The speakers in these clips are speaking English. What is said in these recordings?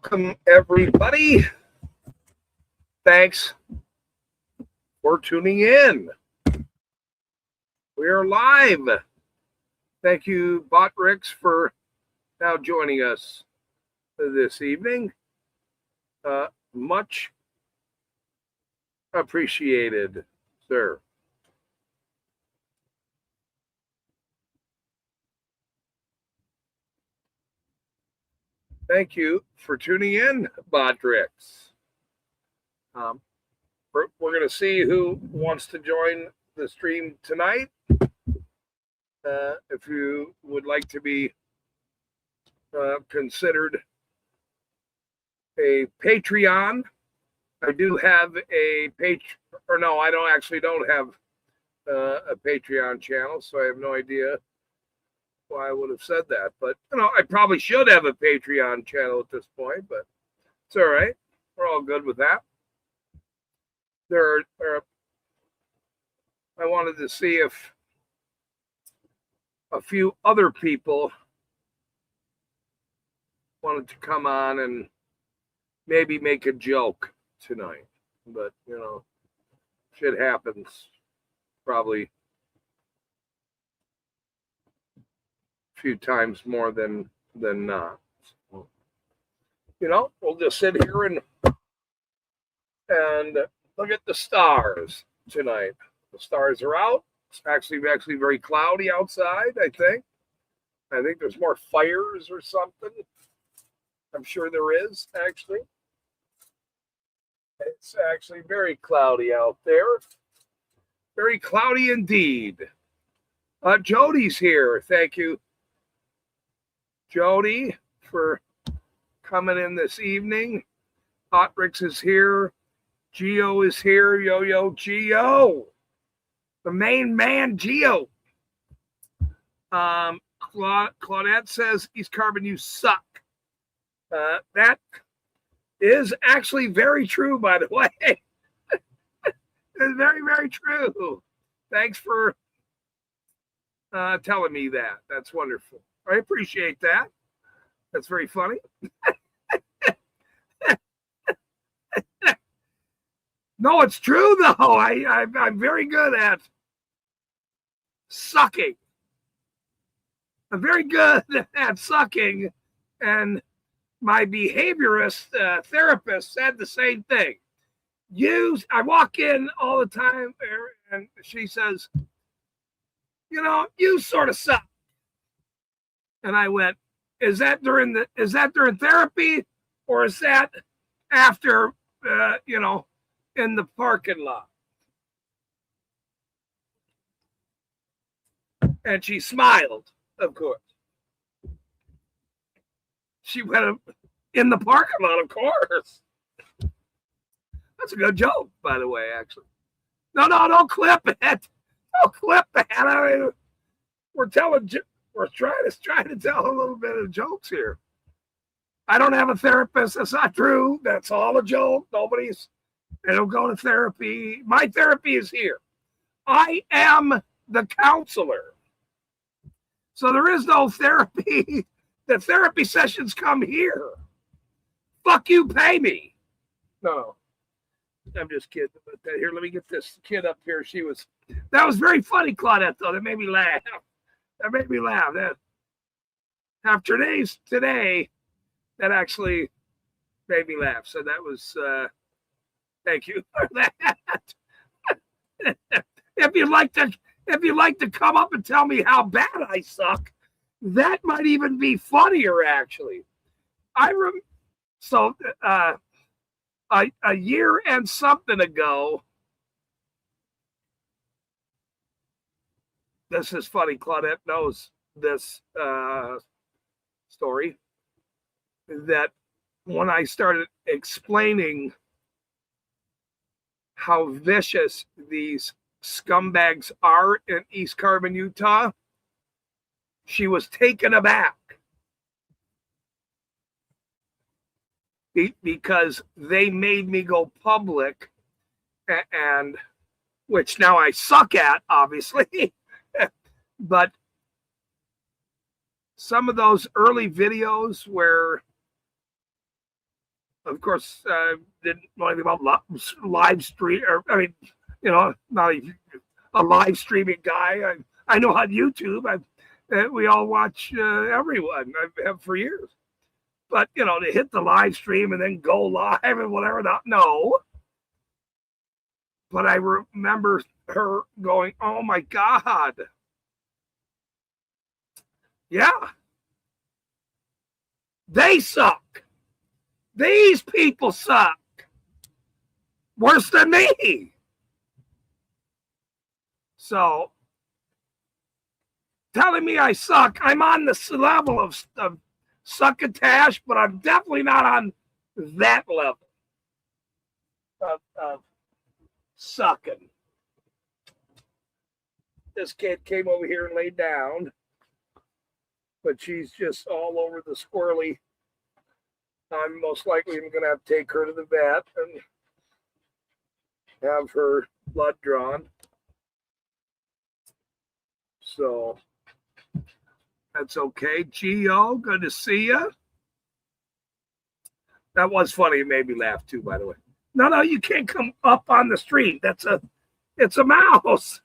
Welcome, everybody. Thanks for tuning in. We are live. Thank you, Botrix, for now joining us this evening. Much appreciated, sir. Thank you for tuning in, Botrix. We're going to see who wants to join the stream tonight. If you would like to be considered a Patreon, I do have a I don't have a Patreon channel, so I have no idea why I would have said that. But I probably should have a Patreon channel at this point, but it's all right. We're all good with that. I wanted to see if a few other people wanted to come on and maybe make a joke tonight. But, shit happens probably a few times more than not. So, we'll just sit here and look at the stars tonight. The stars are out. It's actually very cloudy outside, I think. I think there's more fires or something. I'm sure there is, actually. It's actually very cloudy out there. Very cloudy indeed. Jody's here. Thank you, Jody, for coming in this evening. Botrix is here. Geo is here. Yo, Geo. The main man, Geo. Claudette says, East Carbon, you suck. That is actually very true, by the way. It's very, very true. Thanks for telling me that. That's wonderful. I appreciate that. That's very funny. No, it's true, though. I'm very good at sucking. I'm very good at sucking, and my behaviorist therapist said the same thing. I walk in all the time, and she says, you sort of suck. And I went, is that during therapy, or is that after, in the parking lot? And she smiled, of course. She went, in the parking lot, of course. That's a good joke, by the way, actually. No, don't clip it. Don't clip that. I mean, we're trying to tell a little bit of jokes here. I don't have a therapist. That's not true. That's all a joke. They don't go to therapy. My therapy is here. I am the counselor. So there is no therapy. The therapy sessions come here. Fuck you, pay me. No, I'm just kidding. But here, let me get this kid up here. That was very funny, Claudette, though. That made me laugh. After today, that actually made me laugh. So that was, thank you for that. If you'd like to come up and tell me how bad I suck, that might even be funnier, actually. A year and something ago, this is funny, Claudette knows this story, that when I started explaining how vicious these scumbags are in East Carbon, Utah, she was taken aback because they made me go public, and which now I suck at, obviously. But some of those early videos where Of course, didn't know anything about live stream, or I mean, not a live streaming guy. I know on YouTube. We all watch everyone. I have for years. But to hit the live stream and then go live and whatever, not no. But I remember her going, "Oh my God, yeah, they suck. These people suck worse than me." So telling me I suck, I'm on this level of succotash, but I'm definitely not on that level of sucking. This kid came over here and laid down, but she's just all over the squirrely. I'm most likely going to have to take her to the vet and have her blood drawn. So that's okay. Gio, good to see you. That was funny. It made me laugh too, by the way. No, you can't come up on the street. It's a mouse.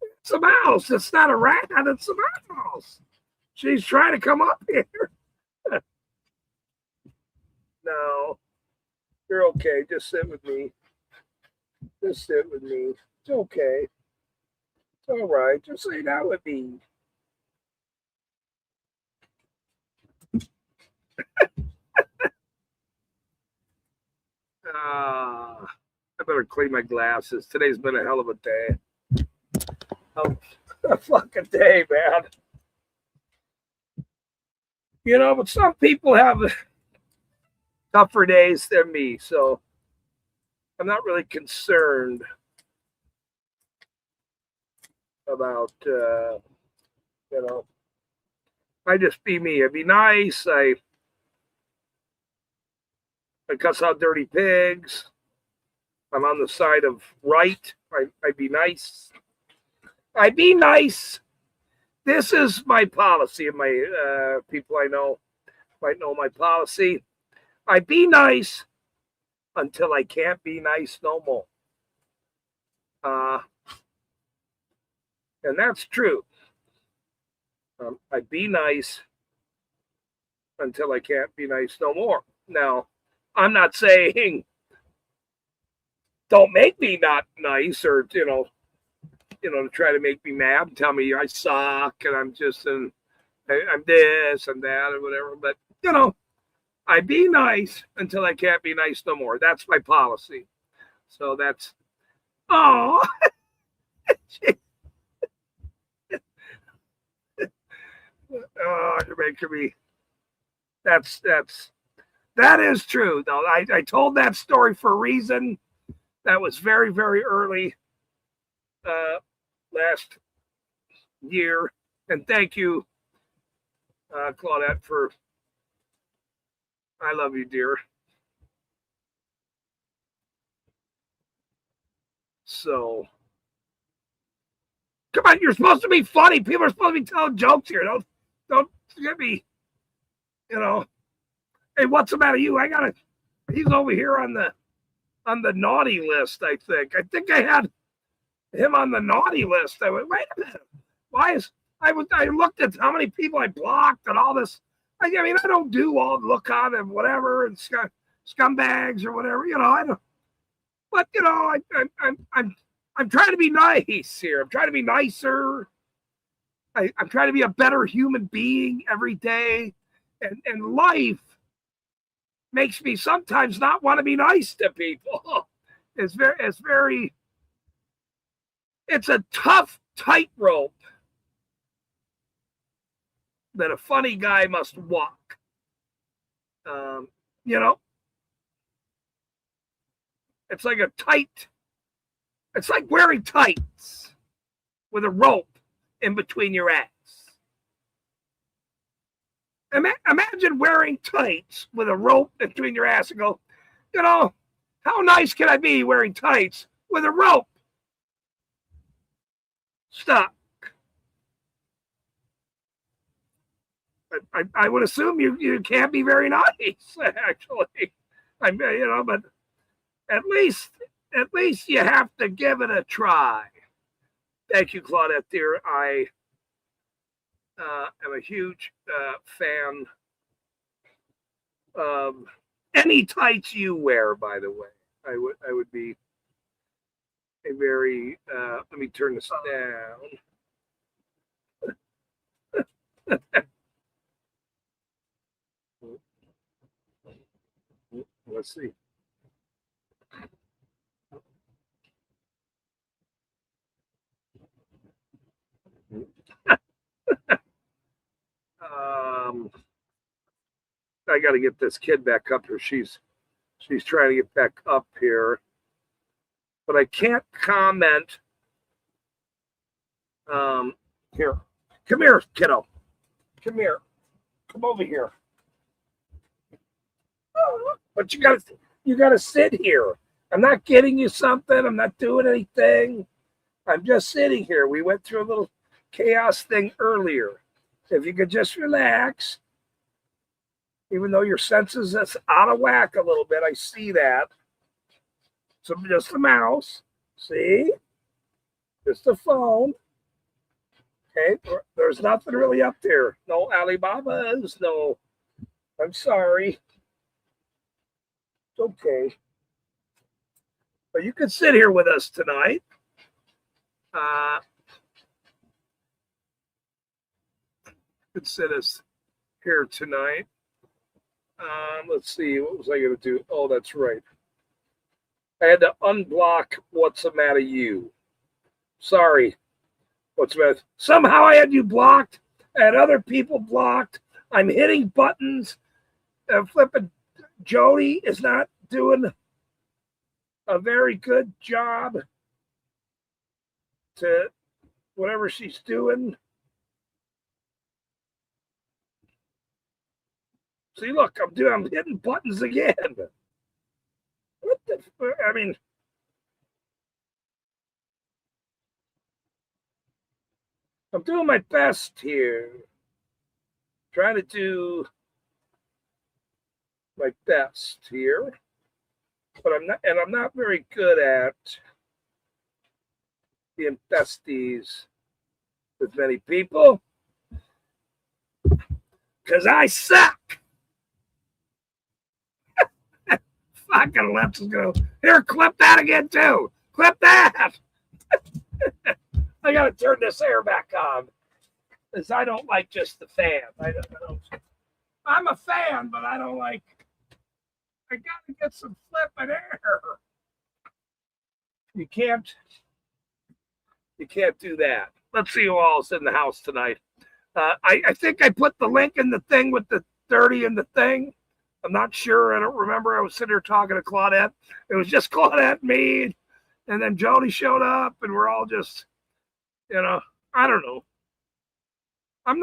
It's a mouse. It's not a rat. It's a mouse. She's trying to come up here. No, you're okay. Just sit with me. Just sit with me. It's okay. It's all right. Just lay down with me. I better clean my glasses. Today's been a hell of a day. A fucking day, man. But some people have tougher days than me, so I'm not really concerned about, I just be me. I be nice. I cuss out dirty pigs. I'm on the side of right. I be nice. I be nice. This is my policy, and my people I know might know my policy. I be nice until I can't be nice no more. And that's true. I be nice until I can't be nice no more. Now, I'm not saying don't make me not nice, or to try to make me mad and tell me I suck and I'm just I'm this and that or whatever. But I be nice until I can't be nice no more. That's my policy. So that's oh you're making me. That is true though. I told that story for a reason. That was very, very early last year. And thank you, Claudette, for I love you, dear. So come on, you're supposed to be funny. People are supposed to be telling jokes here. Don't get me, Hey, what's the matter? He's over here on the naughty list, I think I had him on the naughty list. I went, wait a minute. Why is I looked at how many people I blocked and all this. I don't do all look on and whatever and scumbags or whatever, I don't. But I'm trying to be nice here. I'm trying to be nicer. I'm trying to be a better human being every day, and life makes me sometimes not want to be nice to people. It's a tough tightrope that a funny guy must walk. It's like it's like wearing tights with a rope in between your ass. Imagine wearing tights with a rope between your ass and go, how nice can I be wearing tights with a rope? Stop. I would assume you can't be very nice, actually. but at least you have to give it a try. Thank you, Claudette, dear. I am a huge fan of any tights you wear. By the way, I would be a very. Let me turn this down. Let's see. I got to get this kid back up here. She's trying to get back up here, but I can't comment. Here, come here, kiddo. Come here. Come over here. But you gotta sit here. I'm not getting you something. I'm not doing anything. I'm just sitting here. We went through a little chaos thing earlier. If you could just relax, even though your senses is out of whack a little bit, I see that. So just a mouse, see? Just a phone. Okay, there's nothing really up there. No Alibabas, no. I'm sorry. It's okay. But you could sit here with us tonight. Could sit us here tonight. Let's see, what was I going to do? Oh, that's right. I had to unblock What's the Matter You. Sorry. What's the matter? Somehow I had you blocked. I had other people blocked. I'm hitting buttons. Flipping. Jody is not doing a very good job to whatever she's doing. See, look, I'm hitting buttons again. What the? I mean, I'm doing my best here. Trying to do my best here, but I'm not very good at being besties with many people because I suck. Fucking Lips is gonna here. Clip that again too. Clip that. I gotta turn this air back on because I don't like just the fan. I'm a fan, but I don't like. I gotta get some flipping air. You can't do that. Let's see who else in the house tonight. I think I put the link in the thing with the 30 in the thing. I'm not sure. I don't remember. I was sitting here talking to Claudette. It was just Claudette, me, and then Jody showed up, and we're all just, I don't know. I'm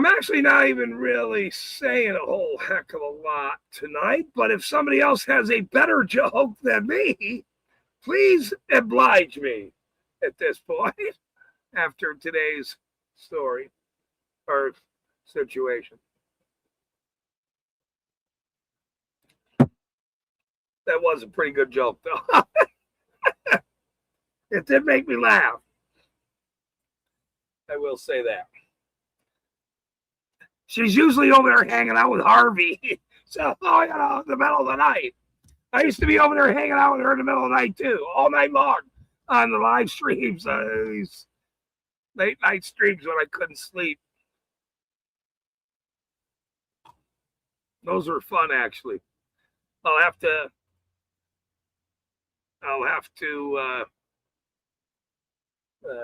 actually not even really saying a whole heck of a lot tonight, but if somebody else has a better joke than me, please oblige me at this point after today's story or situation. That was a pretty good joke, though. It did make me laugh. I will say that. She's usually over there hanging out with Harvey. So, in the middle of the night. I used to be over there hanging out with her in the middle of the night, too, all night long on the live streams, these late night streams when I couldn't sleep. Those were fun, actually. I'll have to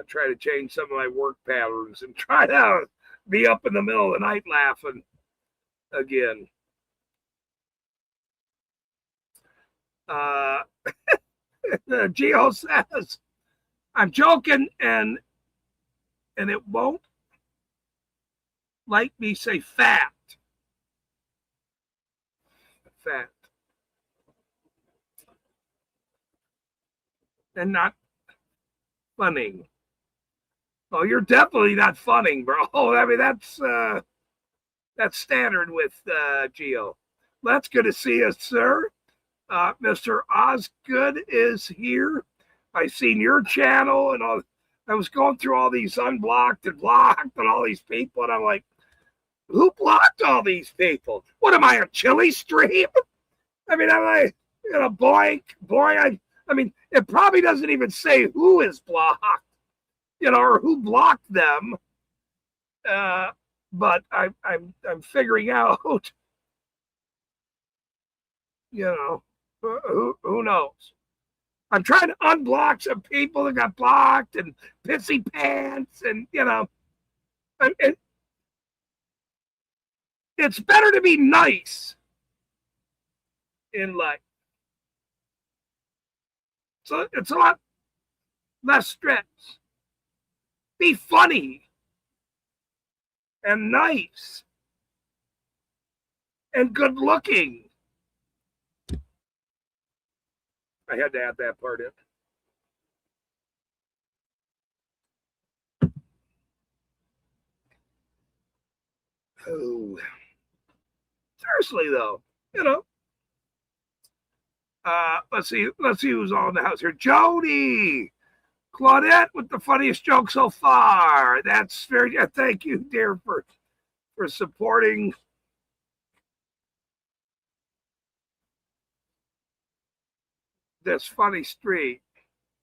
try to change some of my work patterns and try to be up in the middle of the night laughing again. Geo says, I'm joking and it won't like me say fat. Fat. And not funning. Oh, you're definitely not funning, bro. I mean, That's standard with Geo. That's good to see you, sir. Mr. Osgood is here. I seen your channel and all. I was going through all these unblocked and blocked and all these people, and I'm like, who blocked all these people? What am I, a chili stream? I mean, am I, boy? I mean, it probably doesn't even say who is blocked, or who blocked them. But I'm figuring out, who knows? I'm trying to unblock some people that got blocked and pissy pants, and it's better to be nice in life. So it's a lot less stress. Be funny and nice and good looking. I had to add that part in. Oh, seriously though, let's see who's all in the house here. Jody, Claudette with the funniest joke so far. That's very. Thank you, dear, for supporting. This funny stream.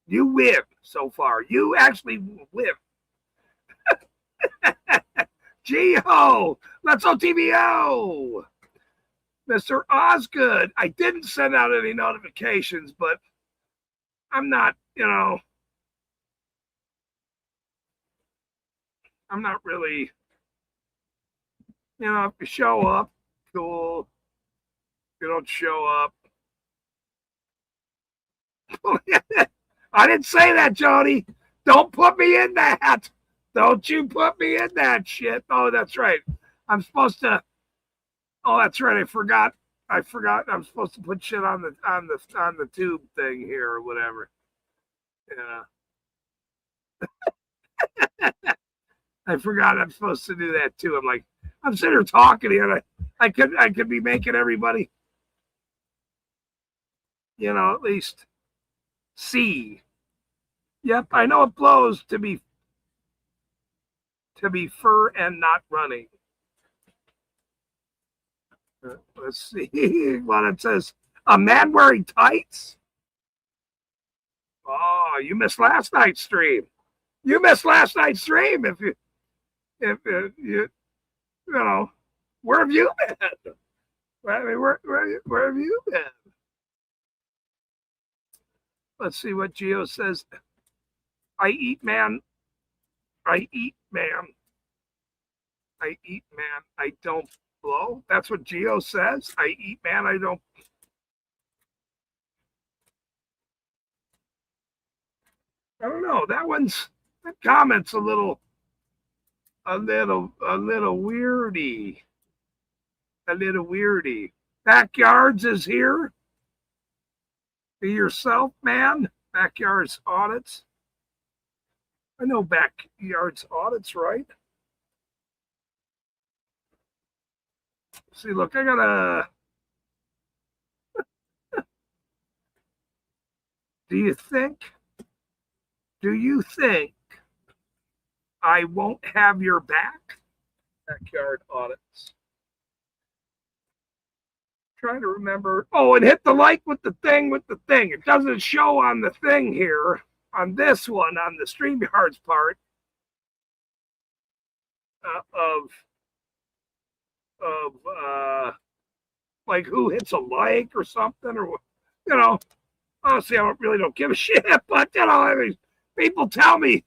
You win so far. You actually win. Geo, let's OTVO. Mr. Osgood, I didn't send out any notifications, but I'm not, I'm not really, if you show up, cool. If you don't show up. I didn't say that, Jody. Don't put me in that. Don't you put me in that shit. Oh, that's right. I'm supposed to. Oh, that's right. I forgot. I'm supposed to put shit on the tube thing here or whatever. Yeah. I forgot I'm supposed to do that too. I'm like, I'm sitting here talking here. I could be making everybody, at least see. Yep, I know it blows to be fur and not running. Let's see what it says. A man wearing tights? Oh, you missed last night's stream. You missed last night's stream if you where have you been? Where have you been? Let's see what Geo says. I eat man. I eat man. I don't blow. That's what Geo says. I eat man. I don't. I don't know. That comment's a little weirdy. A little weirdy. Backyards is here. Be yourself, man. Backyards audits. I know backyards audits, right? See, look, I got a. Do you think I won't have your back? Backyard audits. Trying to remember. Oh, and hit the like with the thing. It doesn't show on the thing here. On this one, on the StreamYards part of like who hits a like or something, or honestly, I really don't give a shit. But I mean, people tell me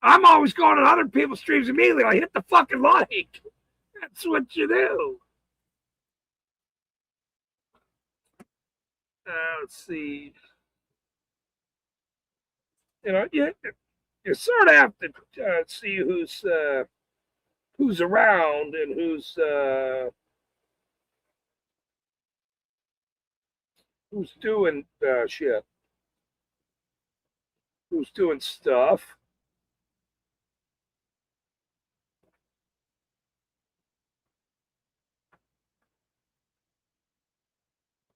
I'm always going on other people's streams immediately. I hit the fucking like. That's what you do. Let's see. You sort of have to see who's around and who's doing shit, who's doing stuff.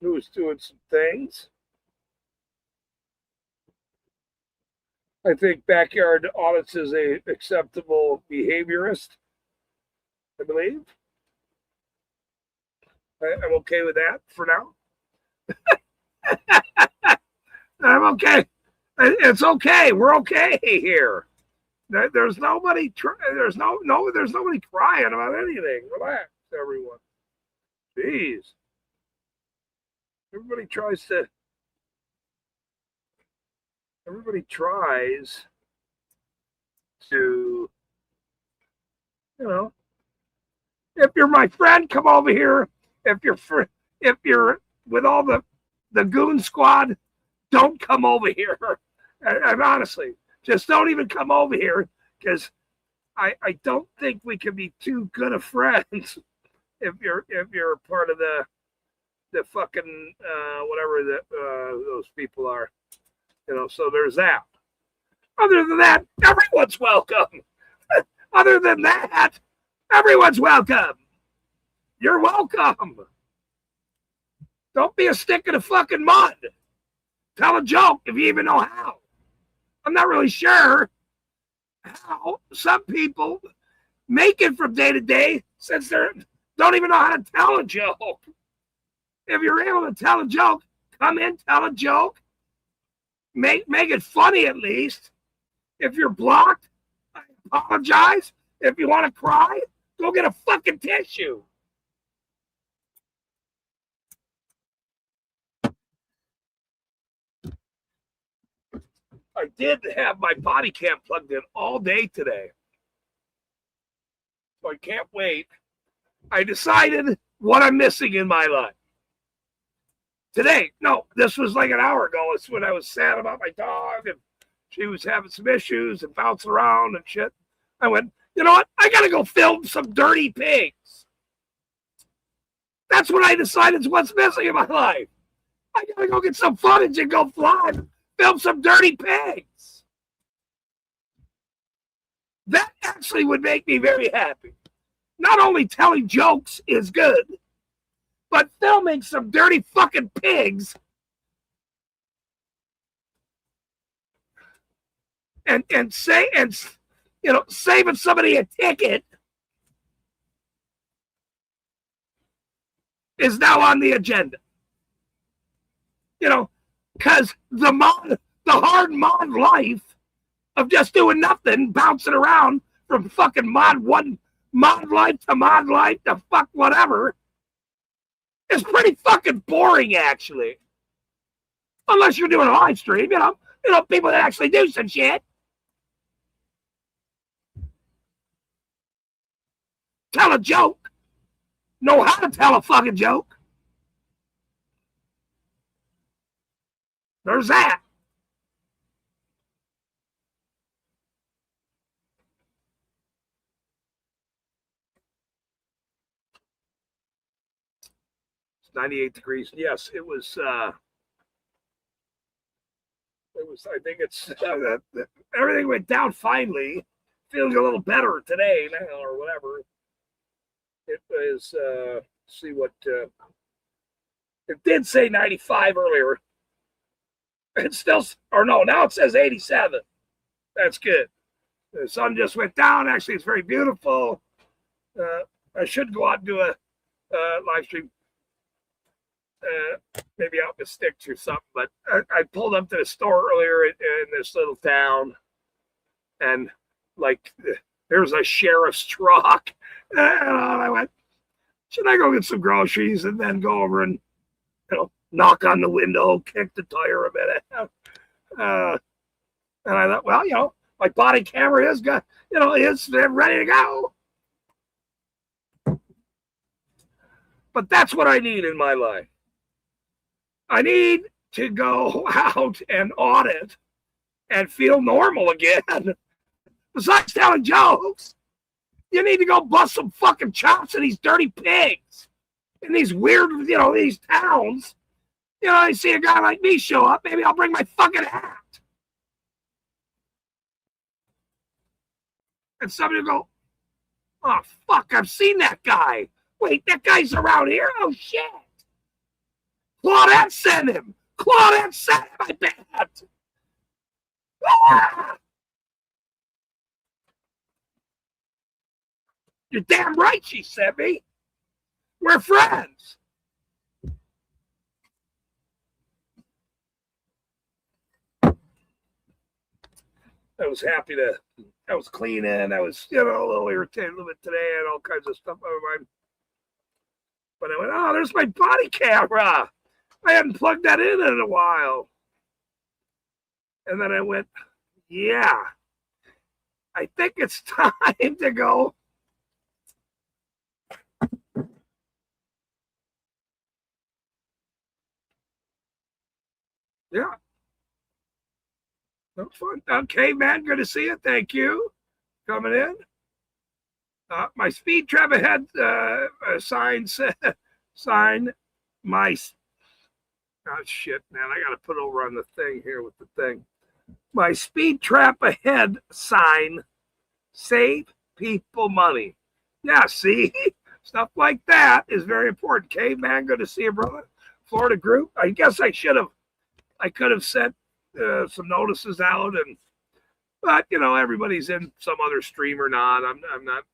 who's doing some things. I think backyard audits is a acceptable behaviorist, I believe. I'm okay with that for now. I'm okay. It's okay. We're okay here. There's nobody. There's nobody crying about anything. Relax, everyone. Jeez. Everybody tries to. Everybody tries to. You know, if you're my friend, come over here. If you're with all the goon squad, don't come over here. And honestly, just don't even come over here because I don't think we can be too good of friends if you're part of the fucking whatever those people are. So there's that. Other than that, everyone's welcome. Other than that, everyone's welcome. You're welcome. Don't be a stick in the fucking mud. Tell a joke if you even know how. I'm not really sure how some people make it from day to day since they don't even know how to tell a joke. If you're able to tell a joke, come in, tell a joke. Make it funny at least. If you're blocked, I apologize. If you want to cry, go get a fucking tissue. I did have my body cam plugged in all day today. So I can't wait. I decided what I'm missing in my life. Today, no, this was like an hour ago. It's when I was sad about my dog and she was having some issues and bouncing around and shit. I went, you know what? I got to go film some dirty pigs. That's what I decided is what's missing in my life. I got to go get some footage and go fly and film some dirty pigs. That actually would make me very happy. Not only telling jokes is good, but filming some dirty fucking pigs and saving somebody a ticket is now on the agenda. Because the hard mod life of just doing nothing, bouncing around from fucking mod life to fuck whatever, is pretty fucking boring, actually. Unless you're doing a live stream, people that actually do some shit. Tell a joke. Know how to tell a fucking joke. There's that. It's 98 degrees. Yes, it was. I think it's everything went down finally. Feeling a little better today now or whatever. It was. See what. It did say 95 earlier. It's still, or no, now it says 87. That's good. The sun just went down. Actually, it's very beautiful. I should go out and do a live stream. Maybe out with sticks or something. But I pulled up to the store earlier in this little town, and like there's a sheriff's truck. And I went, should I go get some groceries and then go over and knock on the window, kick the tire a bit? And I thought, well, my body camera is good, is ready to go. But that's what I need in my life. I need to go out and audit and feel normal again. Besides telling jokes, you need to go bust some fucking chops in these dirty pigs in these weird, these towns. I see a guy like me show up, maybe I'll bring my fucking hat. And somebody will go, oh, fuck, I've seen that guy. Wait, that guy's around here? Oh, shit. Claudette sent him. Claudette sent him, I bet. Ah! You're damn right she sent me. We're friends. I was happy I was cleaning. I was, a little irritated a little bit today and all kinds of stuff on my mind. But I went, oh, there's my body camera. I hadn't plugged that in a while. And then I went, yeah, I think it's time to go. Yeah. That was fun. Okay, man, good to see you. Thank you. Coming in. My speed trap ahead sign my. Oh, shit, man. I got to put over on the thing here with the thing. My speed trap ahead sign save people money. Yeah, see? Stuff like that is very important. Caveman, good to see you, brother. Florida group. I guess I could have sent some notices out, but everybody's in some other stream or not. I'm not.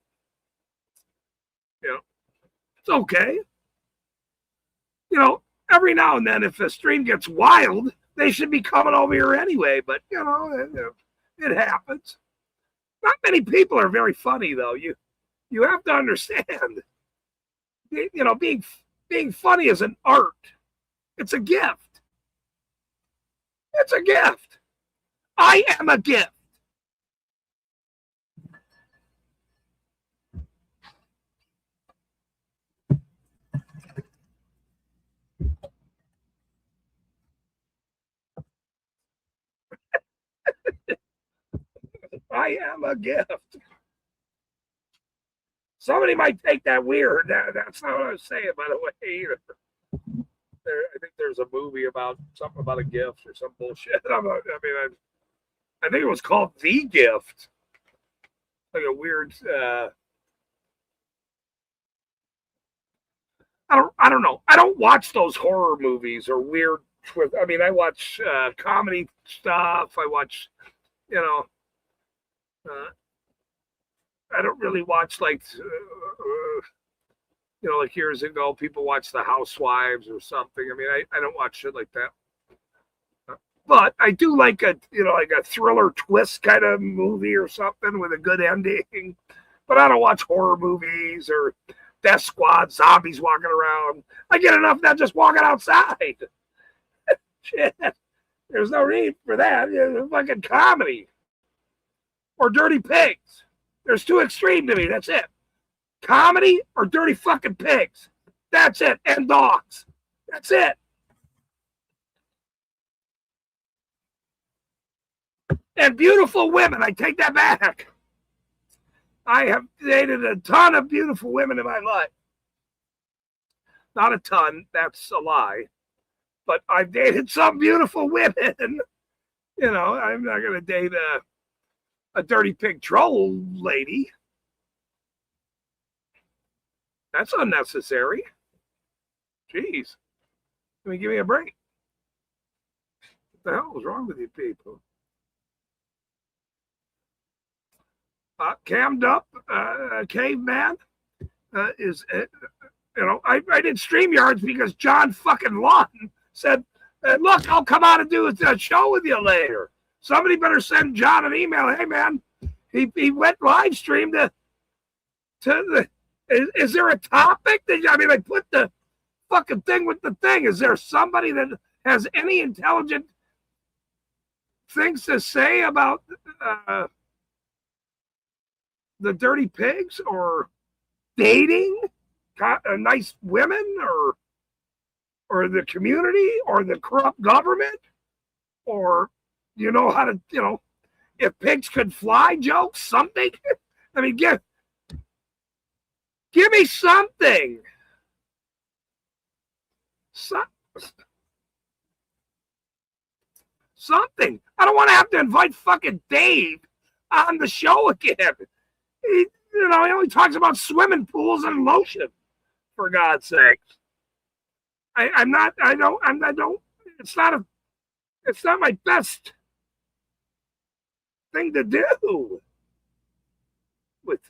It's okay. Every now and then, if a stream gets wild, they should be coming over here anyway. But it happens. Not many people are very funny, though. You have to understand. Being funny is an art. It's a gift. It's a gift. I am a gift. I am a gift. Somebody might take that weird. That's not what I was saying, by the way, either. I think there's a movie about something about a gift or some bullshit. I think it was called The Gift. Like a weird. I don't know. I don't watch those horror movies or weird. I watch comedy stuff. I watch, I don't really watch like years ago, people watch The Housewives or something. I don't watch shit like that. But I do like a thriller twist kind of movie or something with a good ending. But I don't watch horror movies or Death Squad, zombies walking around. I get enough of that just walking outside. Shit. There's no need for that. It's fucking comedy. Or Dirty Pigs. There's two extreme to me. That's it. Comedy or dirty fucking pigs. That's it. And dogs. That's it. And beautiful women. I take that back. I have dated a ton of beautiful women in my life. Not a ton. That's a lie. But I've dated some beautiful women. I'm not going to date a dirty pig troll lady. That's unnecessary. Jeez. Give me a break. What the hell was wrong with you people? Cammed up caveman is, I did StreamYards because John fucking Lawton said, look, I'll come out and do a show with you later. Somebody better send John an email. Hey, man, he went live stream to the. Is there a topic? I put the fucking thing with the thing. Is there somebody that has any intelligent things to say about the dirty pigs or dating nice women or the community or the corrupt government or how to, if pigs could fly jokes, something? Give me something. Something. I don't want to have to invite fucking Dave on the show again. He only talks about swimming pools and lotion, for God's sakes. I'm not. I don't. It's not a. It's not my best thing to do with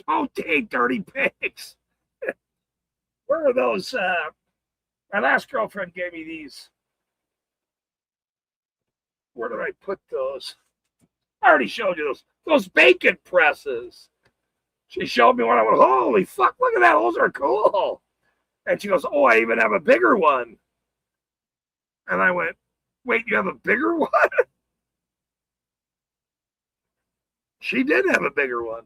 don't date dirty pigs. Where are those? My last girlfriend gave me these. Where did I put those? I already showed you those. Those bacon presses. She showed me one. I went, holy fuck, look at that. Those are cool. And she goes, oh, I even have a bigger one. And I went, wait, you have a bigger one? She did have a bigger one.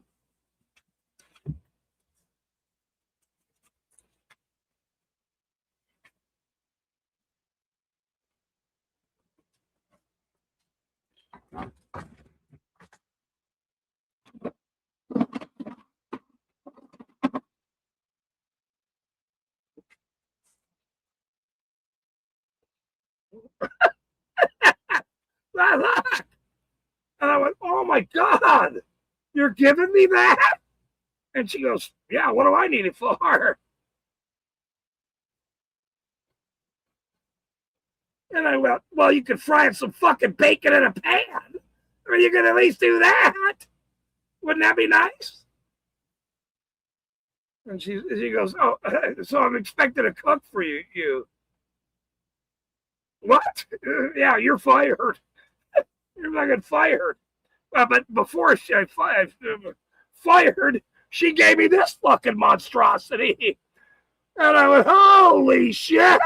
And I went, oh my God, you're giving me that? And she goes, yeah, what do I need it for? And I went, well, you could fry some fucking bacon in a pan. I mean, you could at least do that. Wouldn't that be nice? And she goes, oh, so I'm expected to cook for you. What? Yeah, you're fired. You're fucking fired. But before I fired, she gave me this fucking monstrosity. And I went, holy shit.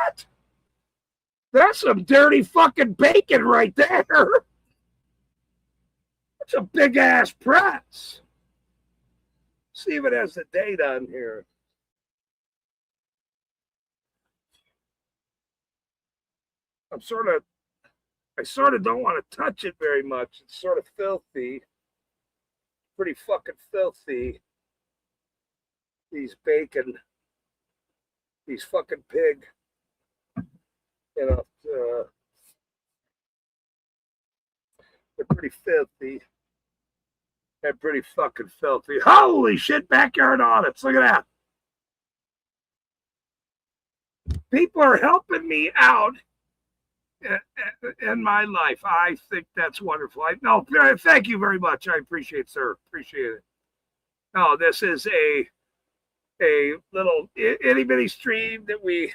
That's some dirty fucking bacon right there. That's a big ass press. See if it has the date on here. I sort of don't want to touch it very much. It's sort of filthy. Pretty fucking filthy. These bacon, these fucking pig, they're pretty filthy. They're pretty fucking filthy. Holy shit, backyard audits. Look at that. People are helping me out in my life. I think that's wonderful. No, thank you very much. I appreciate it, sir. Appreciate it. No, this is a little itty bitty stream that we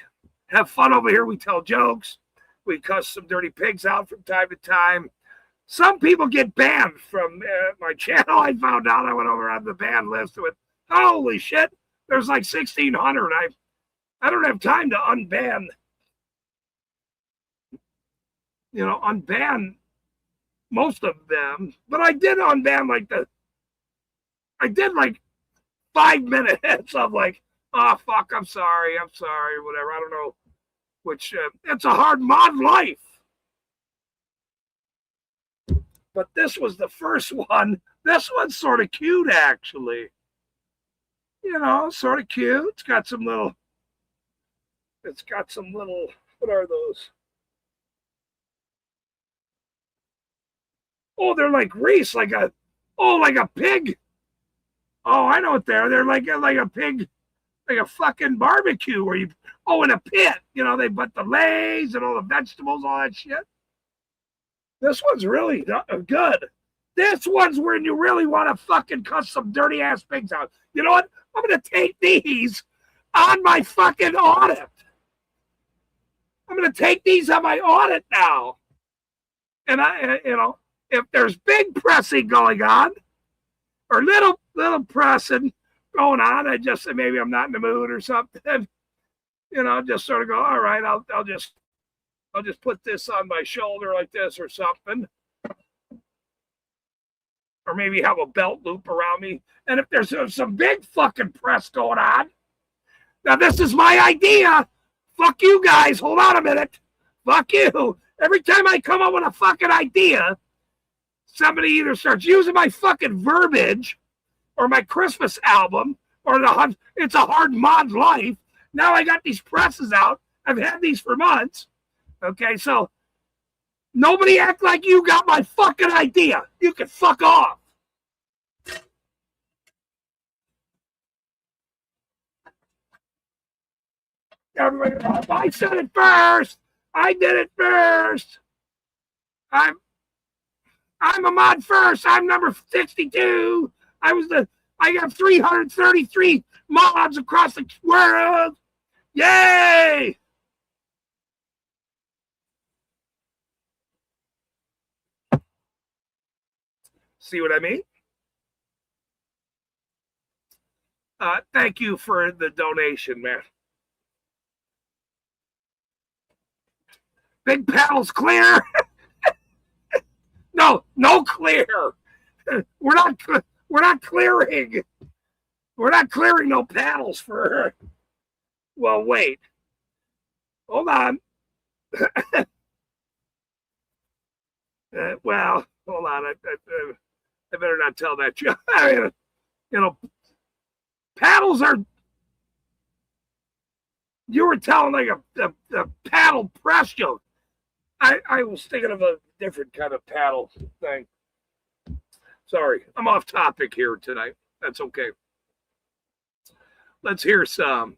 have fun over here. We tell jokes. We cuss some dirty pigs out from time to time. Some people get banned from my channel. I found out. I went over on the ban list with, holy shit, there's like 1,600. I don't have time to unban most of them, but I did unban I did like 5 minutes of like, oh fuck, I'm sorry, whatever. I don't know, which it's a hard mod life. But this was the first one. This one's sort of cute, actually. Sort of cute. It's got some little, what are those? Oh, they're like grease, like a pig. Oh, I know what they're like a pig, like a fucking barbecue where in a pit, they put the legs and all the vegetables, all that shit. This one's really good. This one's when you really want to fucking cut some dirty ass pigs out. You know what? I'm going to take these on my fucking audit. I'm going to take these on my audit now. And if there's big pressing going on or little pressing going on, I just say maybe I'm not in the mood or something. Just sort of go, all right, I'll just put this on my shoulder like this or something. Or maybe have a belt loop around me. And if there's some big fucking press going on, now this is my idea. Fuck you guys. Hold on a minute. Fuck you. Every time I come up with a fucking idea, somebody either starts using my fucking verbiage or my Christmas album or it's a hard mod life. Now I got these presses out. I've had these for months. Okay, so nobody act like you got my fucking idea. You can fuck off. Everybody, oh, I said it first. I did it first. I'm a mod first. I'm number 62. I have 333 mods across the world. Yay! See what I mean? Thank you for the donation, man. Big paddles clear. No clear. We're not clearing. We're not clearing no paddles for. Well, wait. Hold on. Well, hold on. I better not tell that joke. I mean, paddles are. You were telling like a paddle press joke. I was thinking of a different kind of paddle thing. Sorry, I'm off topic here tonight. That's okay. Let's hear some.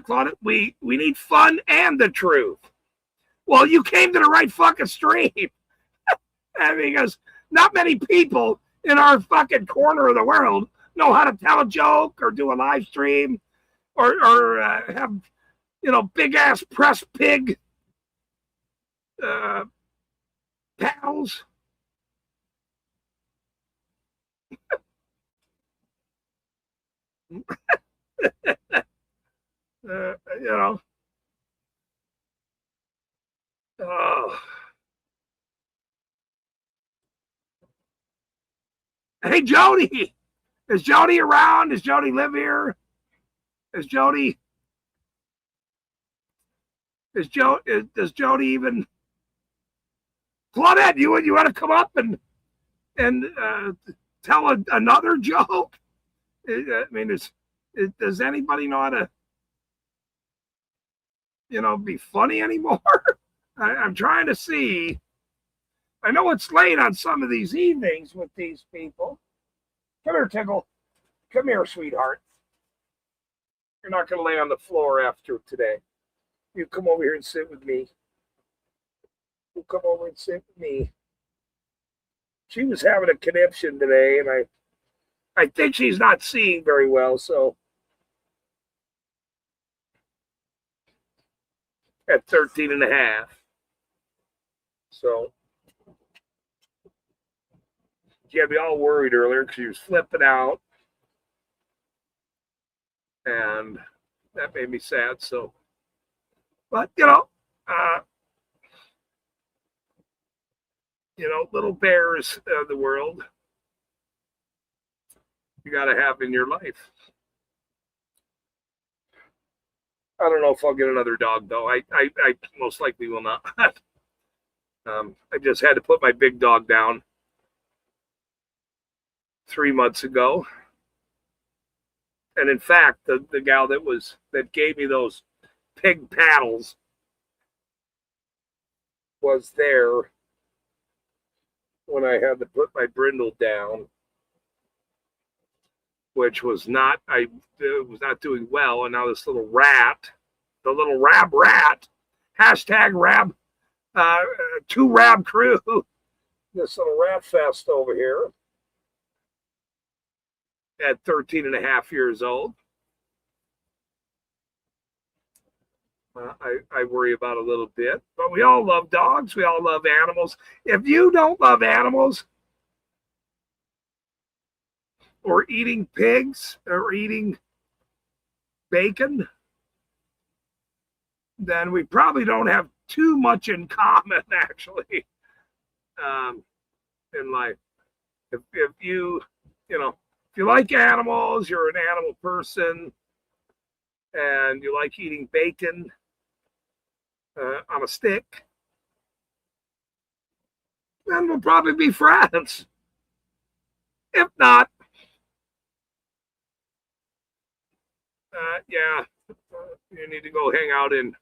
Claudia, we need fun and the truth. Well, you came to the right fucking stream. Because not many people in our fucking corner of the world know how to tell a joke or do a live stream or have, big ass press pig pals. Oh. Hey, Jody. Is Jody around? Does Jody live here? Does Jody even? Claudette, you want to come up and tell another joke? I mean, does anybody know how to, be funny anymore? I'm trying to see. I know it's late on some of these evenings with these people. Come here, Tickle. Come here, sweetheart. You're not going to lay on the floor after today. You come over here and sit with me. You come over and sit with me. She was having a conniption today, and I think she's not seeing very well, so at 13 and a half. So she had me all worried earlier because she was flipping out, and that made me sad. So, but little bears of the world you got to have in your life. I don't know if I'll get another dog though. I most likely will not. I just had to put my big dog down 3 months ago. And in fact, the gal that gave me those pig paddles was there when I had to put my brindle down, which was not doing well. And now this little rat, the little rab rat, #rab, 2 rab crew, this little rat fest over here at 13 and a half years old. I worry about a little bit, but we all love dogs. We all love animals. If you don't love animals or eating pigs or eating bacon, then we probably don't have too much in common, actually, in life. If you like animals, you're an animal person, and you like eating bacon on a stick, then we'll probably be friends. If not, you need to go hang out in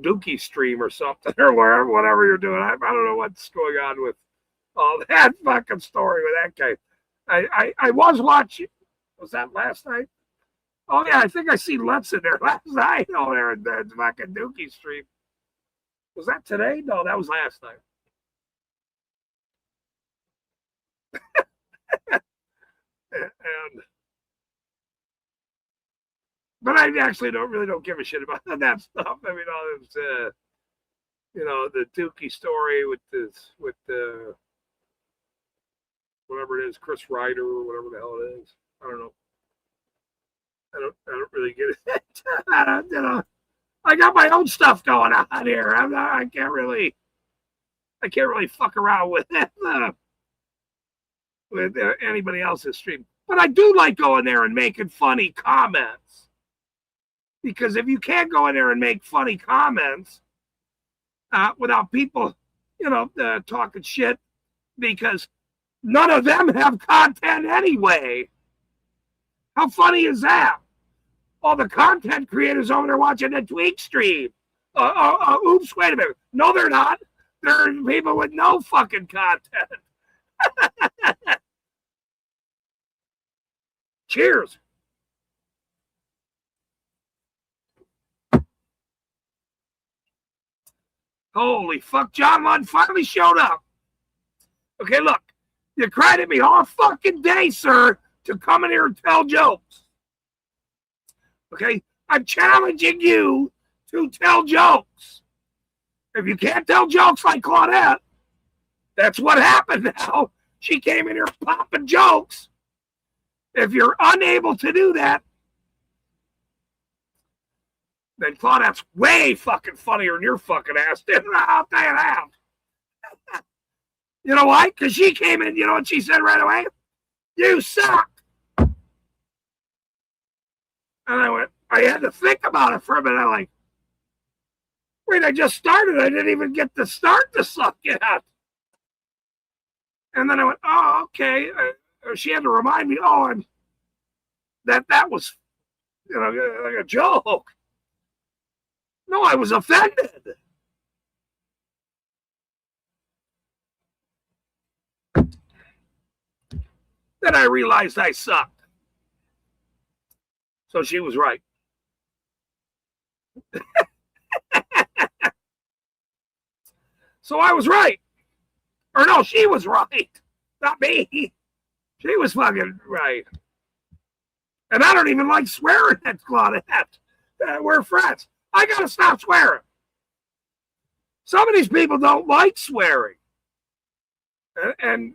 Dookie Stream or something, or whatever you're doing. I don't know what's going on with all that fucking story with that guy. I was watching. Was that last night? Oh yeah, I think I seen Lutz in there last night over there in the fucking Dookie Street. Was that today? No, that was last night. And but I actually don't give a shit about that stuff. I mean, all this, the Dookie story with the whatever it is, Chris Ryder or whatever the hell it is. I don't know. I don't really get it. I got my own stuff going on here. I can't really fuck around with anybody else's stream. But I do like going there and making funny comments. Because if you can't go in there and make funny comments without people, talking shit, because none of them have content anyway. How funny is that? All the content creators over there watching the Tweak stream. Oops, wait a minute. No, they're not. They're people with no fucking content. Cheers. Holy fuck, John Lund finally showed up. Okay, look. You cried at me all fucking day, sir, to come in here and tell jokes. Okay? I'm challenging you to tell jokes. If you can't tell jokes like Claudette, that's what happened now. She came in here popping jokes. If you're unable to do that, then Claudette's way fucking funnier than your fucking ass did. I'll tell you that. You know why? Because she came in, you know what she said right away? You suck. And I had to think about it for a minute. I'm like, wait, I just started. I didn't even get to start to suck yet. And then I went, oh, okay. She had to remind me, that was, like a joke. No, I was offended. Then I realized I sucked. So she was right. So I was right. Or no, she was right. Not me. She was fucking right. And I don't even like swearing at Claudette. We're friends. I got to stop swearing. Some of these people don't like swearing. And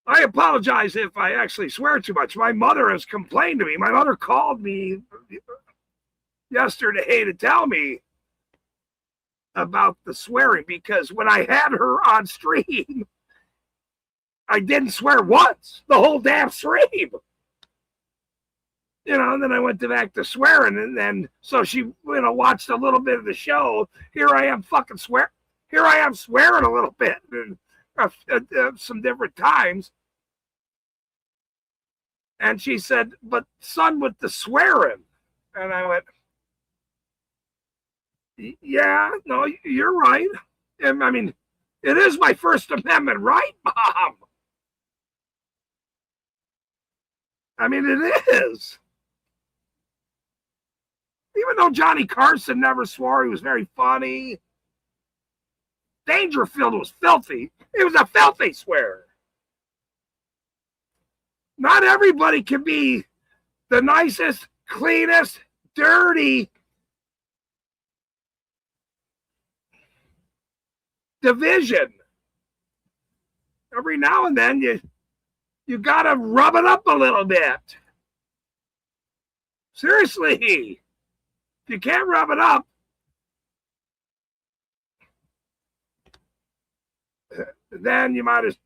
I apologize if I actually swear too much. My mother has complained to me. My mother called me yesterday to tell me about the swearing because when I had her on stream, I didn't swear once the whole damn stream. And then I went back to swearing, and then so she, watched a little bit of the show. Here I am swearing a little bit, some different times. And she said, "But son, with the swearing," and I went, "Yeah, no, you're right. I mean, it is my First Amendment right, Mom. I mean, it is." Even though Johnny Carson never swore, he was very funny. Dangerfield was filthy. He was a filthy swearer. Not everybody can be the nicest, cleanest, dirty division. Every now and then you got to rub it up a little bit. Seriously. If you can't rub it up, then you might as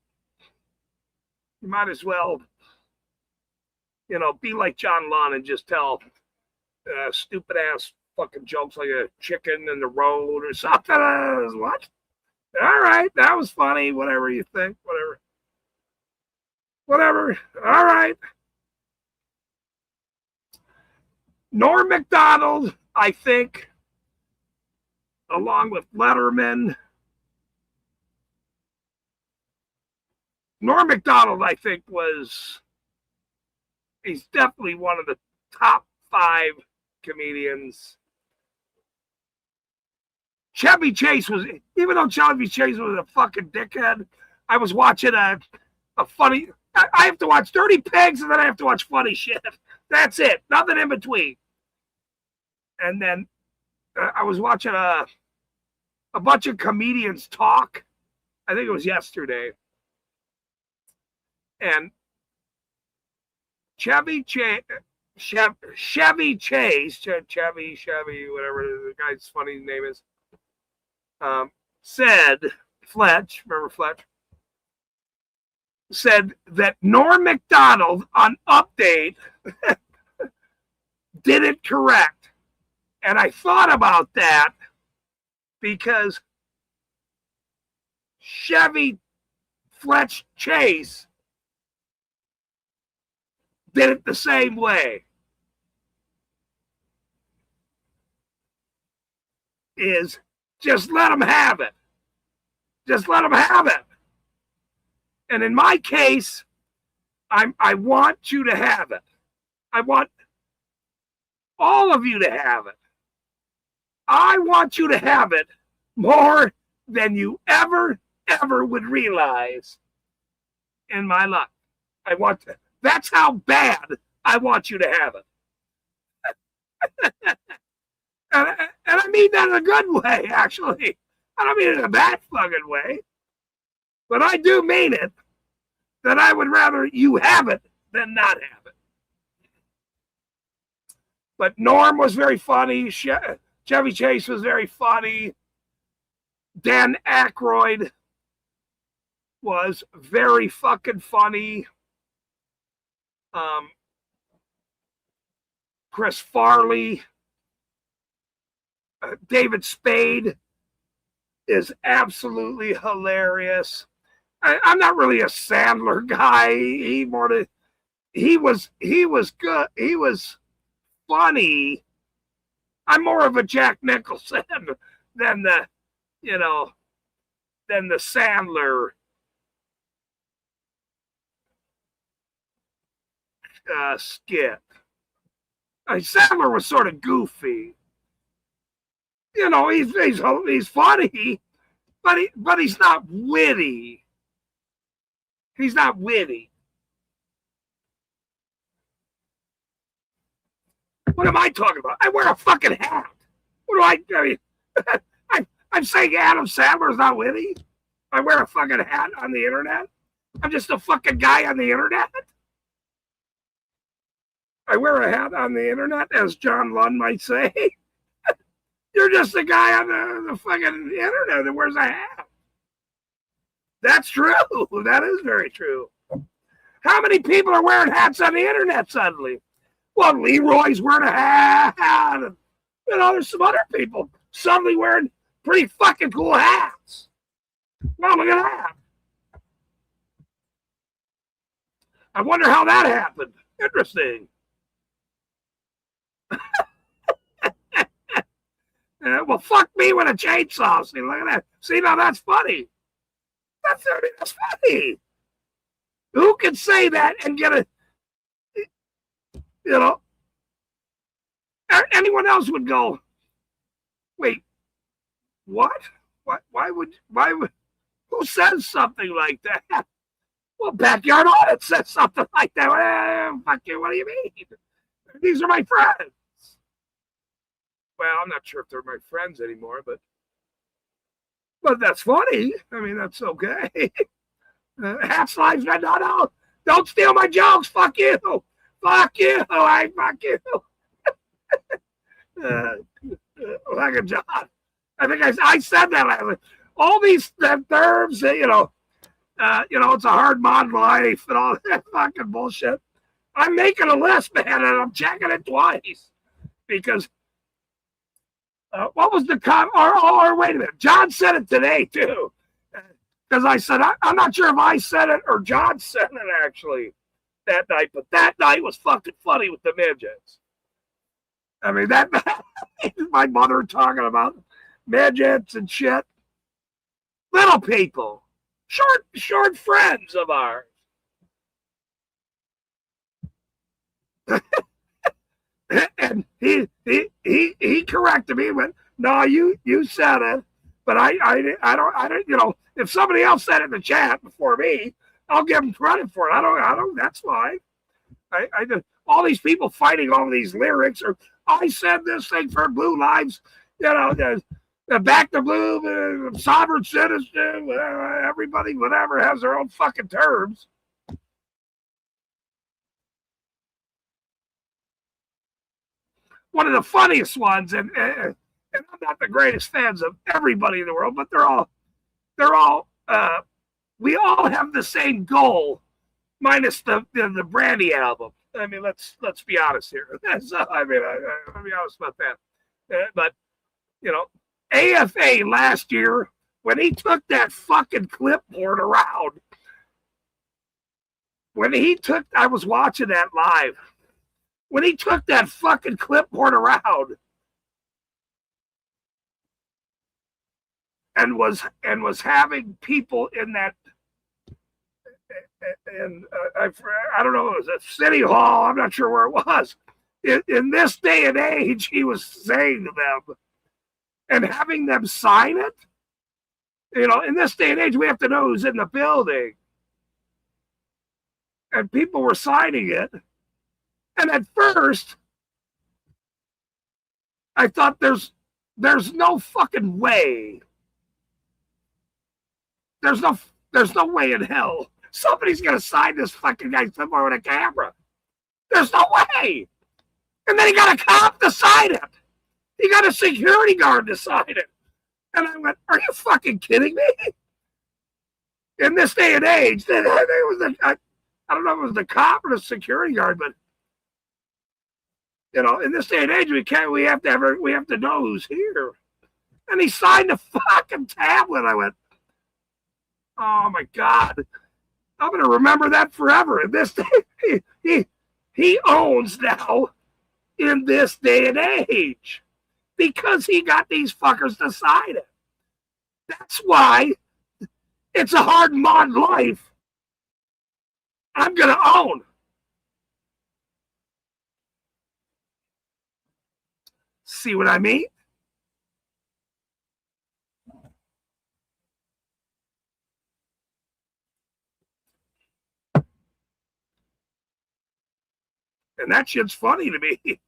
well, be like John Lund and just tell stupid ass fucking jokes like a chicken in the road or something. What? All right, that was funny. Whatever you think. Whatever. All right. Norm Macdonald, I think, along with Letterman, Norm Macdonald, I think, he's definitely one of the top 5 comedians. Chevy Chase was, even though Chevy Chase was a fucking dickhead, I was watching a funny, I have to watch Dirty Pigs and then I have to watch funny shit. That's it. Nothing in between. And then I was watching a bunch of comedians talk. I think it was yesterday. And Chevy Chase, whatever the guy's funny name is, said, Fletch, remember Fletch? Said that Norm Macdonald on Update did it correct. And I thought about that because Chevy Fletch Chase did it the same way. Is just let them have it. Just let them have it. And in my case, I want you to have it. I want all of you to have it. I want you to have it more than you ever would realize in my life. That's how bad I want you to have it. And I mean that in a good way, actually. I don't mean it in a bad fucking way. But I do mean it, that I would rather you have it than not have it. But Norm was very funny. Chevy Chase was very funny. Dan Aykroyd was very fucking funny. Chris Farley. David Spade is absolutely hilarious. I'm not really a Sandler guy. He was good. He was funny. I'm more of a Jack Nicholson than the Sandler skit. Sandler was sort of goofy. He's funny, but he's not witty. He's not witty. What am I talking about? I wear a fucking hat. What do I mean? I'm saying Adam Sandler's not witty. I wear a fucking hat on the internet. I'm just a fucking guy on the internet. I wear a hat on the internet, as John Lund might say. You're just a guy on the fucking internet that wears a hat. That's true. That is very true. How many people are wearing hats on the internet suddenly? Well, Leroy's wearing a hat. And, there's some other people suddenly wearing pretty fucking cool hats. Well, look at that. I wonder how that happened. Interesting. Well, fuck me with a chainsaw. See, look at that. See, now that's funny. That's funny. Who can say that and get anyone else would go, wait, what? Why would, who says something like that? Well, Backyard Audit says something like that. Fuck you, what do you mean? These are my friends. Well, I'm not sure if they're my friends anymore, but that's funny. I mean, that's okay. Hat slides, no. Don't steal my jokes. Fuck you. Fuck you. Fuck you. Like a John. I think I said that last week. All these terms, it's a hard mod life and all that fucking bullshit. I'm making a list, man, and I'm checking it twice because what was the or wait a minute, John said it today too, because I said I'm not sure if I said it or John said it actually that night, but that night was fucking funny with the midgets. I mean, that my mother talking about midgets and shit, little people. short friends of ours. And he corrected me and went, no, you said it, but I don't, you know, if somebody else said it in the chat before me, I'll give them credit for it. I don't, that's fine. I just, all these people fighting over these lyrics, or I said this thing for Blue Lives, you know, back to blue, sovereign citizen, everybody, whatever, has their own fucking terms. One of the funniest ones, and I'm not the greatest fans of everybody in the world, but we all have the same goal, minus the Brandy album. I mean, let's be honest here. I mean, I'll be honest about that. But you know, AFA last year, when he took that fucking clipboard around, I was watching that live. When he took that fucking clipboard around and was having people in that, and I don't know, it was at City Hall, I'm not sure where it was. In this day and age, he was saying to them and having them sign it. You know, in this day and age, we have to know who's in the building. And people were signing it. And at first, I thought there's no fucking way. There's no way in hell somebody's gonna sign this fucking guy somewhere with a camera. There's no way. And then he got a cop to sign it. He got a security guard to sign it. And I went, are you fucking kidding me? In this day and age, I don't know if it was the cop or the security guard, but you know, in this day and age, we have to know who's here. And he signed the fucking tablet. I went, oh my God, I'm gonna remember that forever. In this day, he owns now in this day and age because he got these fuckers to sign it. That's why it's a hard mod life. I'm gonna own. See what I mean? And that shit's funny to me.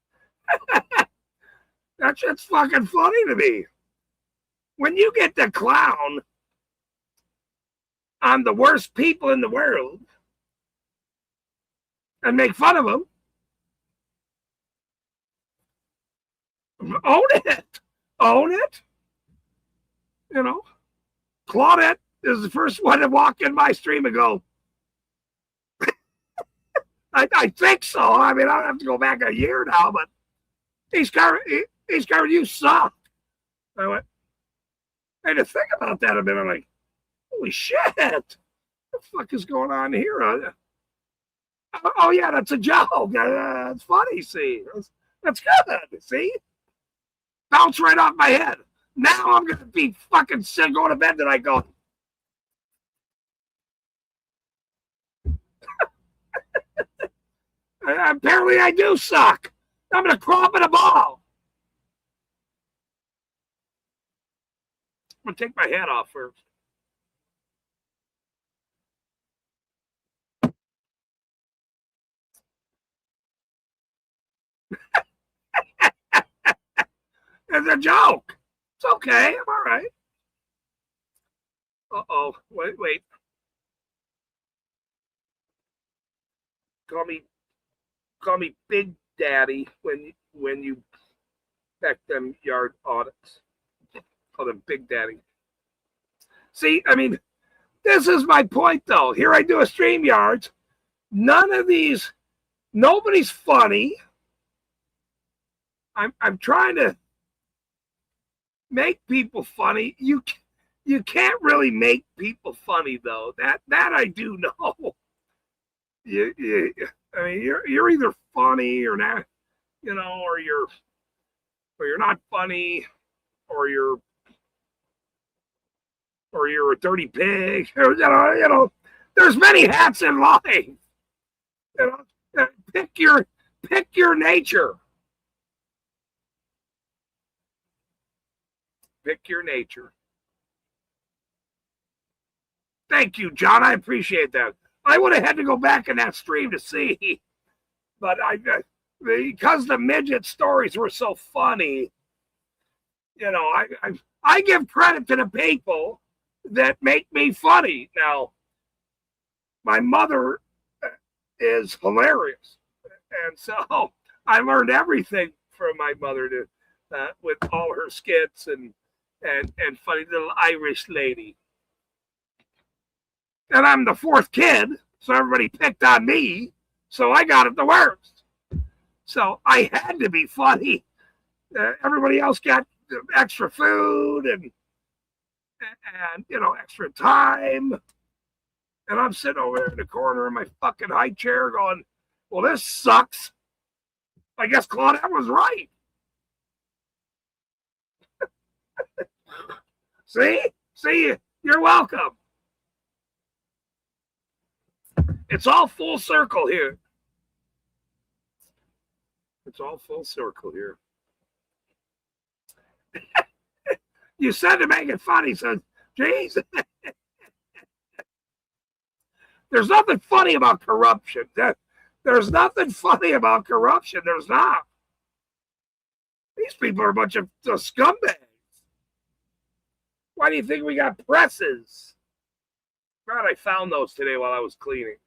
That shit's fucking funny to me. When you get the clown on the worst people in the world and make fun of them, own it. Own it. You know, Claudette is the first one to walk in my stream and go, I think so. I mean, I don't have to go back a year now, but he's covered, you suck. I went, I had to think about that a bit. I'm like, holy shit. What the fuck is going on here? Oh, yeah, that's a joke. That's funny, see. That's good, see? Bounce right off my head. Now I'm going to be fucking sick going to bed tonight going, apparently I do suck. I'm going to crawl up in a ball. I'm going to take my hat off first. It's a joke. It's okay. I'm all right. Uh-oh. Wait. Call me Big Daddy when you back them yard audits. Call them Big Daddy. See, I mean, this is my point, though. Here I do a StreamYards. None of these, nobody's funny. I'm trying to make people funny. You can't really make people funny, though. That I do know. I mean, you're either funny or not, you know, or you're not funny, or you're or you're a dirty pig. There's many hats in life. Pick your nature. Pick your nature. Thank you, John. I appreciate that. I would have had to go back in that stream to see, but because the midget stories were so funny, I give credit to the people that make me funny. Now, my mother is hilarious, and so I learned everything from my mother with all her skits and funny little Irish lady. And I'm the fourth kid, so everybody picked on me, so I got it the worst. So I had to be funny. Everybody else got extra food and extra time. And I'm sitting over there in the corner in my fucking high chair going, well, this sucks. I guess Claudette was right. See, you're welcome. It's all full circle here. It's all full circle here. You said to make it funny, so geez. There's nothing funny about corruption. There's nothing funny about corruption. There's not. These people are a bunch of scumbags. Why do you think we got presses? God, I found those today while I was cleaning.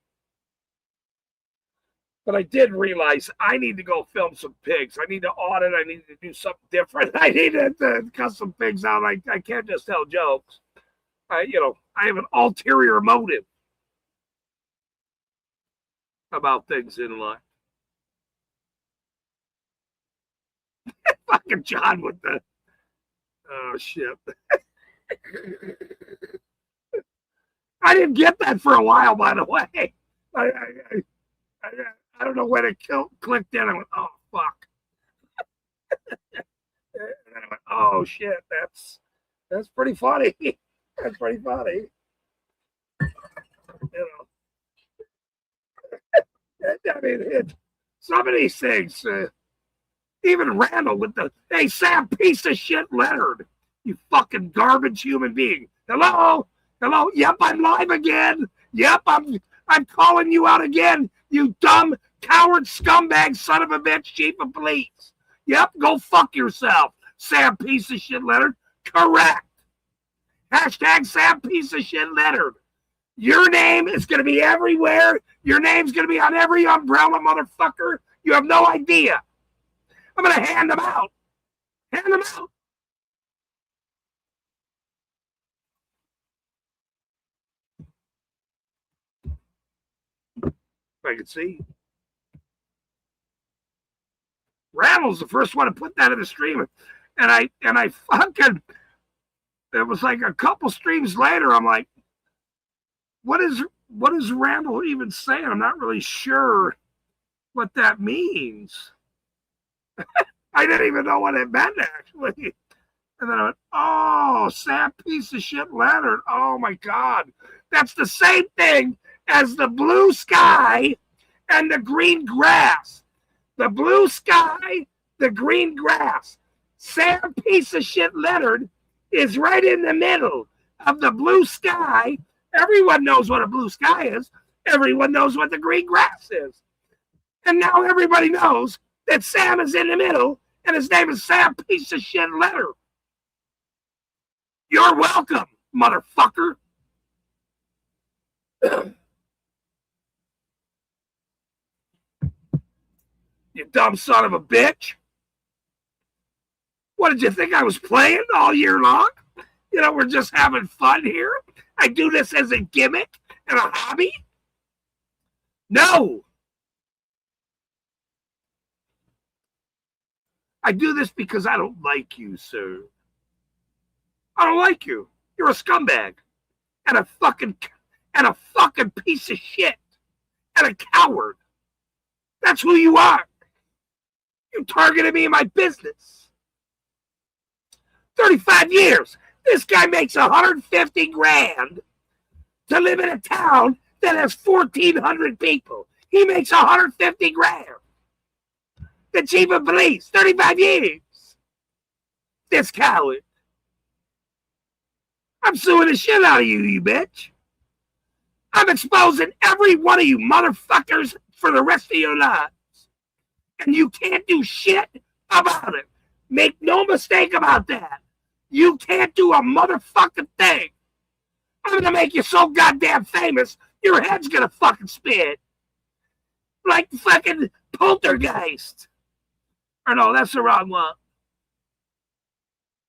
But I did realize I need to go film some pigs. I need to audit. I need to do something different. I need to cut some pigs out. I can't just tell jokes. I have an ulterior motive about things in life. Fucking John with the... Oh, shit. I didn't get that for a while, by the way. I don't know when it clicked in. I went, oh, fuck. And then I went, oh, shit, that's pretty funny. That's pretty funny. I mean, some of these things, even Randall with hey, Sam, piece of shit Leonard, you fucking garbage human being. Hello? Yep, I'm live again. Yep, I'm calling you out again, you dumb, coward, scumbag, son of a bitch, chief of police. Yep, go fuck yourself, Sam, piece of shit Leonard. Correct. Hashtag Sam, piece of shit Leonard. Your name is going to be everywhere. Your name's going to be on every umbrella, motherfucker. You have no idea. I'm going to hand them out. Hand them out. I can see. Randall's the first one to put that in the stream. And I fucking, it was like a couple streams later, I'm like, what is Randall even saying? I'm not really sure what that means. I didn't even know what it meant, actually. And then I went, oh, Sam, piece of shit Leonard. Oh, my God. That's the same thing as the blue sky and the green grass. The blue sky, the green grass. Sam, piece of shit Leonard is right in the middle of the blue sky. Everyone knows what a blue sky is. Everyone knows what the green grass is. And now everybody knows that Sam is in the middle, and his name is Sam, piece of shit Leonard. You're welcome, motherfucker. You dumb son of a bitch. What did you think I was playing all year long? We're just having fun here. I do this as a gimmick and a hobby. No. I do this because I don't like you, sir. I don't like you. You're a scumbag and a fucking piece of shit and a coward. That's who you are. You targeted me in my business. 35 years. This guy makes 150 grand to live in a town that has 1,400 people. He makes 150 grand. The chief of police, 35 years. This coward. I'm suing the shit out of you, you bitch. I'm exposing every one of you motherfuckers for the rest of your lives. And you can't do shit about it. Make no mistake about that. You can't do a motherfucking thing. I'm going to make you so goddamn famous, your head's going to fucking spin. Like fucking Poltergeist. Or no, that's the wrong one.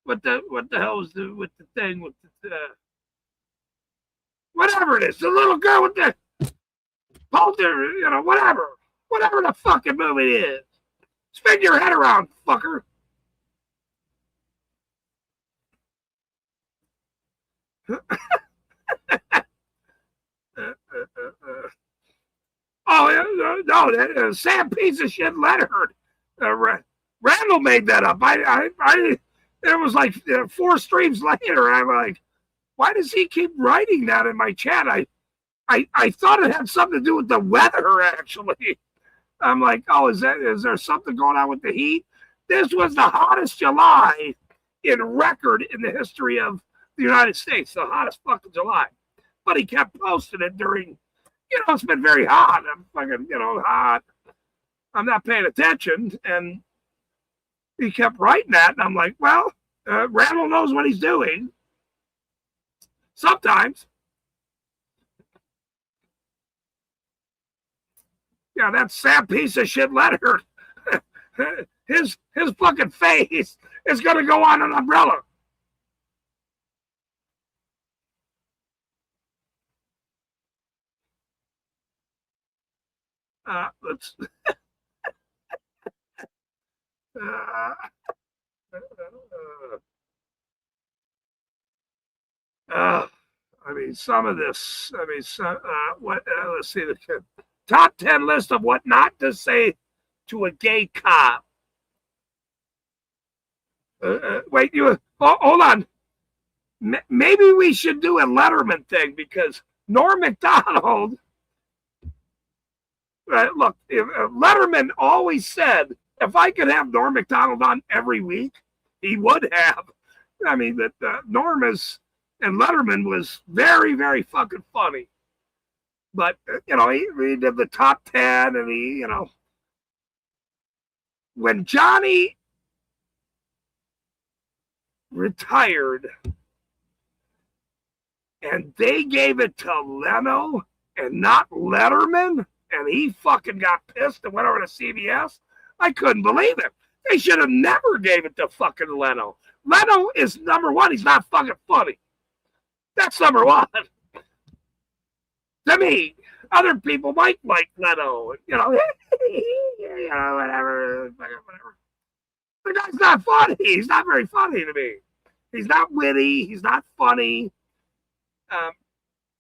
What the hell is with the thing with the whatever it is, the little girl with the Polter, whatever the fucking movie is. Spin your head around, fucker. No, Sam piece of shit Leonard. Randall made that up. It was like 4 streams later. I'm like, why does he keep writing that in my chat? I thought it had something to do with the weather, actually. I'm like, oh, is there something going on with the heat? This was the hottest July in record in the history of the United States, the hottest fucking July. But he kept posting it during, it's been very hot. I'm fucking, hot. I'm not paying attention. And he kept writing that. And I'm like, well, Randall knows what he's doing. Sometimes. Yeah, that sad piece of shit letter. his fucking face is going to go on an umbrella. Let's. Some of this. Let's see the top 10 list of what not to say to a gay cop. Wait, hold on. Maybe we should do a Letterman thing because Norm Macdonald. Look, Letterman always said if I could have Norm Macdonald on every week, he would have. That Norm and Letterman was very, very fucking funny. But, he did the top 10 and when Johnny retired and they gave it to Leno and not Letterman, and he fucking got pissed and went over to CBS, I couldn't believe it. They should have never gave it to fucking Leno. Leno is number one. He's not fucking funny. That's number one. To me, other people might like Leno, whatever. The guy's not funny. He's not very funny to me. He's not witty. He's not funny.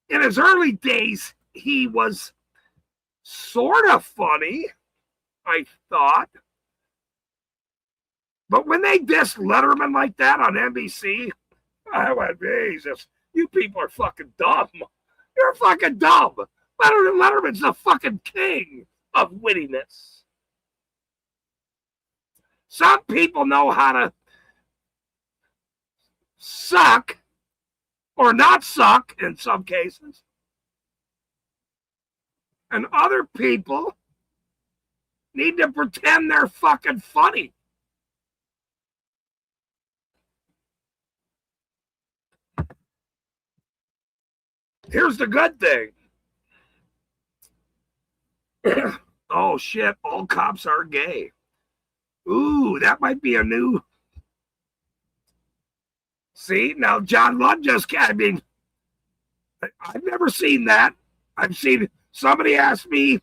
In his early days, he was sort of funny, I thought. But when they dissed Letterman like that on NBC, I went, Jesus, you people are fucking dumb. You're fucking dumb. Letterman's the fucking king of wittiness. Some people know how to suck or not suck in some cases. And other people need to pretend they're fucking funny. Here's the good thing. Oh, shit. All cops are gay. Ooh, that might be a new... See, now John Lund just... I've never seen that. I've seen... Somebody asked me,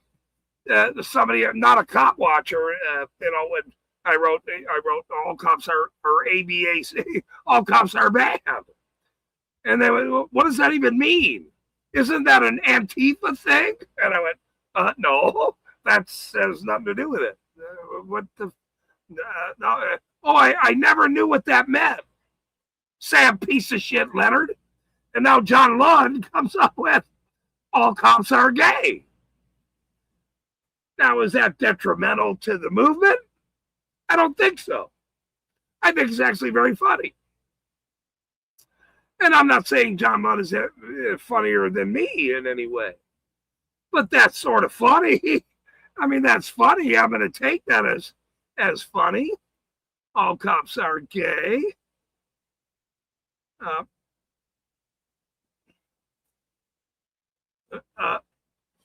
somebody, not a cop watcher, when I wrote all cops are ABAC, all cops are bad. And they went, well, what does that even mean? Isn't that an Antifa thing? And I went, no, that has nothing to do with it. What the? No. I never knew what that meant. Sam piece of shit Leonard. And now John Lund comes up with all cops are gay. Now, is that detrimental to the movement? I don't think so. I think it's actually very funny. And I'm not saying John Lund is funnier than me in any way. But that's sort of funny. I mean, that's funny. I'm going to take that as funny. All cops are gay.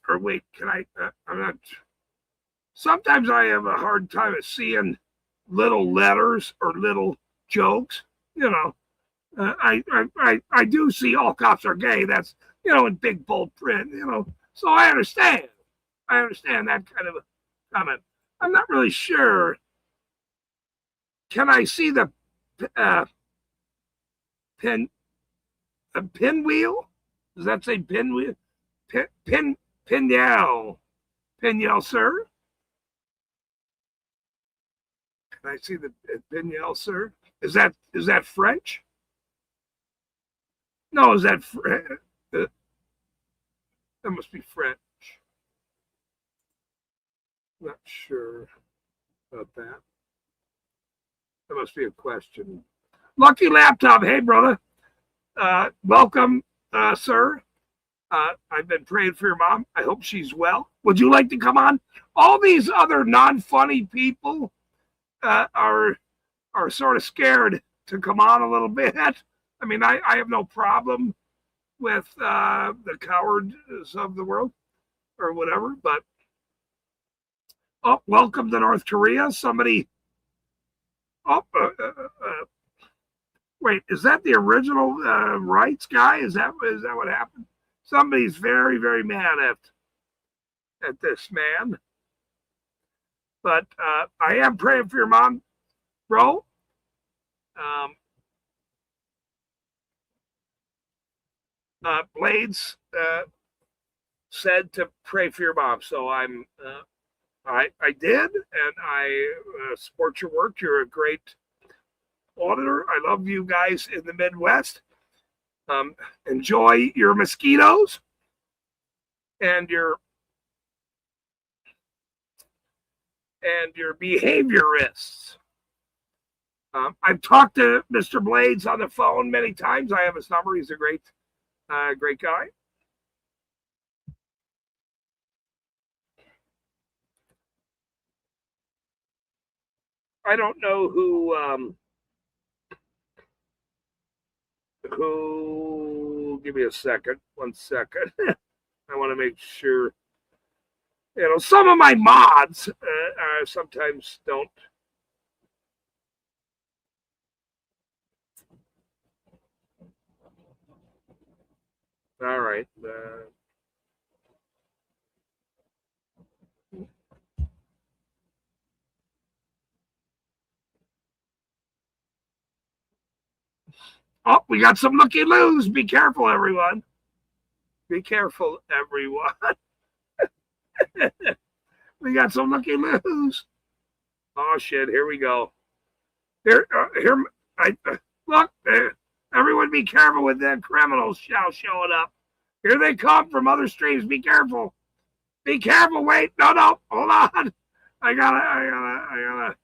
Or wait, can I? I'm not. Sometimes I have a hard time of seeing little letters or little jokes. You know, I do see all cops are gay. That's, in big bold print. So I understand. I understand that kind of a comment. I'm not really sure. Can I see the pinwheel? Does that say pinwheel? Pinyal, sir. Can I see the Pinyal, sir? Is that French? No, is that that must be French. Not sure about that. That must be a question. Lucky Laptop, hey brother. Welcome, sir. I've been praying for your mom. I hope she's well. Would you like to come on? All these other non-funny people are sort of scared to come on a little bit. I mean, I have no problem with the cowards of the world or whatever, but welcome to North Korea. Somebody. Wait, is that the original rights guy? Is that what happened? Somebody's very, very mad at this man. But I am praying for your mom, bro. Blades said to pray for your mom, so I did, and I support your work. You're a great auditor. I love you guys in the Midwest. Enjoy your mosquitoes and your behaviorists. I've talked to Mr. Blades on the phone many times. I have his number. He's a great guy. I don't know who. Give me a second. 1 second. I want to make sure. Some of my mods sometimes don't. All right. Oh, we got some looky-loos. Be careful, everyone. Be careful, everyone. We got some looky-loos. Oh, shit. Here we go. Here. Look. Everyone be careful with that criminals showing up. Here they come from other streams. Be careful. Be careful. Wait. No. Hold on. I gotta.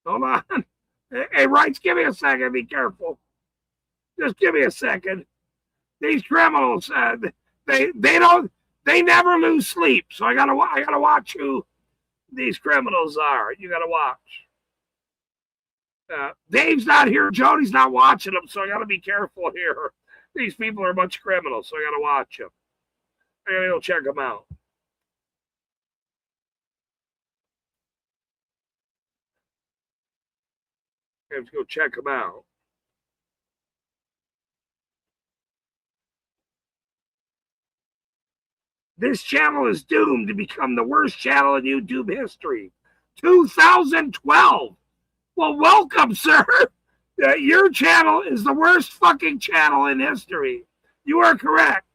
Hold on. Hey, Rights, give me a second. Be careful. Just give me a second. These criminals, they never lose sleep. So I gotta watch who these criminals are. You gotta watch. Dave's not here. Jody's not watching them, so I gotta be careful here. These people are a bunch of criminals, so I gotta watch them. I gotta go check them out. I have to go check them out. This channel is doomed to become the worst channel in YouTube history. 2012. Well, welcome, sir. Your channel is the worst fucking channel in history. You are correct.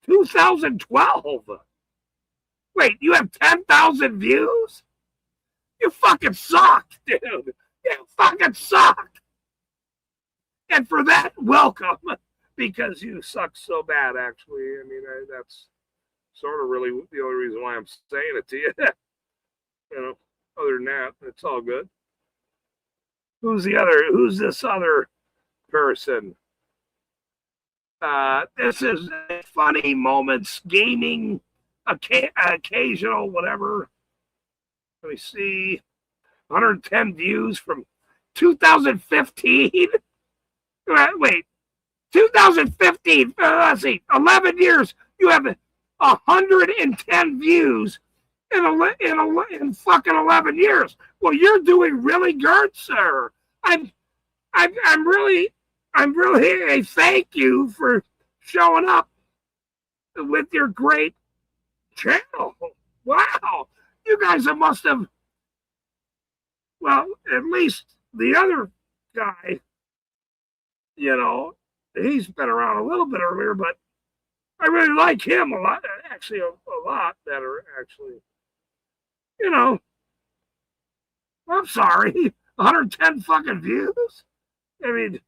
2012. Wait, you have 10,000 views? You fucking suck, dude. You fucking suck. And for that, welcome, because you suck so bad, actually. I mean, that's sort of really the only reason why I'm saying it to you. You know, other than that, it's all good. Who's this other person? This is funny moments, gaming, occasional, whatever. Let me see. 110 views from 2015. Wait, 2015. Let's see, 11 years. You have 110 views in fucking 11 years. Well, you're doing really good, sir. I'm really a thank you for showing up with your great channel. Wow, you guys must have. Well, at least the other guy, you know, he's been around a little bit earlier, but I really like him a lot. Actually, a lot better, actually. You know, I'm sorry, 110 fucking views? I mean,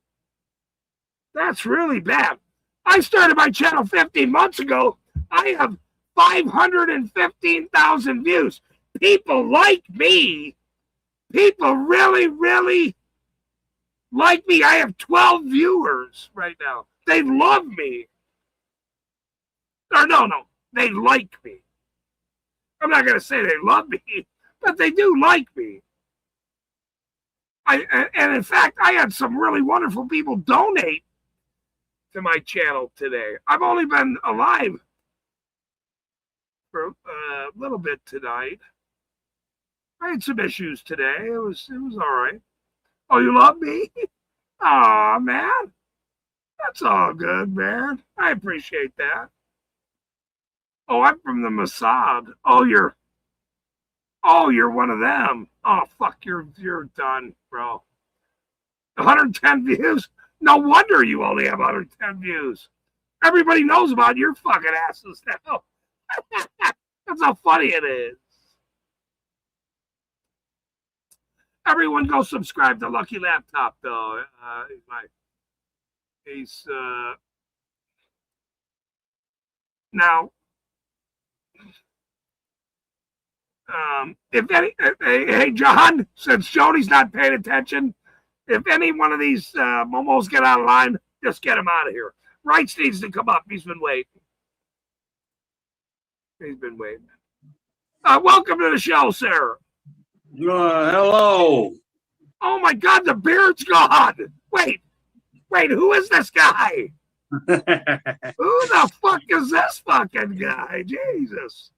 that's really bad. I started my channel 15 months ago. I have 515,000 views. People like me. People really, really like me. I have 12 viewers right now. They love me. Or no, they like me. I'm not going to say they love me, but they do like me. And in fact, I had some really wonderful people donate to my channel today. I've only been alive for a little bit tonight. I had some issues today. It was all right. Oh, you love me? Aw, man. That's all good, man. I appreciate that. Oh, I'm from the Mossad. Oh, you're one of them. Oh, fuck, you're done, bro. 110 views? No wonder you only have 110 views. Everybody knows about your fucking asses now. That's how funny it is. Everyone go subscribe to Lucky Laptop, though. He's now. Hey, John, since Jody's not paying attention, if any one of these momos get out of line, just get him out of here. Wrights needs to come up. He's been waiting. Welcome to the show, sir. Hello. Oh my God, the beard's gone. Wait, who is this guy? Who the fuck is this fucking guy? Jesus.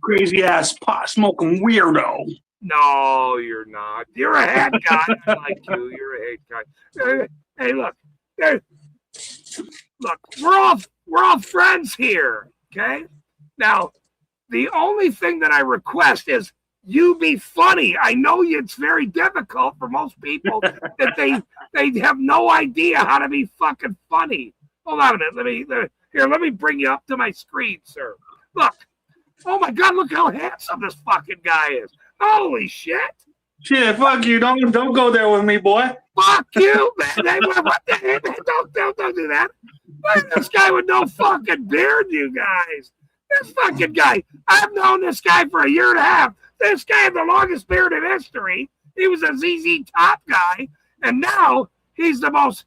Crazy ass pot smoking weirdo. No, you're not. You're a head guy. I like you. You're a head guy. Hey, look. Look, we're all friends here. Okay. Now, the only thing that I request is you be funny. I know it's very difficult for most people that they have no idea how to be fucking funny. Hold on a minute. Let me bring you up to my screen, sir. Look. Oh my God, look how handsome this fucking guy is. Holy shit. Shit, fuck you. Don't go there with me, boy. Fuck you, man. Hey, what the heck? Don't do that. Look at this guy with no fucking beard, you guys. This fucking guy. I've known this guy for a year and a half. This guy had the longest beard in history. He was a ZZ Top guy. And now he's the most.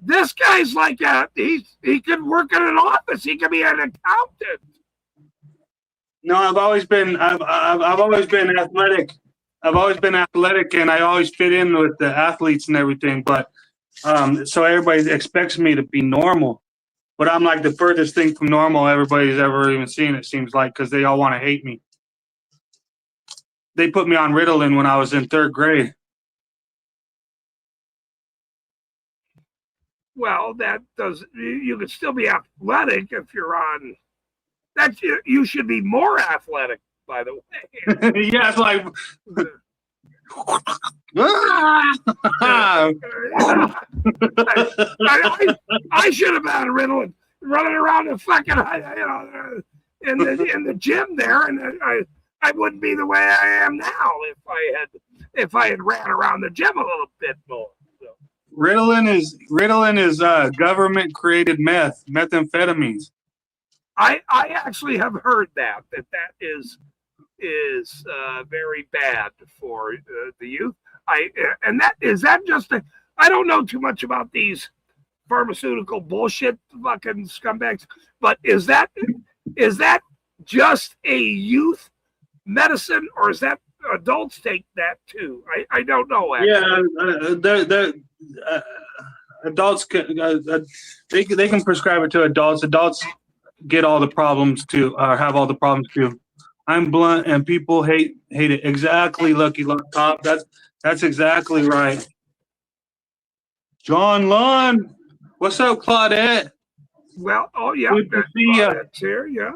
This guy's like he could work in an office. He could be an accountant. No, I've always been athletic. I've always been athletic, and I always fit in with the athletes and everything. But so everybody expects me to be normal, but I'm like the furthest thing from normal everybody's ever even seen. It seems like because they all want to hate me. They put me on Ritalin when I was in 3rd grade. Well, that does. You could still be athletic if you're on. That you should be more athletic, by the way. Yeah, it's like I should have been on Ritalin, running around the fucking in the gym there, and I wouldn't be the way I am now if I had ran around the gym a little bit more. So. Ritalin is government created methamphetamines. I actually have heard that is very bad for the youth. I don't know too much about these pharmaceutical bullshit fucking scumbags, but is that just a youth medicine, or is that adults take that too? I don't know. Actually. Yeah, adults they can prescribe it to adults. Adults get all the problems too, or have all the problems too. I'm blunt, and people hate it. Exactly, Lucky Top. That's exactly right. John Lund, what's up, Claudette? Well, oh yeah, good to see you. Here, yeah.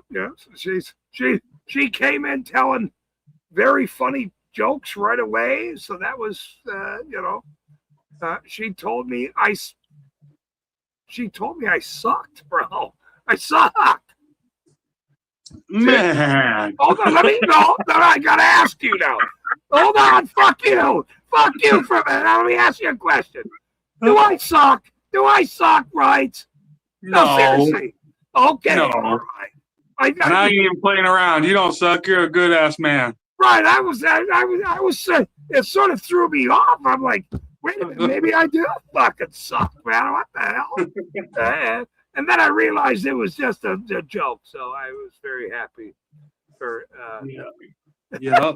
She came in telling very funny jokes right away. So that was, she told me I sucked, bro. I suck. Man. Hold on, I gotta ask you now. Hold on, fuck you for a minute. Now let me ask you a question. Do I suck? Right? No. Seriously. Okay. No. All right. And I ain't even playing around. You don't suck. You're a good ass man. Right. I was. It sort of threw me off. I'm like, wait a minute. Maybe I do fucking suck, man. What the hell? And then I realized it was just a joke. So I was very happy for. Yeah.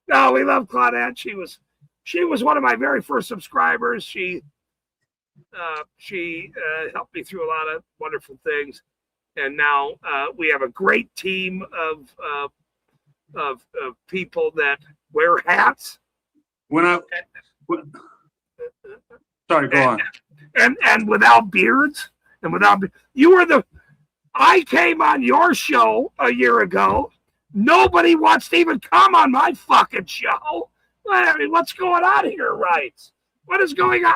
No, we love Claudette. She was one of my very first subscribers. She helped me through a lot of wonderful things, and now we have a great team of people that wear hats. Sorry, go on. And without beards, I came on your show a year ago. Nobody wants to even come on my fucking show. I mean, what's going on here, right? What is going on?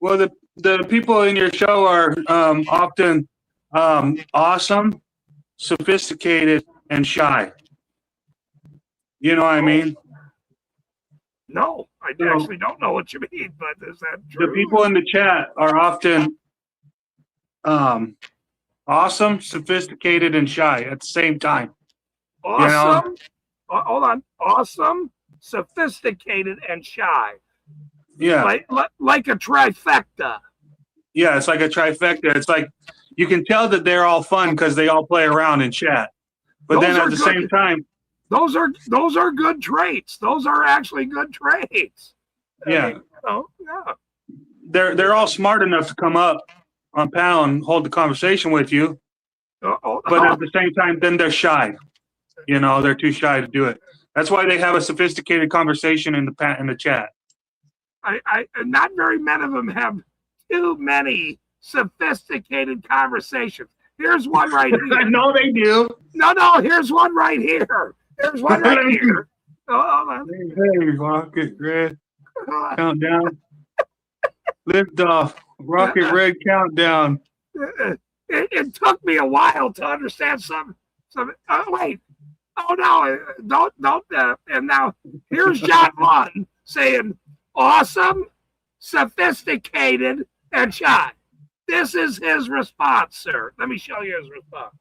Well, the people in your show are often awesome, sophisticated, and shy. You know what I mean? No, I actually don't know what you mean, but is that true? The people in the chat are often awesome, sophisticated, and shy at the same time. Awesome. You know? Hold on. Awesome, sophisticated, and shy. Yeah. Like a trifecta. Yeah, it's like a trifecta. It's like you can tell that they're all fun because they all play around and chat. But then at the same time, those are good traits. Those are actually good traits. Yeah. Yeah. They're all smart enough to come up on panel and hold the conversation with you. But at the same time, then they're shy. You know, they're too shy to do it. That's why they have a sophisticated conversation in the chat. Not very many of them have too many sophisticated conversations. Here's one right here. No, they do. No, here's one right here. There's one right here. Hey, Rocket Red countdown. Lift off. Rocket Red countdown. It took me a while to understand some. Wait. Oh no! Don't. And now here's John Lund saying, "Awesome, sophisticated, and shy." This is his response, sir. Let me show you his response.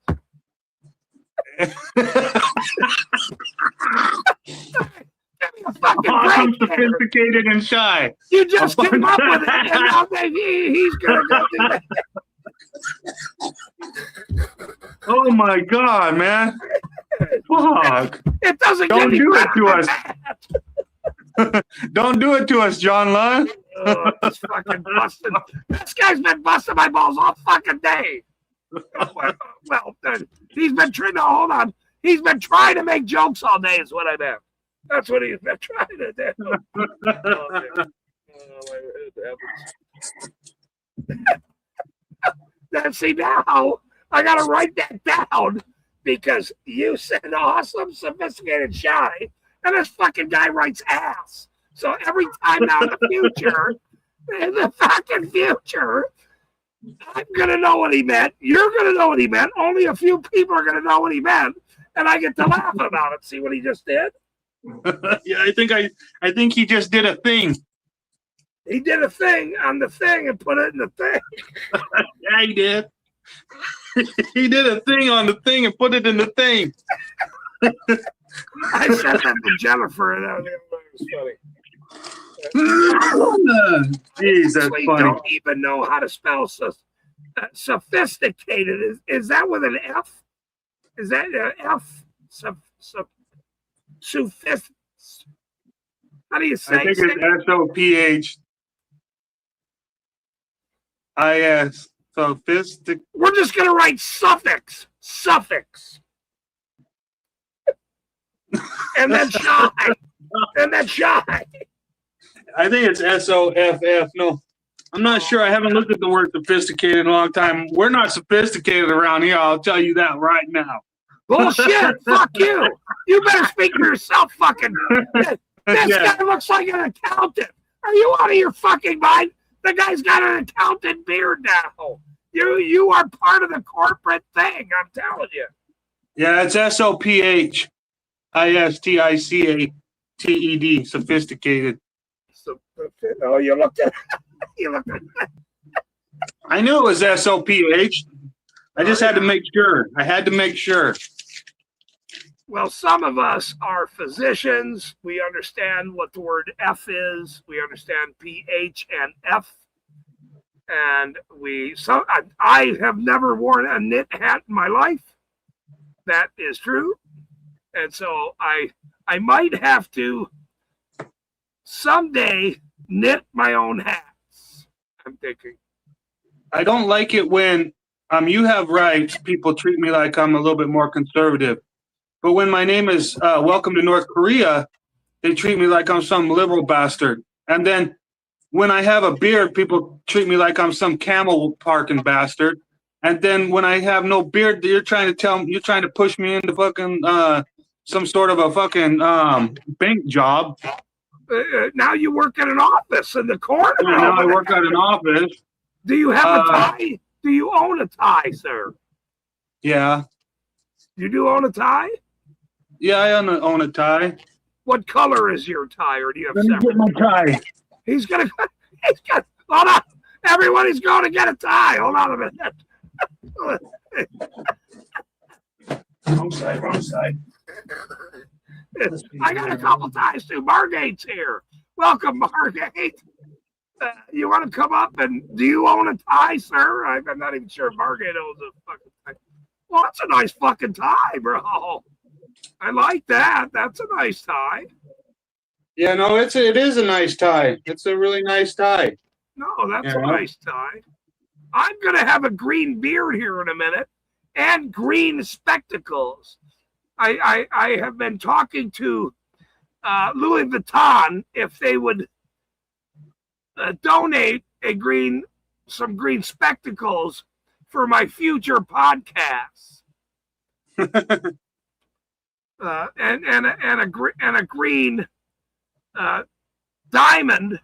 Awesome, sophisticated, and shy. You just came up with it, and now he's gonna go do that. Oh my God, man! Fuck! It doesn't. Don't do it to us. Don't do it to us, John Lund. He's fucking busting. This guy's been busting my balls all fucking day. Well, he's been trying to hold on. He's been trying to make jokes all day. Is what I meant. That's what he's been trying to do. See, now I gotta write that down because you said awesome, sophisticated, shy, and this fucking guy writes ass. So every time now in the future, I'm going to know what he meant. You're going to know what he meant. Only a few people are going to know what he meant. And I get to laugh about it. See what he just did? Yeah, I think he just did a thing. He did a thing on the thing and put it in the thing. Yeah, he did. He did a thing on the thing and put it in the thing. I said that to Jennifer, and that was funny. Jeez, that's We funny. don't even know how to spell sophisticated. Is that with an F? Is that an F? How do you say? I think it's SOPHIS. Sophistic. We're just gonna write suffix, and then shy, and then shy. I think it's SOFF. No, I'm not sure. I haven't looked at the word sophisticated in a long time. We're not sophisticated around here. I'll tell you that right now. Bullshit! Fuck you! You better speak for yourself, fucking. This Yeah. guy looks like an accountant. Are you out of your fucking mind? The guy's got an accountant beard now. You are part of the corporate thing. I'm telling you. Yeah, it's SOPHISTICATED. Sophisticated. So, oh, you looked at. You looked at. I knew it was SOPH. I just had to make sure. I had to make sure. Well, some of us are physicians. We understand what the word F is. We understand PH and F. And I have never worn a knit hat in my life. That is true. And so I might have to someday knit my own hats. I'm thinking. I don't like it when you have rights. People treat me like I'm a little bit more conservative. But when my name is Welcome to North Korea, they treat me like I'm some liberal bastard. And then when I have a beard, people treat me like I'm some camel parking bastard. And then when I have no beard, you're trying to push me into fucking some sort of a fucking bank job. Now you work at an office in the corner. Yeah, now I work at an office. Do you have a tie? Do you own a tie, sir? Yeah. You do own a tie? Yeah, I own a tie. What color is your tie, or do you have Let me separate? get my tie. He's got. Hold on, everybody's going to get a tie. Hold on a minute. Wrong side. I got a couple ties too. Margate's here. Welcome, Margate. You want to come up and do you own a tie, sir? I'm not even sure if Margate owns a fucking tie. Well, that's a nice fucking tie, bro. I like that. That's a nice tie. Yeah, no, it is a nice tie. It's a really nice tie. No, that's a nice tie. I'm going to have a green beard here in a minute and green spectacles. I have been talking to Louis Vuitton if they would donate some green spectacles for my future podcasts. And a green diamond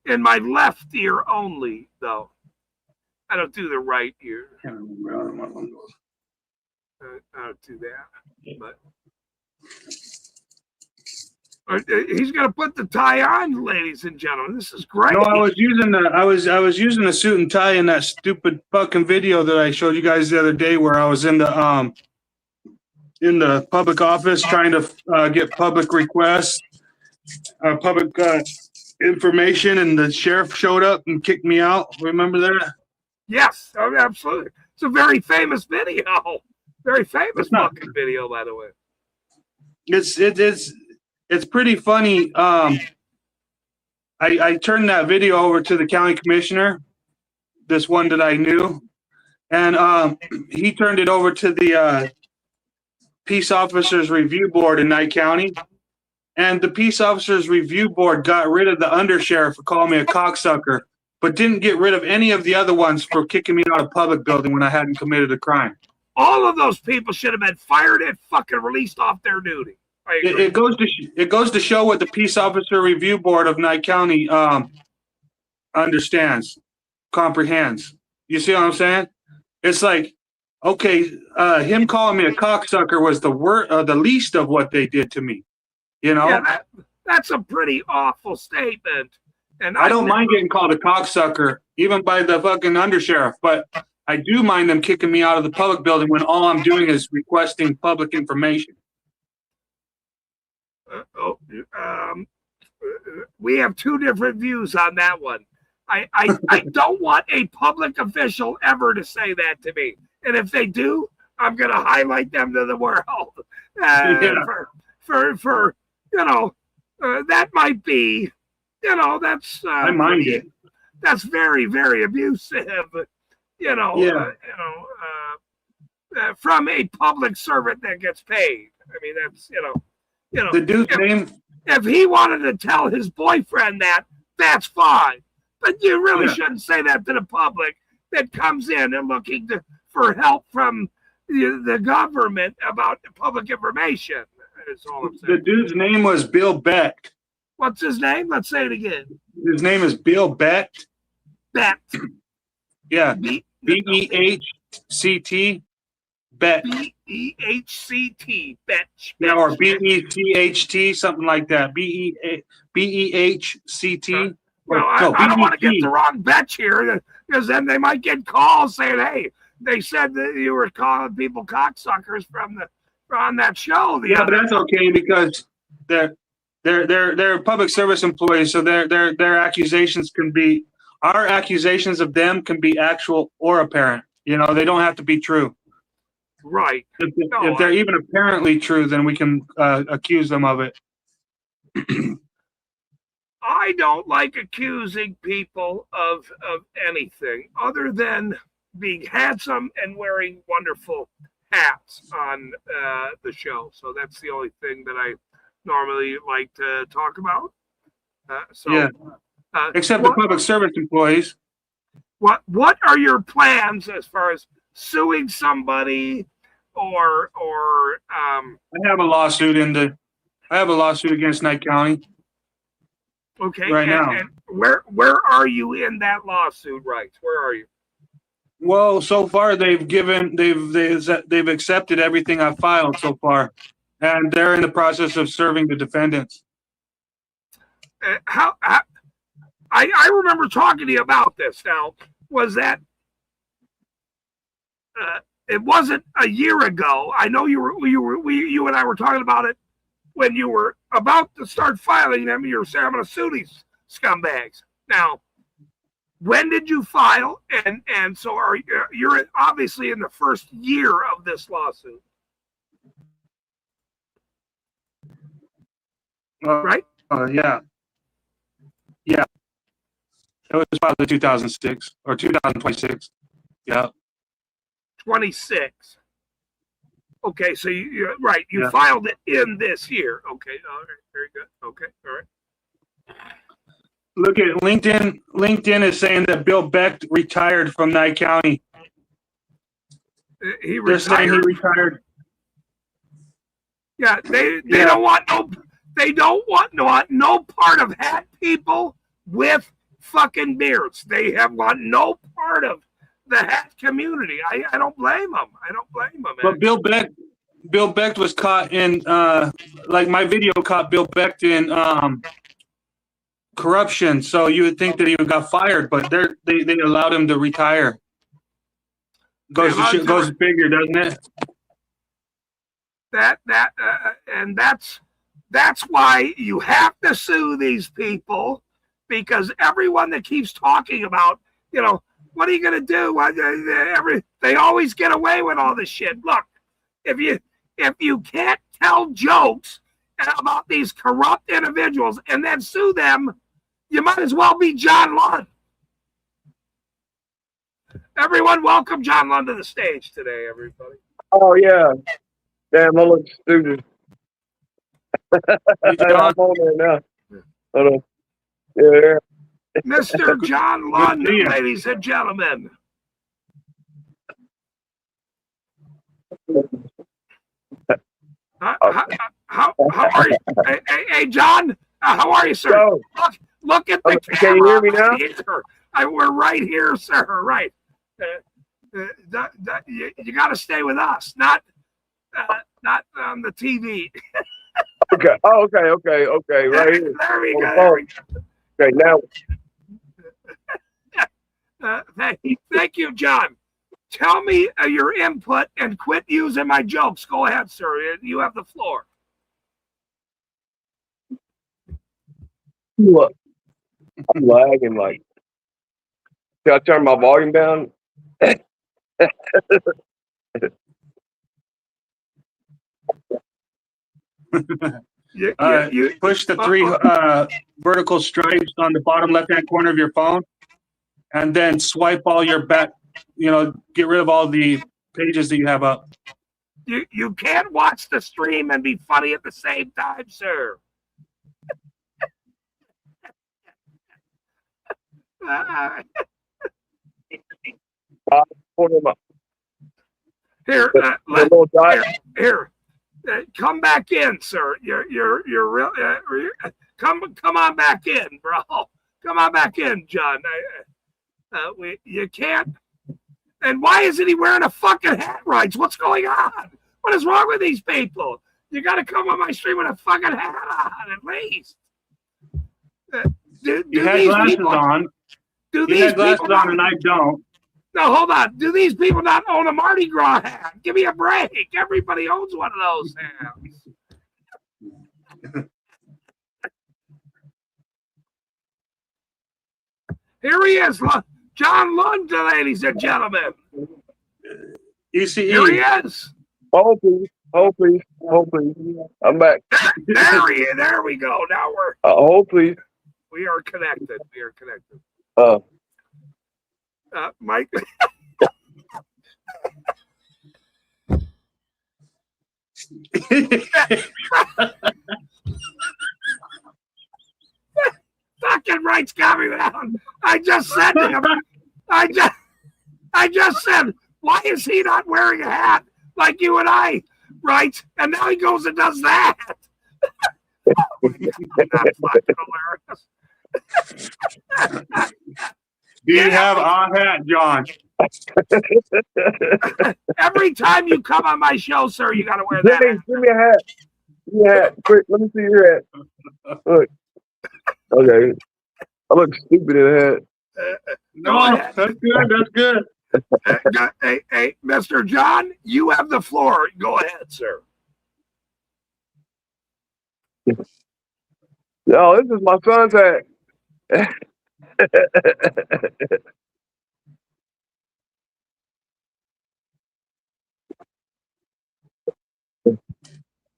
in my left ear only, though. I don't do the right ear. I don't do that. But he's going to put the tie on, ladies and gentlemen. This is great. No, I was using the suit and tie in that stupid fucking video that I showed you guys the other day, where I was in the public office trying to get public requests, public information, and the sheriff showed up and kicked me out. Remember that? Yes, absolutely. It's a very famous video. Very famous fucking video, by the way. It's pretty funny. I turned that video over to the county commissioner, this one that I knew, and he turned it over to the Peace Officers Review Board in Nye County. And the Peace Officers Review Board got rid of the undersheriff for calling me a cocksucker, but didn't get rid of any of the other ones for kicking me out of public building when I hadn't committed a crime. All of those people should have been fired and fucking released off their duty. It goes to show what the Peace Officer Review Board of Nye County understands, comprehends. You see what I'm saying? It's like, okay, him calling me a cocksucker was the least of what they did to me. You know? Yeah, that's a pretty awful statement. And I don't mind getting called a cocksucker, even by the fucking undersheriff, but I do mind them kicking me out of the public building when all I'm doing is requesting public information. We have two different views on that one. I don't want a public official ever to say that to me. And if they do, I'm going to highlight them to the world. For that might be, that's I mind it. That's very, very abusive. From a public servant that gets paid. I mean, that's the dude's name. If he wanted to tell his boyfriend that, that's fine. But you really shouldn't say that to the public that comes in and looking for help from the government about public information. Is all I'm saying. The dude's name was Bill Becht. What's his name? Let's say it again. His name is Bill Becht. Becht. Yeah. B-E-H-C-T. Becht. B-E-H-C-T. Becht. Yeah, or B-E-C-H-T, something like that. B-E-H-C-T. Well, I don't want to get the wrong Betch here, because then they might get calls saying, "Hey, they said that you were calling people cocksuckers on that show." Yeah, but that's okay because they're public service employees, so their accusations can be, our accusations of them can be actual or apparent. They don't have to be true. Right. If they're even apparently true, then we can accuse them of it. I don't like accusing people of anything other than being handsome and wearing wonderful hats on the show. So that's the only thing that I normally like to talk about. Except the public service employees. What are your plans as far as suing somebody or I have a lawsuit against Knight County. Okay. Right now. And where are you in that lawsuit, right? Where are you? Well, so far they've accepted everything I've filed so far, and they're in the process of serving the defendants. I remember talking to you about this. Now, was that it wasn't a year ago? I know you and I were talking about it when you were about to start filing them. You were saying, "I'm going to sue these scumbags." Now, when did you file? And so you're obviously in the first year of this lawsuit, right? Yeah. It was filed in 2006 or 2026. Yeah. 26. Okay, so you're right. You filed it in this year. Okay, all right, very good. Okay, all right. Look at LinkedIn. LinkedIn is saying that Bill Becht retired from Knight County. They're saying he retired. Yeah, they don't want no part of hat people with fucking beards. They want no part of the hat community. I don't blame them. But Bill Becht was caught in my video caught Bill Becht in corruption. So you would think that he got fired, but they allowed him to retire. Goes to figure, doesn't it? And that's why you have to sue these people, because everyone that keeps talking about, what are you going to do? They always get away with all this shit. Look, if you can't tell jokes about these corrupt individuals and then sue them, you might as well be John Lund. Everyone, welcome John Lund to the stage today, everybody. Oh, yeah. Damn, I look stupid. I'm on there now. Hold on. Yeah. Mr. John Lund, ladies and gentlemen. How are you? Hey, John, how are you, sir? Look at the camera. Can you hear me now? We're right here, sir. Right. You got to stay with us, not on the TV. Okay. Oh, okay. Right here. There we On the go. phone. Okay, now. Thank you, John. Tell me your input and quit using my jokes. Go ahead, sir. You have the floor. Look, I'm lagging like. Should I turn my volume down? Push the three vertical stripes on the bottom left-hand corner of your phone, and then swipe all your back. Get rid of all the pages that you have up. You can't watch the stream and be funny at the same time, sir. Here, come back in, sir. You're real. Come on back in, bro. Come on back in, John. You can't. And why isn't he wearing a fucking hat, right? What's going on? What is wrong with these people? You got to come on my stream with a fucking hat on, at least. You had glasses on. You had glasses on, and I don't. No, hold on. Do these people not own a Mardi Gras hat? Give me a break. Everybody owns one of those hats. Here he is, John Lund, ladies and gentlemen. ECE. Here he is. Oh, please. I'm back. There we go. Now please. We are connected. Mike. Fucking rights got me down. I just said to him, I just said, why is he not wearing a hat like you and I, right? And now he goes and does that. That's fucking hilarious. You have a hat, John. Every time you come on my show, sir, you got to wear that. Give me a hat. Quick, let me see your hat. Look. Okay. I look stupid in a hat. No, that's good. Hey, Mr. John, you have the floor. Go ahead, sir. Yo, this is my son's hat.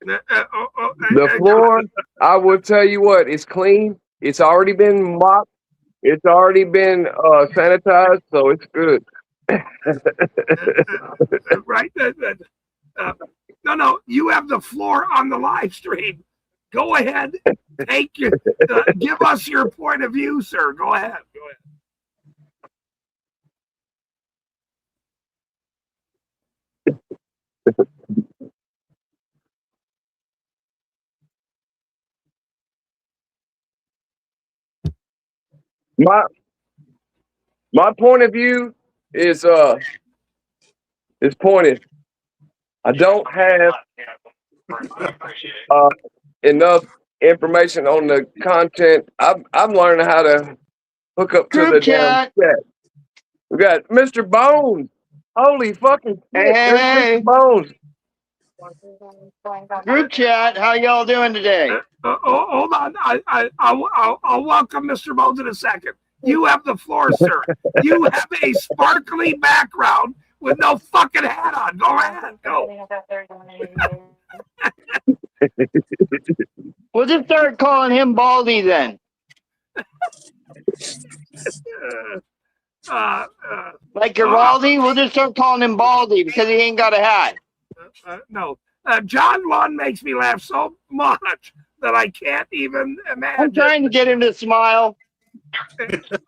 The floor, I will tell you what, it's clean. It's already been mopped. It's already been sanitized, so it's good. Right? No, you have the floor on the live stream. Go ahead, give us your point of view, sir. Go ahead. My point of view is pointed. I don't have enough information on the content. I'm learning how to hook up to the damn chat. We got Mr. Bones. Holy fucking shit. Hey. Mr. Bones. Group chat, how y'all doing today? Hold on. I'll welcome Mr. Bones in a second. You have the floor, sir. You have a sparkly background with no fucking hat on. Go ahead. Go. We'll just start calling him Baldy then. Like Giraldi, we'll just start calling him Baldy because he ain't got a hat. No. John Lund makes me laugh so much that I can't even imagine. I'm trying to get him to smile.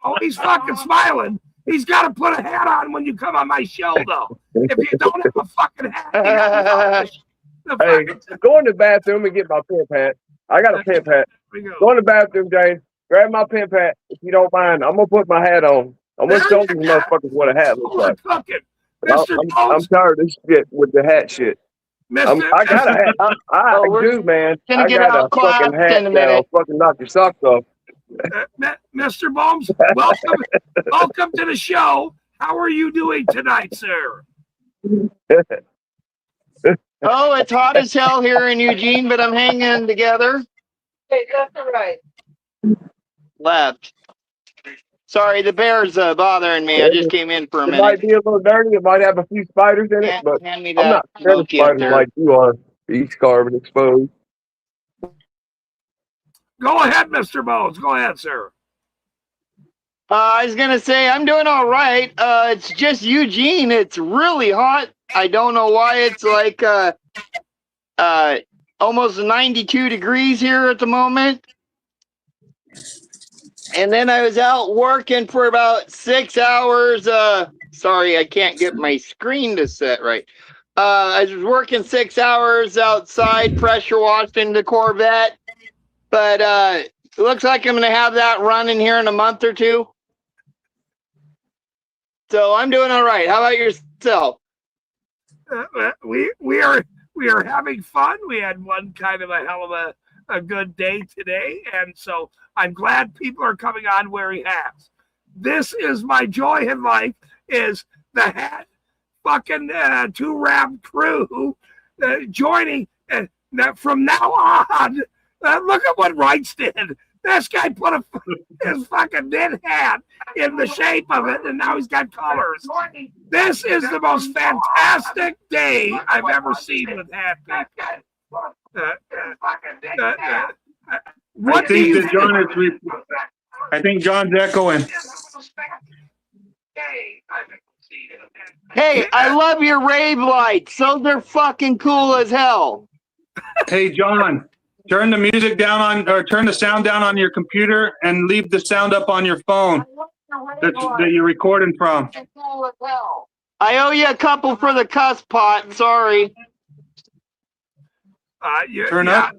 Oh, he's fucking smiling. He's got to put a hat on when you come on my show, though. If you don't have a fucking hat, hey, go in the bathroom and get my pimp hat. I got a pimp hat. Go in the bathroom, James. Grab my pimp hat if you don't mind. I'm gonna put my hat on. I want to show these motherfuckers what a hat looks like. Fucking I'm, Mr. I'm Bones, tired of this shit with the hat shit. I got a hat. I do, man. Gonna I get got a outclassed fucking hat in a that'll minute. fucking knock your socks off. Mr. Bones, welcome to the show. How are you doing tonight, sir? Oh, it's hot as hell here in Eugene, but I'm hanging together. Hey, left or right? Left. Sorry, the bear's bothering me. I just came in for a It minute. might be a little dirty. It might have a few spiders in it, but Hand me I'm that not scared of monkey up spiders there. like you are. Each carbon exposed. Go ahead, Mr. Bones. Go ahead, sir. I was gonna say I'm doing all right. It's just Eugene. It's really hot. I don't know why it's like almost 92 degrees here at the moment. And then I was out working for about 6 hours. Sorry, I can't get my screen to set right. I was working 6 hours outside, pressure washing the Corvette. But it looks like I'm gonna have that running here in a month or two. So I'm doing all right. How about yourself? We are having fun. We had one kind of a hell of a good day today, and so I'm glad people are coming on wearing hats. This is my joy in life: is the hat fucking two rap crew joining. From now on, look at what Wrights did. This guy put his fucking knit hat in the shape of it, and now he's got colors. This is the most fantastic day I've ever seen with hat making. What do you think? I think John's echoing. Hey, I love your rave lights. Those are fucking cool as hell. Hey, John, turn the music down on, or turn the sound down on your computer and leave the sound up on your phone that you're recording from. I owe you a couple for the cuss pot. Sorry. Turn up.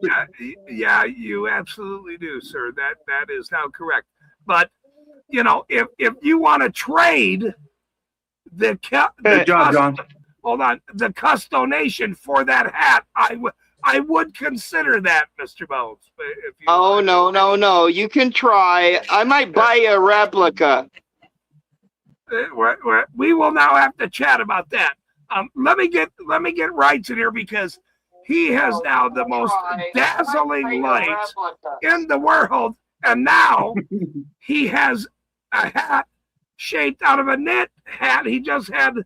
Yeah, you absolutely do, sir. That is how correct. But you know, if you want to trade the Good job, John. hold on, the customation for that hat, I would consider that, Mr. Bones. If you Oh, no. You can try. I might buy you a replica. We will now have to chat about that. Let me get Wrights in here because he has now the most dazzling lights in the world, and now he has a hat shaped out of a knit hat. He just had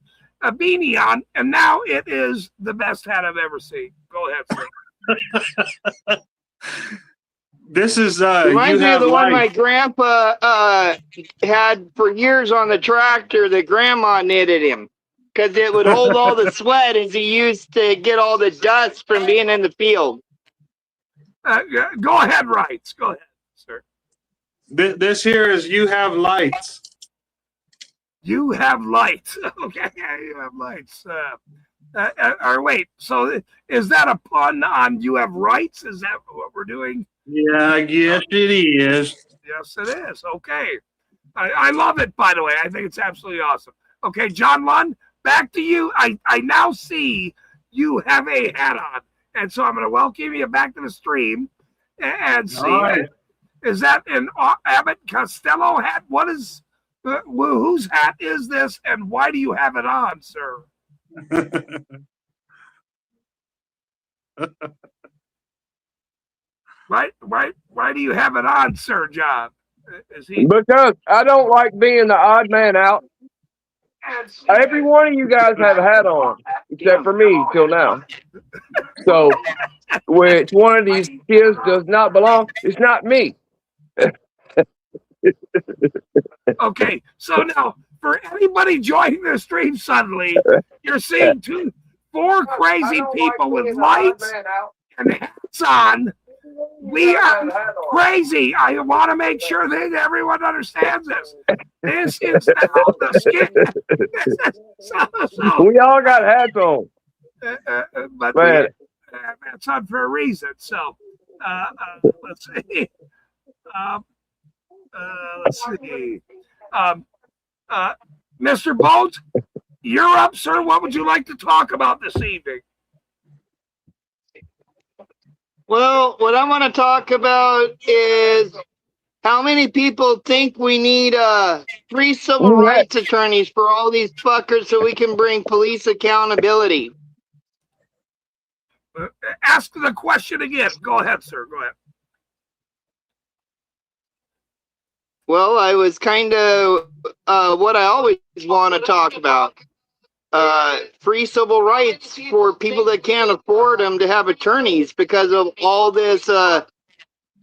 a beanie on, and now it is the best hat I've ever seen. Go ahead, sir. This is Reminds you me have of the one life. my grandpa had for years on the tractor that grandma knitted him because it would hold all the sweat as he used to get all the dust from being in the field. Go ahead, Wrights. Go ahead, sir. This here is you have lights. You have lights. Okay, you have lights. Or wait, so is that a pun on you have rights? Is that what we're doing? Yeah, I guess it is. Yes, it is. Okay. I love it, by the way. I think it's absolutely awesome. Okay, John Lund, back to you. I now see you have a hat on. And so I'm going to welcome you back to the stream and see. Right. Is that an Abbott Costello hat? What is, whose hat is this and why do you have it on, sir? Why do you have it on, Sir John? Is he? Because I don't like being the odd man out. Every one of you guys have a hat on, except for me till now. So, which one of these kids does not belong? It's not me. Okay, so now for anybody joining the stream suddenly, you're seeing four crazy people with lights and hats on. We are crazy. I want to make sure that everyone understands this. This is now the skin. We all got hats on. But Man. that's on for a reason. So let's see. Let's see. Mr. Bones, you're up, sir. What would you like to talk about this evening? Well, what I want to talk about is how many people think we need free civil rights attorneys for all these fuckers so we can bring police accountability. Ask the question again. Go ahead, sir. Go ahead. Well, I was kind of what I always want to talk about. Free civil rights for people that can't afford them to have attorneys because of all this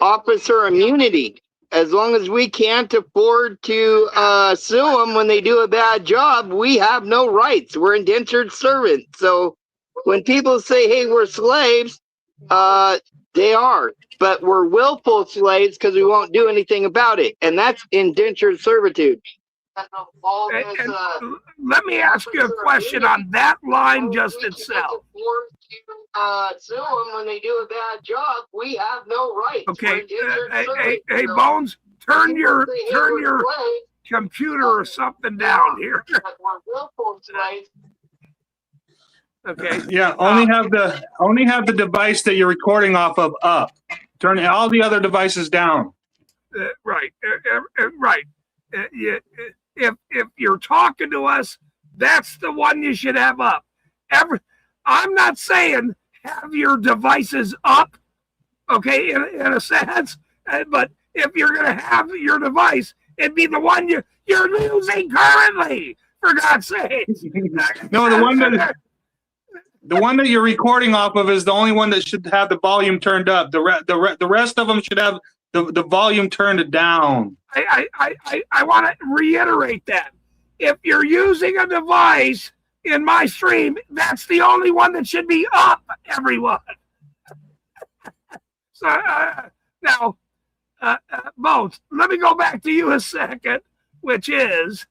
officer immunity. As long as we can't afford to sue them when they do a bad job, we have no rights. We're indentured servants. So when people say, hey, we're slaves, they are. But we're willful slaves because we won't do anything about it. And that's indentured servitude. And let me ask you a question on that line just itself. Sue them when they do a bad job. We have no rights. Okay, hey, Bones, turn your computer or something down here. Okay. Yeah, only have the device that you're recording off of up. Turn all the other devices down. Right. If you're talking to us, that's the one you should have up. I'm not saying have your devices up, okay, in a sense, but if you're going to have your device, it'd be the one you're using currently, for God's sake. No, the one that you're recording off of is the only one that should have the volume turned up. The rest of them should have the volume turned down. I want to reiterate that. If you're using a device in my stream, that's the only one that should be up, everyone. So now, Bones, let me go back to you a second, which is,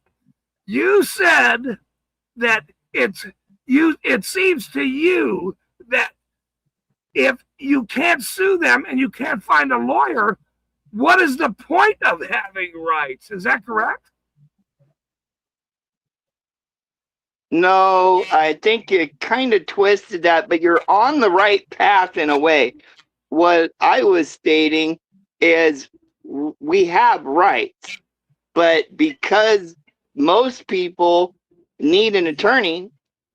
you said that it seems to you that if you can't sue them and you can't find a lawyer, what is the point of having rights? Is that correct? No, I think you kind of twisted that, but you're on the right path in a way. What I was stating is we have rights, but because most people need an attorney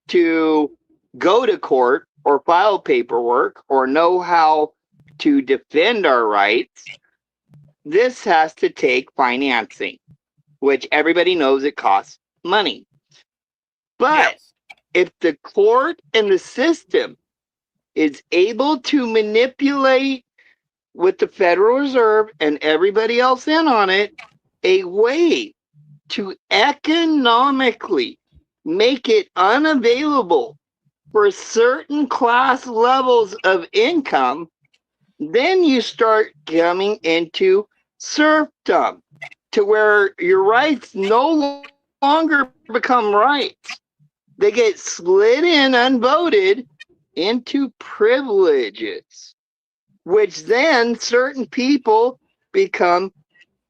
to go to court or file paperwork or know how to defend our rights, this has to take financing, which everybody knows it costs money. But Yes. if the court and the system is able to manipulate with the Federal Reserve and everybody else in on it, a way to economically make it unavailable for certain class levels of income, then you start coming into serfdom to where your rights no longer become rights. They get slid in unvoted into privileges, which then certain people become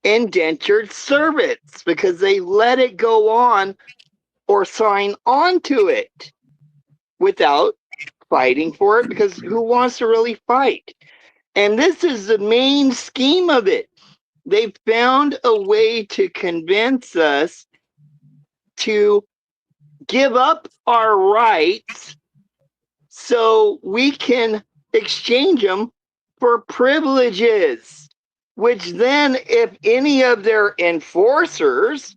indentured servants because they let it go on or sign on to it without fighting for it, because who wants to really fight? And this is the main scheme of it. They found a way to convince us to give up our rights so we can exchange them for privileges, which then if any of their enforcers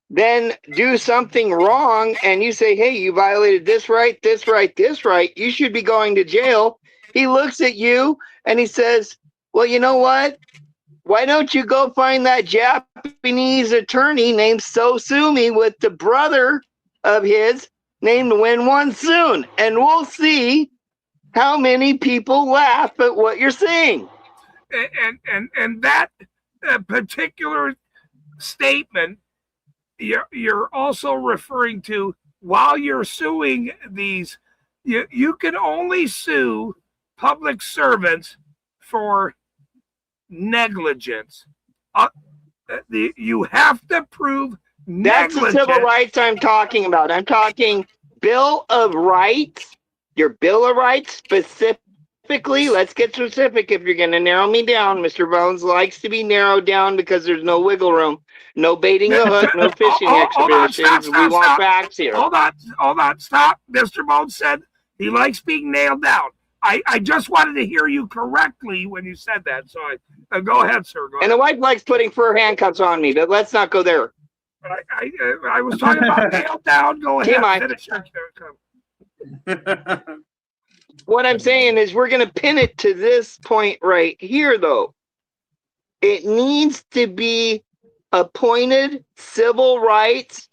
then do something wrong and you say, hey, you violated this right, this right, this right, you should be going to jail. He looks at you and he says, well, you know what? Why don't you go find that Japanese attorney named Sosumi with the brother of his named Win-Won Soon, and we'll see how many people laugh at what you're saying. And that particular statement, you're also referring to, while you're suing these, you can only sue public servants for negligence. You have to prove That's the civil negligent. rights I'm talking about. I'm talking Bill of Rights. Your Bill of Rights specifically. Let's get specific if you're going to narrow me down. Mr. Bones likes to be narrowed down because there's no wiggle room. No baiting the hook, no fishing Hold on, expeditions. stop, We want stop. facts here. Hold on, stop. Mr. Bones said he likes being nailed down. I just wanted to hear you correctly when you said that. So go ahead, sir. Go And ahead. the wife likes putting fur handcuffs on me, but let's not go there. I was talking about nailed down. Go ahead. TMI. Finish your What I'm saying is we're going to pin it to this point right here, though. It needs to be appointed civil rights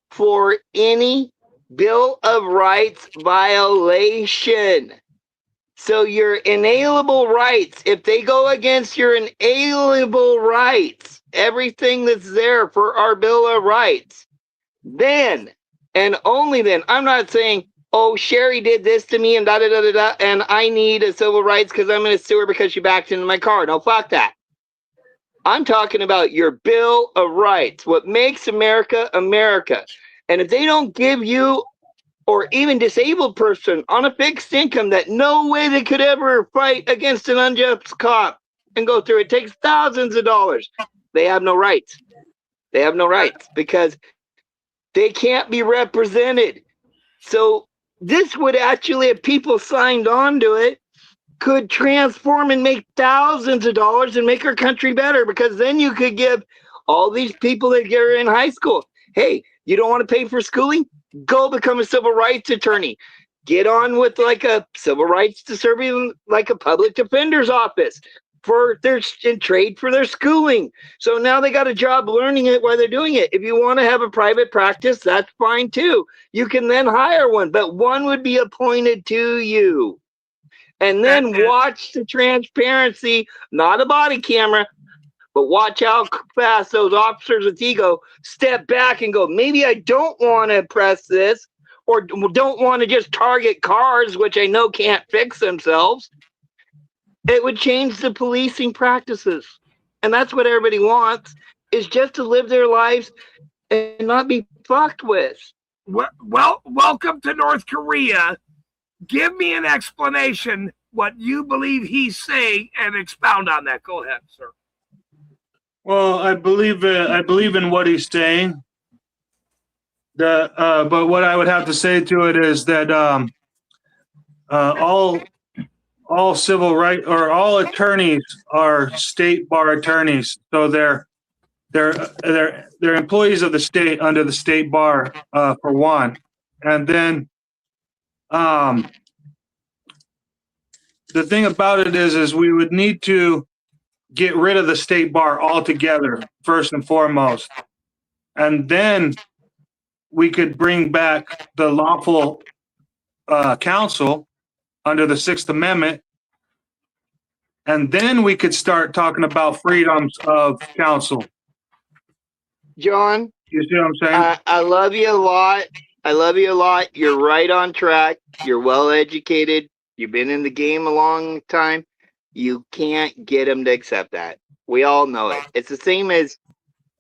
for any Bill of Rights violation. So your inalienable rights, if they go against your inalienable rights, everything that's there for our Bill of Rights, then and only then, I'm not saying, oh, Sherry did this to me and da-da-da-da-da, and I need a civil rights because I'm going to sue her because she backed into my car. No, fuck that. I'm talking about your Bill of Rights, what makes America America. And if they don't give you or even disabled person on a fixed income that no way they could ever fight against an unjust cop and go through it, takes thousands of dollars. They have no rights. They have no rights because they can't be represented. So this would actually, if people signed on to it, could transform and make thousands of dollars and make our country better, because then you could give all these people that are in high school, hey, you don't want to pay for schooling? Go become a civil rights attorney. Get on with like a civil rights to serve in like a public defender's office for their in trade for their schooling. So now they got a job learning it while they're doing it. If you want to have a private practice, that's fine too. You can then hire one, but one would be appointed to you. And then watch the transparency, not a body camera, but watch how fast those officers with ego step back and go, maybe I don't want to press this, or don't want to just target cars, which I know can't fix themselves. It would change the policing practices. And that's what everybody wants, is just to live their lives and not be fucked with. Well, welcome to North Korea. Give me an explanation what you believe he's saying and expound on that. Go ahead, sir. Well, I believe in what he's saying. But what I would have to say to it is that all civil right or all attorneys are state bar attorneys, so they're employees of the state under the state bar for one, and then the thing about it is we would need to get rid of the state bar altogether, first and foremost. And then we could bring back the lawful counsel under the Sixth Amendment. And then we could start talking about freedoms of counsel. John, You see what I'm saying? I love you a lot. I love you a lot. You're right on track. You're well educated. You've been in the game a long time. You can't get them to accept that. We all know it. It's the same as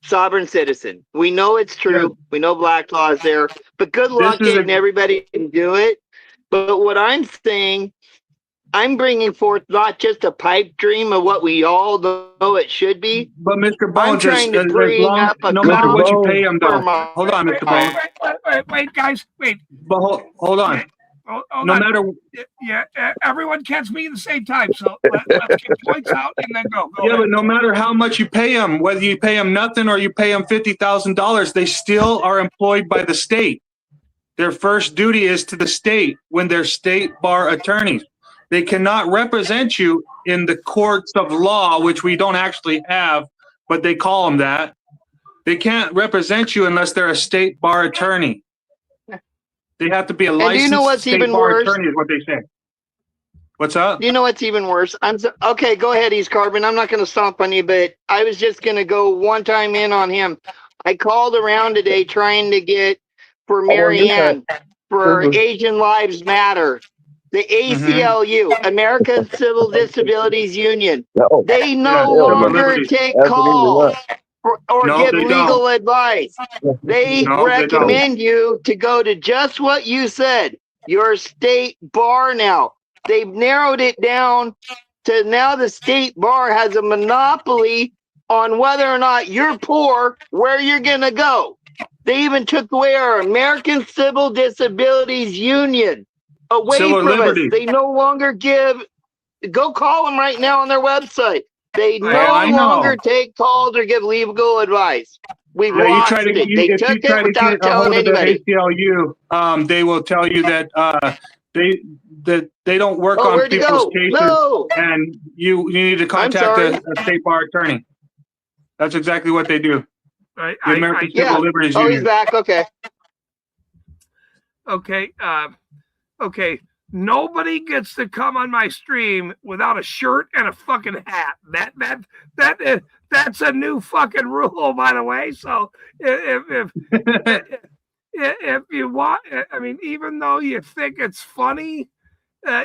sovereign citizen. We know it's true. We know black law is there, but good luck getting everybody can do it. But what I'm saying, I'm bringing forth not just a pipe dream of what we all know it should be. But Mr. Bones, I'm trying to bring up a no matter what you pay him, though. Hold on, Mr. Bones. Wait, guys, wait. But hold on. Hold No on. matter Yeah, everyone can't speak at the same time, so let's get points out and then go. Yeah, but no matter how much you pay them, whether you pay them nothing or you pay them $50,000, they still are employed by the state. Their first duty is to the state when they're state bar attorneys. They cannot represent you in the courts of law, which we don't actually have, but they call them that. They can't represent you unless they're a state bar attorney. They have to be a licensed do you know what's state even bar worse? attorney is what they say. What's up? You know what's even worse? Okay, go ahead, East Carbon. I'm not going to stomp on you, but I was just going to go one time in on him. I called around today trying to get for Marianne for Asian Lives Matter, the ACLU, American Civil Disabilities Union. They no longer take calls. or No, give they legal advice. They No, they don't. recommend you to go to just what you said, your state bar now. They've narrowed it down to now the state bar has a monopoly on whether or not you're poor, where you're going to go. They even took away our American Civil Disabilities Union away Civil from liberty. us. They no longer give, go call them right now on their website. They no I know. longer take calls or give legal advice. We've Yeah, you lost try to it. if They you took try it to without get a telling hold of the anybody. ACLU, they will tell you that they don't work Oh, on where'd you people's go? cases, No. and you need to contact sorry. a state bar attorney. That's exactly what they do. The American Yeah. Civil Liberties Oh, he's Union. back. Okay. Okay. Okay. Nobody gets to come on my stream without a shirt and a fucking hat. That's a new fucking rule, by the way. So if you want, I mean, even though you think it's funny,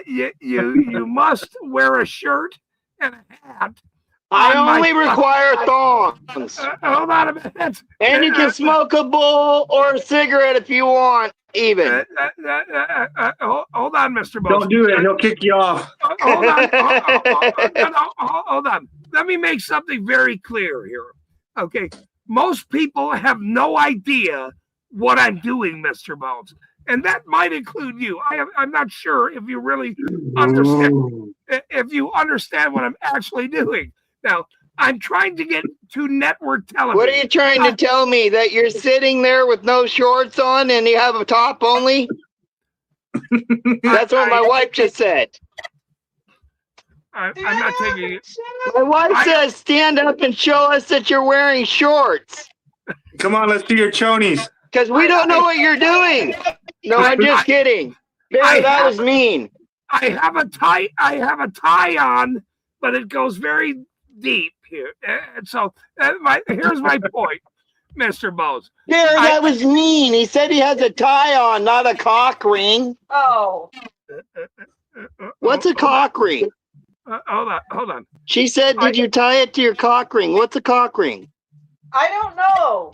you must wear a shirt and a hat. I only require thongs. Hold on a minute. And you can smoke a bowl or a cigarette if you want, even. Hold on, Mr. Bones. Don't do that. He'll kick you off. Hold on. Hold on. Let me make something very clear here. Okay. Most people have no idea what I'm doing, Mr. Bones. And that might include you. I'm not sure if you really understand if you understand what I'm actually doing. Now, I'm trying to get to network television. What are you trying to tell me? That you're sitting there with no shorts on and you have a top only? That's what my wife just said. I'm not taking it. My wife says stand up and show us that you're wearing shorts. Come on, let's see your chonies. Because we don't know what you're doing. No, I'm just kidding. Barry, that was mean. I have a tie on, but it goes very deep here. And so here's my point, Mr. Bose. Barry, that was mean. He said he has a tie on, not a cock ring. Oh. What's a cock ring? Hold on. She said, did you tie it to your cock ring? What's a cock ring? I don't know.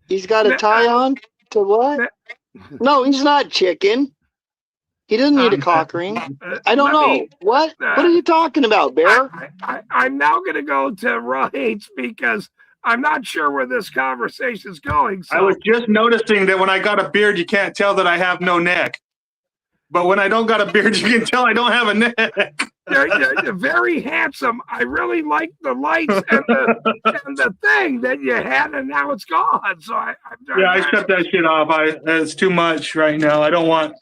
He's got a tie on? To what? No, he's not chicken. He doesn't need a cock ring. I don't know. What are you talking about, Bear? I'm now going to go to Rights because I'm not sure where this conversation is going. So. I was just noticing that when I got a beard, you can't tell that I have no neck. But when I don't got a beard, you can tell I don't have a neck. You're very handsome. I really like the lights and the thing that you had, and now it's gone. So I shut that shit off. It's too much right now. I don't want.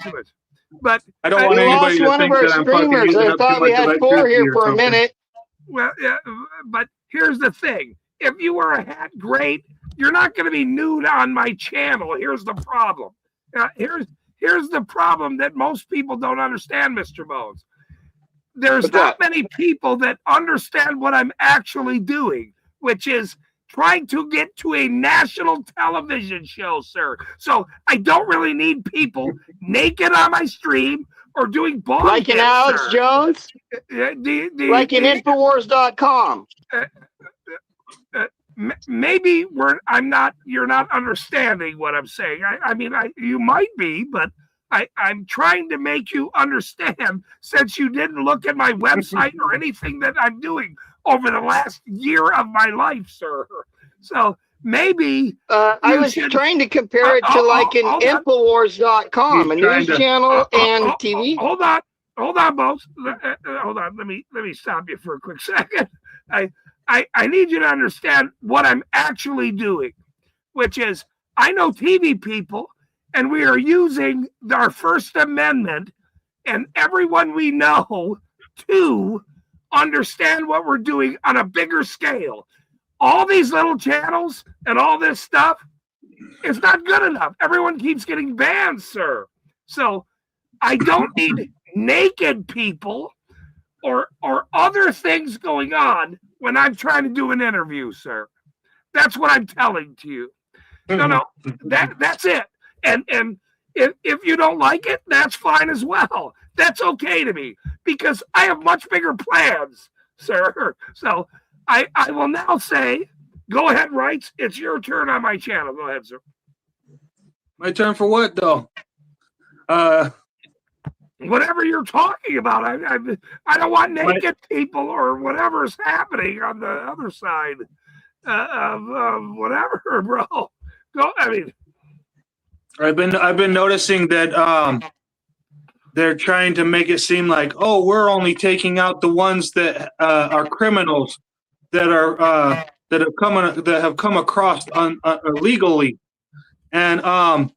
But I don't want anybody to think that I'm fucking using I up too thought we much had 4 here for a something. minute. Well, yeah, but here's the thing. If you wear a hat, great. You're not going to be nude on my channel. Here's the problem. Here's the problem that most people don't understand, Mr. Bones. There's not many people that understand what I'm actually doing, which is trying to get to a national television show, sir. So I don't really need people naked on my stream or doing ball like in Alex sir. Jones? Like in Infowars.com. Maybe you're not understanding what I'm saying. I mean, you might be, but I'm trying to make you understand since you didn't look at my website or anything that I'm doing over the last year of my life, sir. So maybe I was trying to compare it to like an Infowars.com, a news channel and TV. Hold on, Bones. Hold on. Let me stop you for a quick second. I need you to understand what I'm actually doing, which is I know TV people, and we are using our First Amendment and everyone we know to understand what we're doing on a bigger scale. All these little channels and all this stuff is not good enough. Everyone keeps getting banned, sir. So I don't need naked people or other things going on when I'm trying to do an interview, sir. That's what I'm telling to you. No, that's it. And if you don't like it, that's fine as well. That's okay to me because I have much bigger plans, sir. So I will now say, go ahead, Rights. It's your turn on my channel. Go ahead, sir. My turn for what though? Whatever you're talking about, I don't want naked people or whatever's happening on the other side of whatever, bro. Go. I mean, I've been noticing that they're trying to make it seem like, oh, we're only taking out the ones that are criminals that are that have come across illegally, and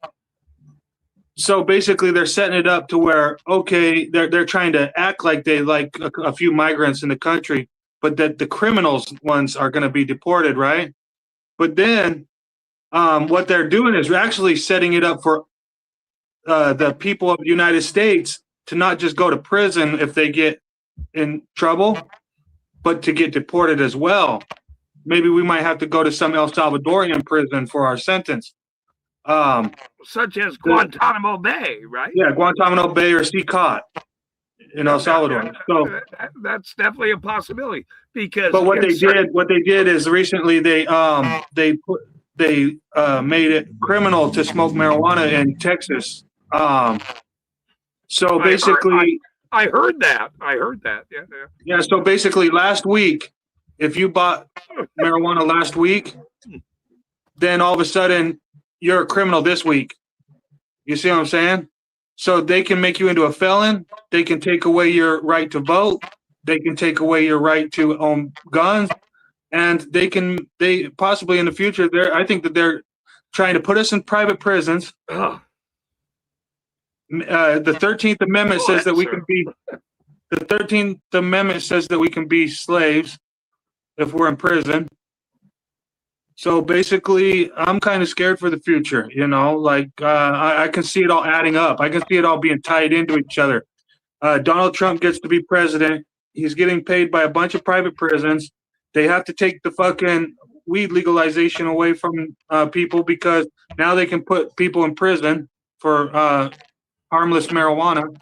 so basically they're setting it up to where, okay, they're trying to act like they like a few migrants in the country, but that the criminals ones are going to be deported, right? But then what they're doing is actually setting it up for the people of the United States to not just go to prison if they get in trouble, but to get deported as well. Maybe we might have to go to some El Salvadorian prison for our sentence. Such as Guantanamo Bay, right? Yeah, Guantanamo Bay or CCOT in El Salvador. So that's definitely a possibility. Because but what they did is recently they made it criminal to smoke marijuana in Texas. So basically, I heard that. Yeah. Yeah. So basically, last week, if you bought marijuana last week, then all of a sudden you're a criminal this week. You see what I'm saying? So they can make you into a felon. They can take away your right to vote. They can take away your right to own guns, and they possibly in the future. I think that they're trying to put us in private prisons. The 13th Amendment says that we can be. The 13th Amendment says that we can be slaves if we're in prison. So basically, I'm kind of scared for the future. You know, like I can see it all adding up. I can see it all being tied into each other. Donald Trump gets to be president. He's getting paid by a bunch of private prisons. They have to take the fucking weed legalization away from people because now they can put people in prison for harmless marijuana.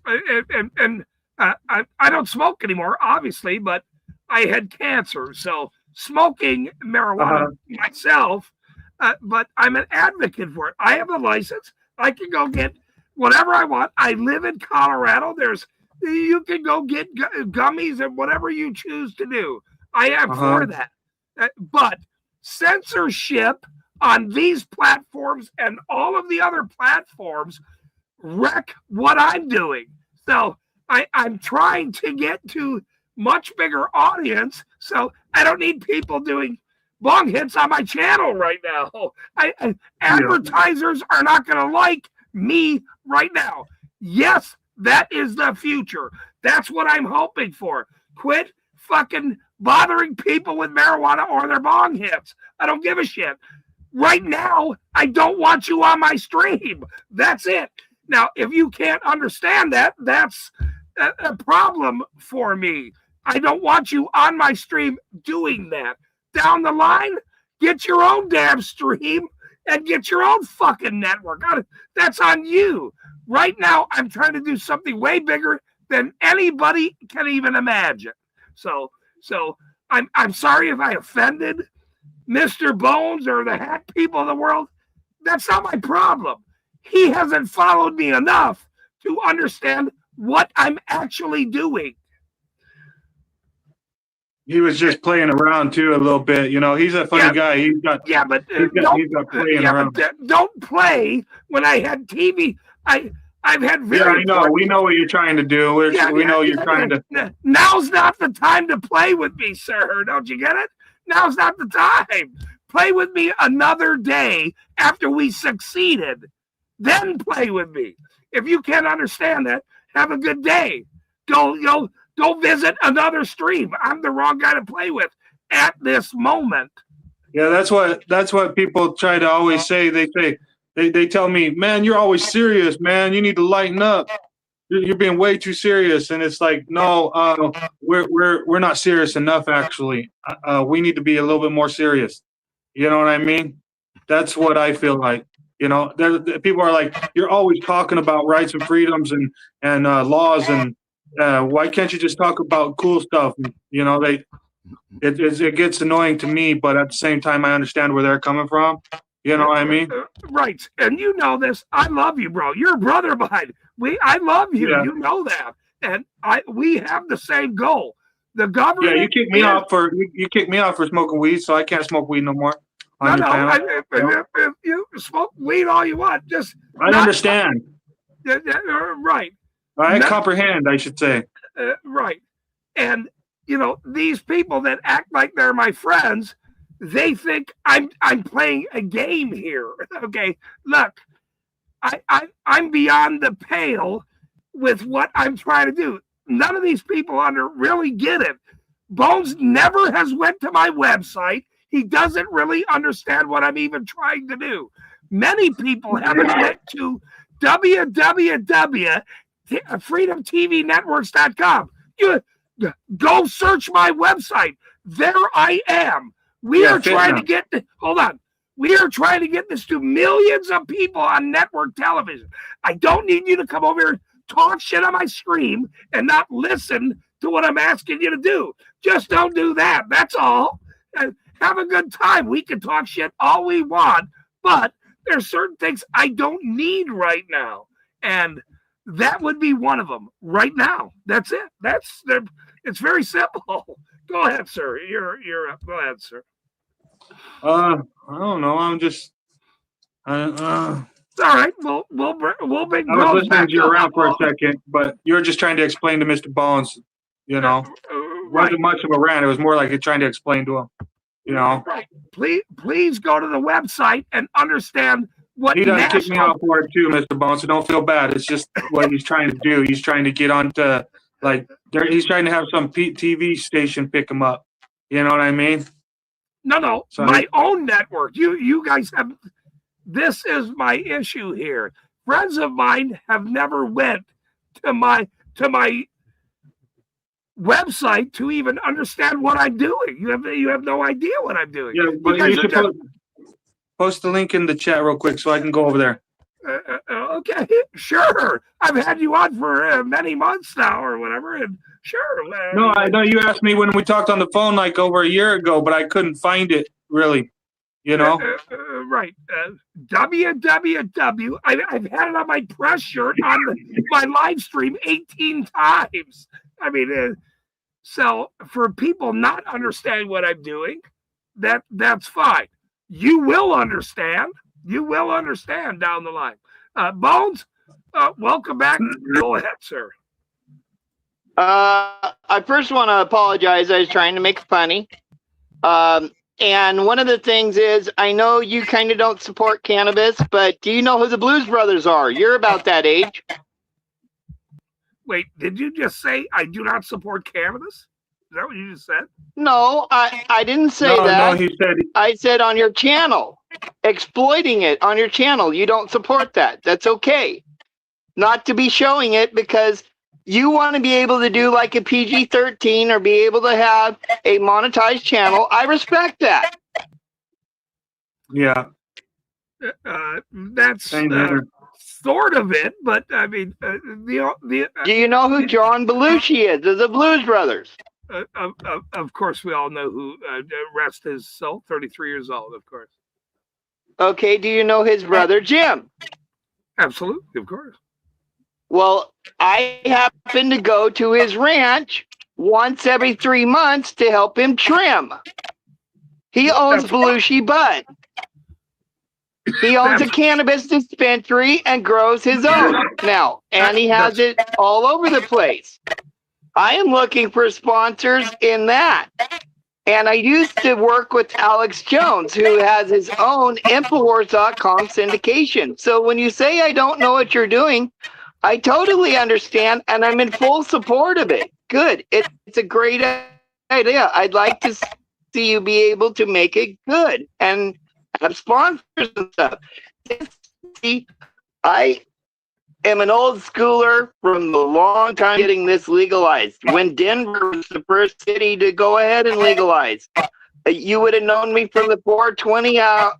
And I don't smoke anymore, obviously, but I had cancer, so smoking marijuana myself, but I'm an advocate for it. I have a license. I can go get whatever I want. I live in Colorado. You can go get gummies and whatever you choose to do. I am for that. But censorship on these platforms and all of the other platforms wreck what I'm doing. So I'm trying to get to much bigger audience. So I don't need people doing bong hits on my channel right now. Advertisers are not going to like me right now. Yes, that is the future. That's what I'm hoping for. Quit fucking bothering people with marijuana or their bong hits. I don't give a shit. Right now, I don't want you on my stream. That's it. Now, if you can't understand that, that's a problem for me. I don't want you on my stream doing that. Down the line, get your own damn stream and get your own fucking network. That's on you. Right now, I'm trying to do something way bigger than anybody can even imagine. So I'm sorry if I offended Mr. Bones or the hack people of the world. That's not my problem. He hasn't followed me enough to understand what I'm actually doing. He was just playing around too a little bit. You know, he's a funny guy. He's got playing around. Don't play when I had TV. I've had very. Yeah, I know. We know what you're trying to do. We know you're trying to. Now's not the time to play with me, sir. Don't you get it? Now's not the time. Play with me another day after we succeeded. Then play with me. If you can't understand that, have a good day. Go visit another stream. I'm the wrong guy to play with at this moment. Yeah, that's what people try to always say. They tell me, man, you're always serious, man. You need to lighten up. You're being way too serious. And it's like, no, we're not serious enough. Actually, we need to be a little bit more serious. You know what I mean? That's what I feel like. You know, people are like, you're always talking about rights and freedoms and laws, and why can't you just talk about cool stuff? You know, it gets annoying to me, but at the same time, I understand where they're coming from. You know what I mean? Right. And you know this. I love you, bro. You're a brother of mine. I love you. Yeah. You know that. And we have the same goal. The government. Yeah, you kicked me off for smoking weed, so I can't smoke weed no more. If you smoke weed all you want, just I understand. Right. I comprehend, I should say. Right. And you know, these people that act like they're my friends, they think I'm playing a game here. Okay, look, I'm beyond the pale with what I'm trying to do. None of these people really get it. Bones never has went to my website. He doesn't really understand what I'm even trying to do. Many people haven't went to www.freedomtvnetworks.com. You go search my website. There I am. We are trying to get hold on. We are trying to get this to millions of people on network television. I don't need you to come over here, talk shit on my stream, and not listen to what I'm asking you to do. Just don't do that. That's all. And have a good time. We can talk shit all we want, but there's certain things I don't need right now. And that would be one of them right now. That's it. It's very simple. Go ahead, sir. You're up. Go ahead, sir. I don't know. I'm just. It's all right. We'll bring. I was listening to you around for a second, but you were just trying to explain to Mr. Bones. You know, wasn't much of a rant. It was more like you're trying to explain to him. You know. Right. Please go to the website and understand what. He does kick me off for it too, Mr. Bones. So don't feel bad. It's just what he's trying to do. He's trying to get onto he's trying to have some TV station pick him up. You know what I mean? No. So my own network. You guys have. This is my issue here. Friends of mine have never went to my website to even understand what I'm doing. You have no idea what I'm doing. Yeah, but you should post the link in the chat real quick so I can go over there. Okay, sure. I've had you on for many months now or whatever, and sure. No, I know you asked me when we talked on the phone like over a year ago, but I couldn't find it really. You know, right? www. I've had it on my press shirt on my live stream 18 times. I mean, so for people not understanding what I'm doing, that's fine. You will understand. You will understand down the line. Bones, welcome back. Go ahead, sir. I first want to apologize. I was trying to make it funny. And one of the things is, I know you kind of don't support cannabis, but do you know who the Blues Brothers are? You're about that age. Wait, did you just say I do not support cannabis? Is that what you just said? No, I didn't say that. No, he said. I said on your channel, exploiting it on your channel. You don't support that. That's okay. Not to be showing it because you want to be able to do like a PG-13 or be able to have a monetized channel. I respect that. Yeah. That's sort of it, but I mean, do you know who John Belushi is? The Blues Brothers. Of course, we all know who. Rest his soul. 33 years old, of course. Okay. Do you know his brother Jim? Absolutely, of course. Well, I happen to go to his ranch once every 3 months to help him trim. He owns Belushi Bud. He owns a cannabis dispensary and grows his own now, and he has it all over the place. I am looking for sponsors in that. And I used to work with Alex Jones, who has his own Infowars.com syndication. So when you say I don't know what you're doing, I totally understand, and I'm in full support of it. Good. It's a great idea. I'd like to see you be able to make it good and have sponsors and stuff. See, I am an old schooler from the long time getting this legalized. When Denver was the first city to go ahead and legalize. You would have known me from the 420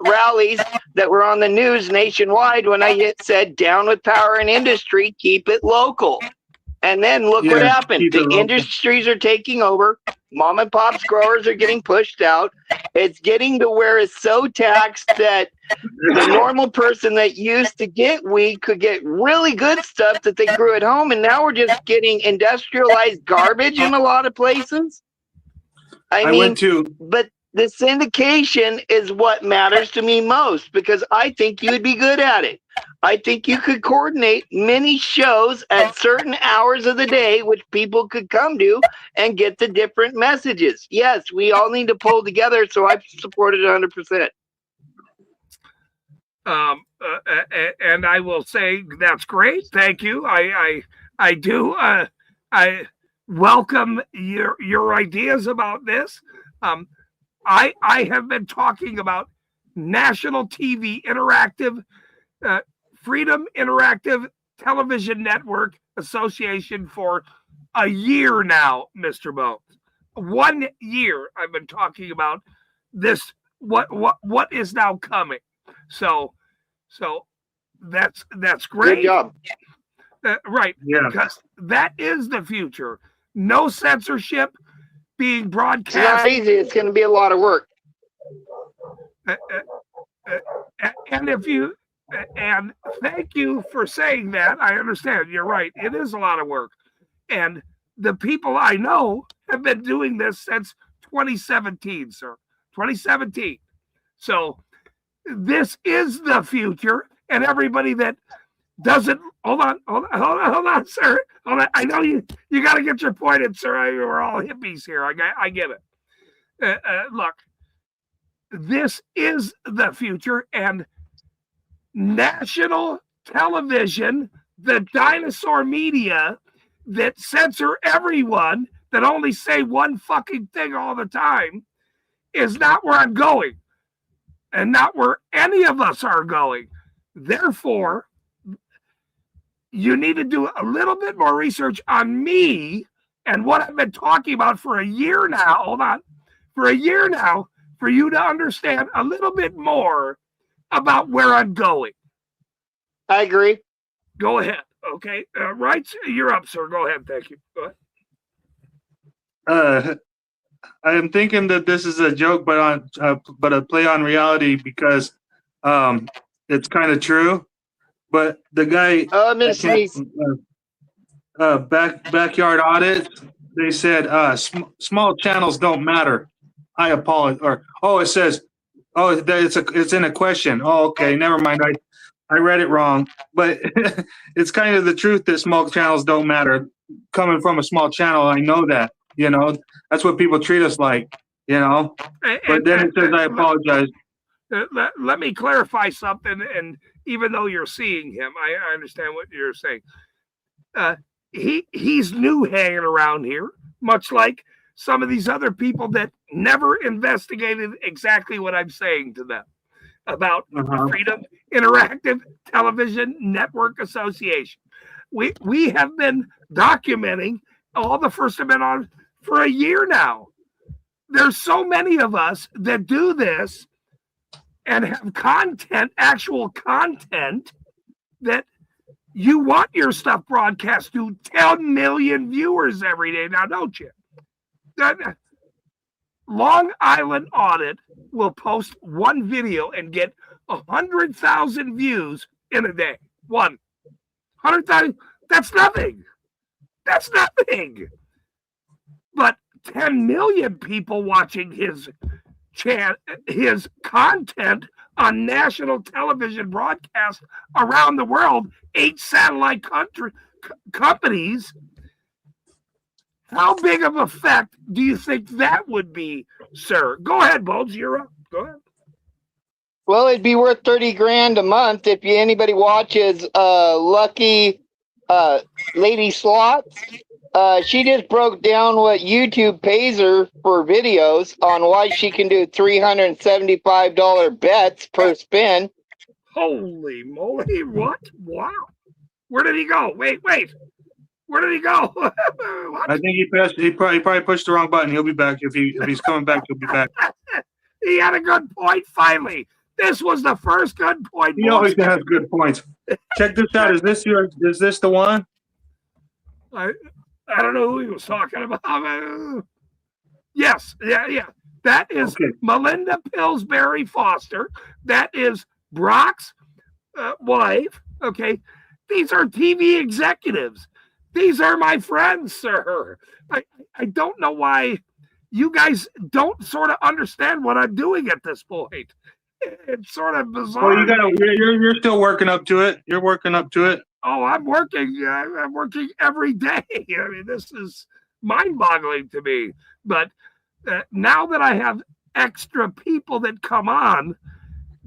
rallies that were on the news nationwide when I said, down with power and industry, keep it local. And then look what Yeah, happened. keep it The local. industries are taking over. Mom and pop's growers are getting pushed out. It's getting to where it's so taxed that the normal person that used to get weed could get really good stuff that they grew at home. And now we're just getting industrialized garbage in a lot of places. I mean, went to but the syndication is what matters to me most because I think you'd be good at it. I think you could coordinate many shows at certain hours of the day, which people could come to and get the different messages. Yes, we all need to pull together, so I support it 100%. And I will say that's great. Thank you. I do. I welcome your ideas about this. I have been talking about National TV Interactive, Freedom Interactive Television Network Association for a year now, Mr. Bones. 1 year I've been talking about this. What is now coming? So that's great. Good job. Right. Yeah. Because that is the future. No censorship being It's broadcast. not easy. It's going to be a lot of work. And if you and thank you for saying that. I understand. You're right. It is a lot of work. And the people I know have been doing this since 2017, sir. 2017. So this is the future. And everybody that doesn't hold on, sir. Hold on. I know you got to get your point in, sir. We're all hippies here. I get it. Look, this is the future, and national television, the dinosaur media that censor everyone, that only say one fucking thing all the time, is not where I'm going, and not where any of us are going. Therefore, you need to do a little bit more research on me and what I've been talking about for a year now. Hold on. For a year now, for you to understand a little bit more about where I'm going. I agree. Go ahead. Okay. Right. You're up, sir. Go ahead. Thank you. Go ahead. I am thinking that this is a joke, but a play on reality because it's kind of true. But the guy, backyard audit, they said small channels don't matter. I apologize. It says, it's in a question. Oh, okay, never mind. I read it wrong. But it's kind of the truth that small channels don't matter. Coming from a small channel, I know that. You know, that's what people treat us like. You know, but then it says, I apologize. Let me clarify something. And even though you're seeing him, I understand what you're saying. He's new hanging around here, much like some of these other people that never investigated exactly what I'm saying to them about Freedom Interactive Television Network Association. We have been documenting all the First Amendment for a year now. There's so many of us that do this and have content, actual content, that you want your stuff broadcast to 10 million viewers every day now, don't you? Long Island Audit will post one video and get 100,000 views in a day. 100,000. That's nothing. That's nothing. But 10 million people watching his content on national television broadcast around the world, 8 satellite companies. How big of an effect do you think that would be, sir? Go ahead, Bones. You're up. Go ahead. Well, it'd be worth $30,000 a month if anybody watches Lucky Lady Slots. She just broke down what YouTube pays her for videos on why she can do $375 bets per spin. Holy moly! What? Wow! Where did he go? Wait! Where did he go? I think he probably pushed the wrong button. He'll be back if he's coming back. He'll be back. He had a good point. Finally, this was the first good point. He always has good points. Check this out. Is this the one? I don't know who he was talking about. Yes, yeah. That is Okay. Melinda Pillsbury Foster. That is Brock's wife. Okay, these are TV executives. These are my friends, sir. I don't know why you guys don't sort of understand what I'm doing at this point. It's sort of bizarre. Well, you're still working up to it. You're working up to it. Oh, I'm working. I'm working every day. I mean, this is mind-boggling to me. But now that I have extra people that come on,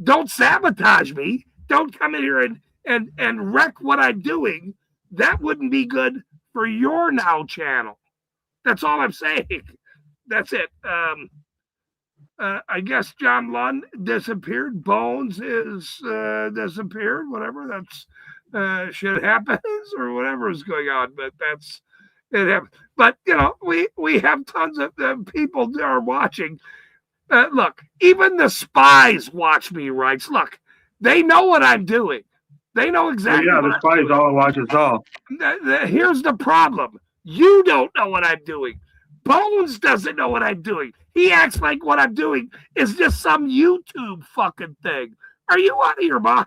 don't sabotage me. Don't come in here and wreck what I'm doing. That wouldn't be good for your now channel. That's all I'm saying. That's it. I guess John Lund disappeared. Bones is disappeared. Whatever. That's shit happens or whatever is going on. But that's it. Happens. But you know, we have tons of people that are watching. Look, even the spies watch me. Right? Look, they know what I'm doing. They know exactly. Well, yeah, the spies all watch us all. Here's the problem. You don't know what I'm doing. Bones doesn't know what I'm doing. He acts like what I'm doing is just some YouTube fucking thing. Are you out of your mind?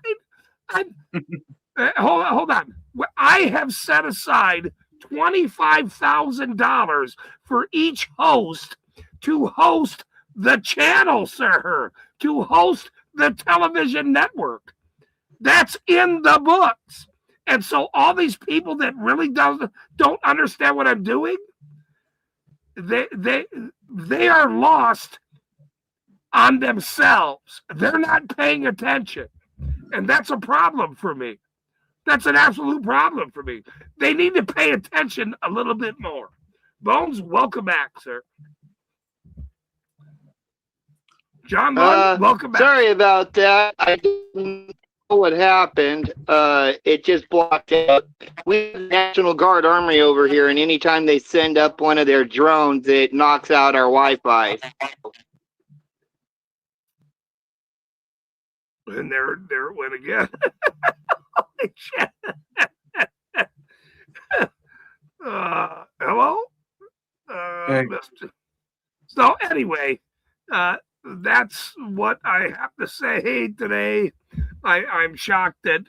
Hold on. I have set aside $25,000 for each host to host the channel, sir, to host the television network. That's in the books. And so all these people that really don't understand what I'm doing, they are lost on themselves. They're not paying attention. And that's a problem for me. That's an absolute problem for me. They need to pay attention a little bit more. Bones, welcome back, sir. John Lund, welcome back. Sorry about that. I didn't know what happened. It just blocked out. We have National Guard Army over here, and anytime they send up one of their drones, it knocks out our Wi-Fi. And there it went again. Holy shit. Hello? Hey. So anyway, that's what I have to say today. I'm shocked that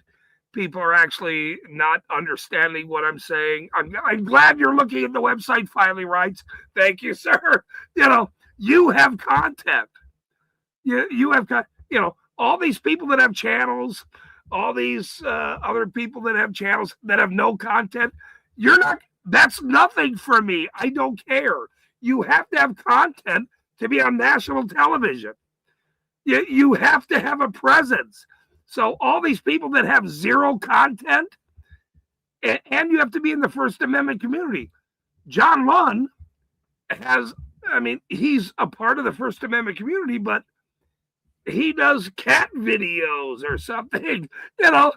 people are actually not understanding what I'm saying. I'm glad you're looking at the website finally, Rights. Thank you, sir. You know, you have content. You have got, you know, all these people that have channels, all these other people that have channels that have no content. That's nothing for me. I don't care. You have to have content to be on national television. You have to have a presence. So all these people that have zero content, and you have to be in the First Amendment community. John Lund he's a part of the First Amendment community, but he does cat videos or something. You know,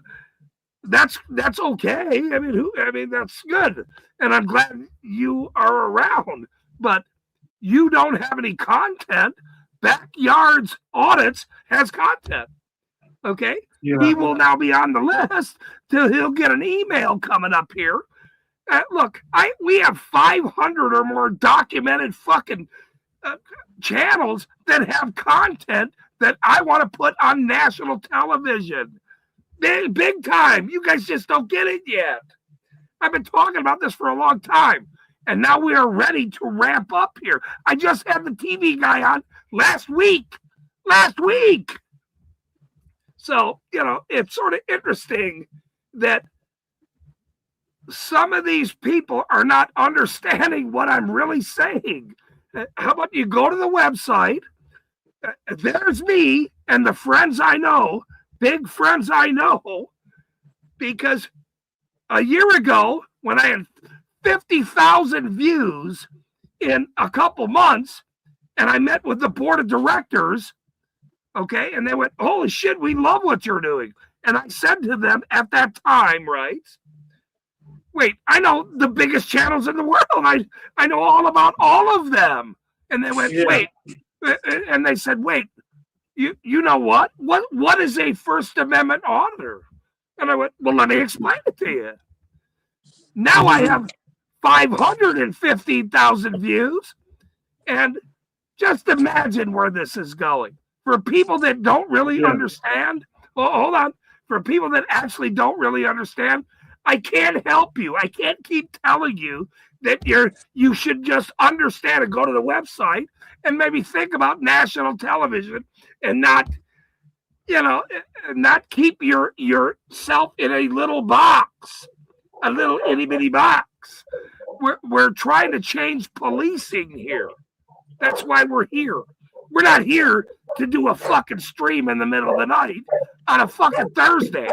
that's okay. I mean, that's good. And I'm glad you are around, but you don't have any content. Backyards Audits has content. Okay. Yeah. He will now be on the list till he'll get an email coming up here. Look, we have 500 or more documented fucking channels that have content that I want to put on national television. Big time. You guys just don't get it yet. I've been talking about this for a long time. And now we are ready to ramp up here. I just had the TV guy on last week. So, you know, it's sort of interesting that some of these people are not understanding what I'm really saying. How about you go to the website? There's me and the friends I know, big friends I know, because a year ago when I had 50,000 views in a couple months, and I met with the board of directors, okay, and they went, holy shit, we love what you're doing. And I said to them at that time, right, wait, I know the biggest channels in the world. I know all about all of them. And they went, yeah. Wait, and they said, wait, you know what? What is a First Amendment auditor? And I went, well, let me explain it to you. Now I have 515,000 views. And just imagine where this is going. For people that don't really understand, well, hold on. For people that actually don't really understand, I can't help you. I can't keep telling you that you should just understand and go to the website and maybe think about national television and not, not keep yourself in a little box, a little itty bitty box. We're trying to change policing here. That's why we're here. We're not here to do a fucking stream in the middle of the night on a fucking Thursday.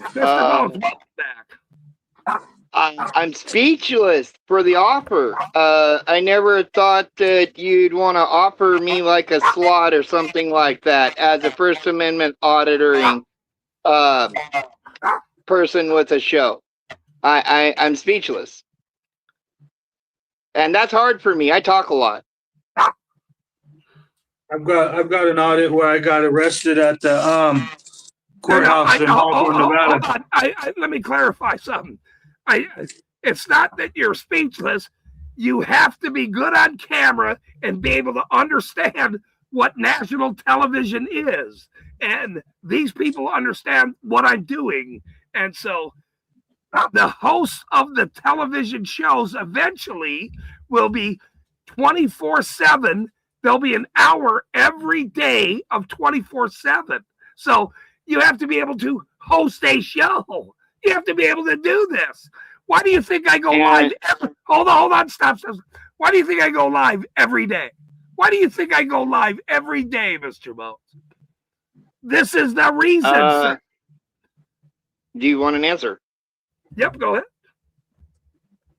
Mr. Bones, welcome back. I'm speechless for the offer. I never thought that you'd want to offer me like a slot or something like that as a First Amendment auditoring person with a show. I'm speechless. And that's hard for me. I talk a lot. I've got an audit where I got arrested at the courthouse in Hawthorne, Nevada. Let me clarify something. It's not that you're speechless. You have to be good on camera and be able to understand what national television is. And these people understand what I'm doing. And so the hosts of the television shows eventually will be 24/7. There'll be an hour every day of 24/7. So you have to be able to host a show. You have to be able to do this. Why do you think I go live? Hold on, stop. Why do you think I go live every day? Why do you think I go live every day, Mr. Bones? This is the reason, sir. Do you want an answer? Yep, go ahead.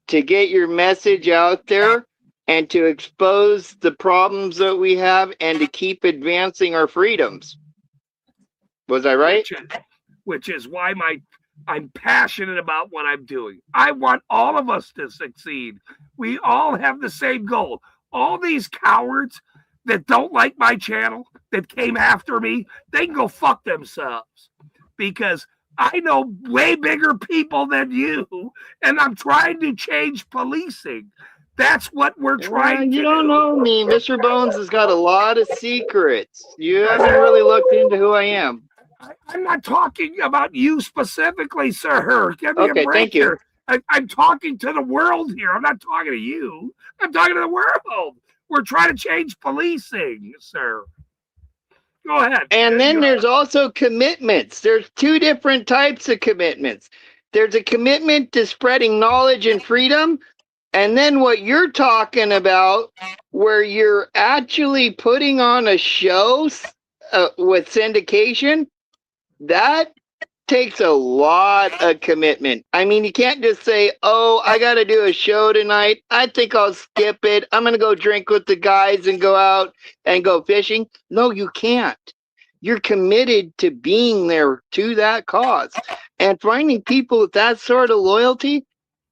To get your message out there and to expose the problems that we have and to keep advancing our freedoms. Was I right? Which is why I'm passionate about what I'm doing. I want all of us to succeed. We all have the same goal. All these cowards that don't like my channel, that came after me, they can go fuck themselves. Because I know way bigger people than you, and I'm trying to change policing. That's what we're trying to do. You don't know me. Mr. Bones has got a lot of secrets. You haven't really looked into who I am. I'm not talking about you specifically, sir. Give me a break thank you. here. I'm talking to the world here. I'm not talking to you. I'm talking to the world. We're trying to change policing, sir. Go ahead. And then there's also commitments. There's two different types of commitments. There's a commitment to spreading knowledge and freedom. And then what you're talking about, where you're actually putting on a show with syndication, that takes a lot of commitment. I mean, you can't just say, oh, I got to do a show tonight. I think I'll skip it. I'm going to go drink with the guys and go out and go fishing. No, you can't. You're committed to being there to that cause. And finding people with that sort of loyalty,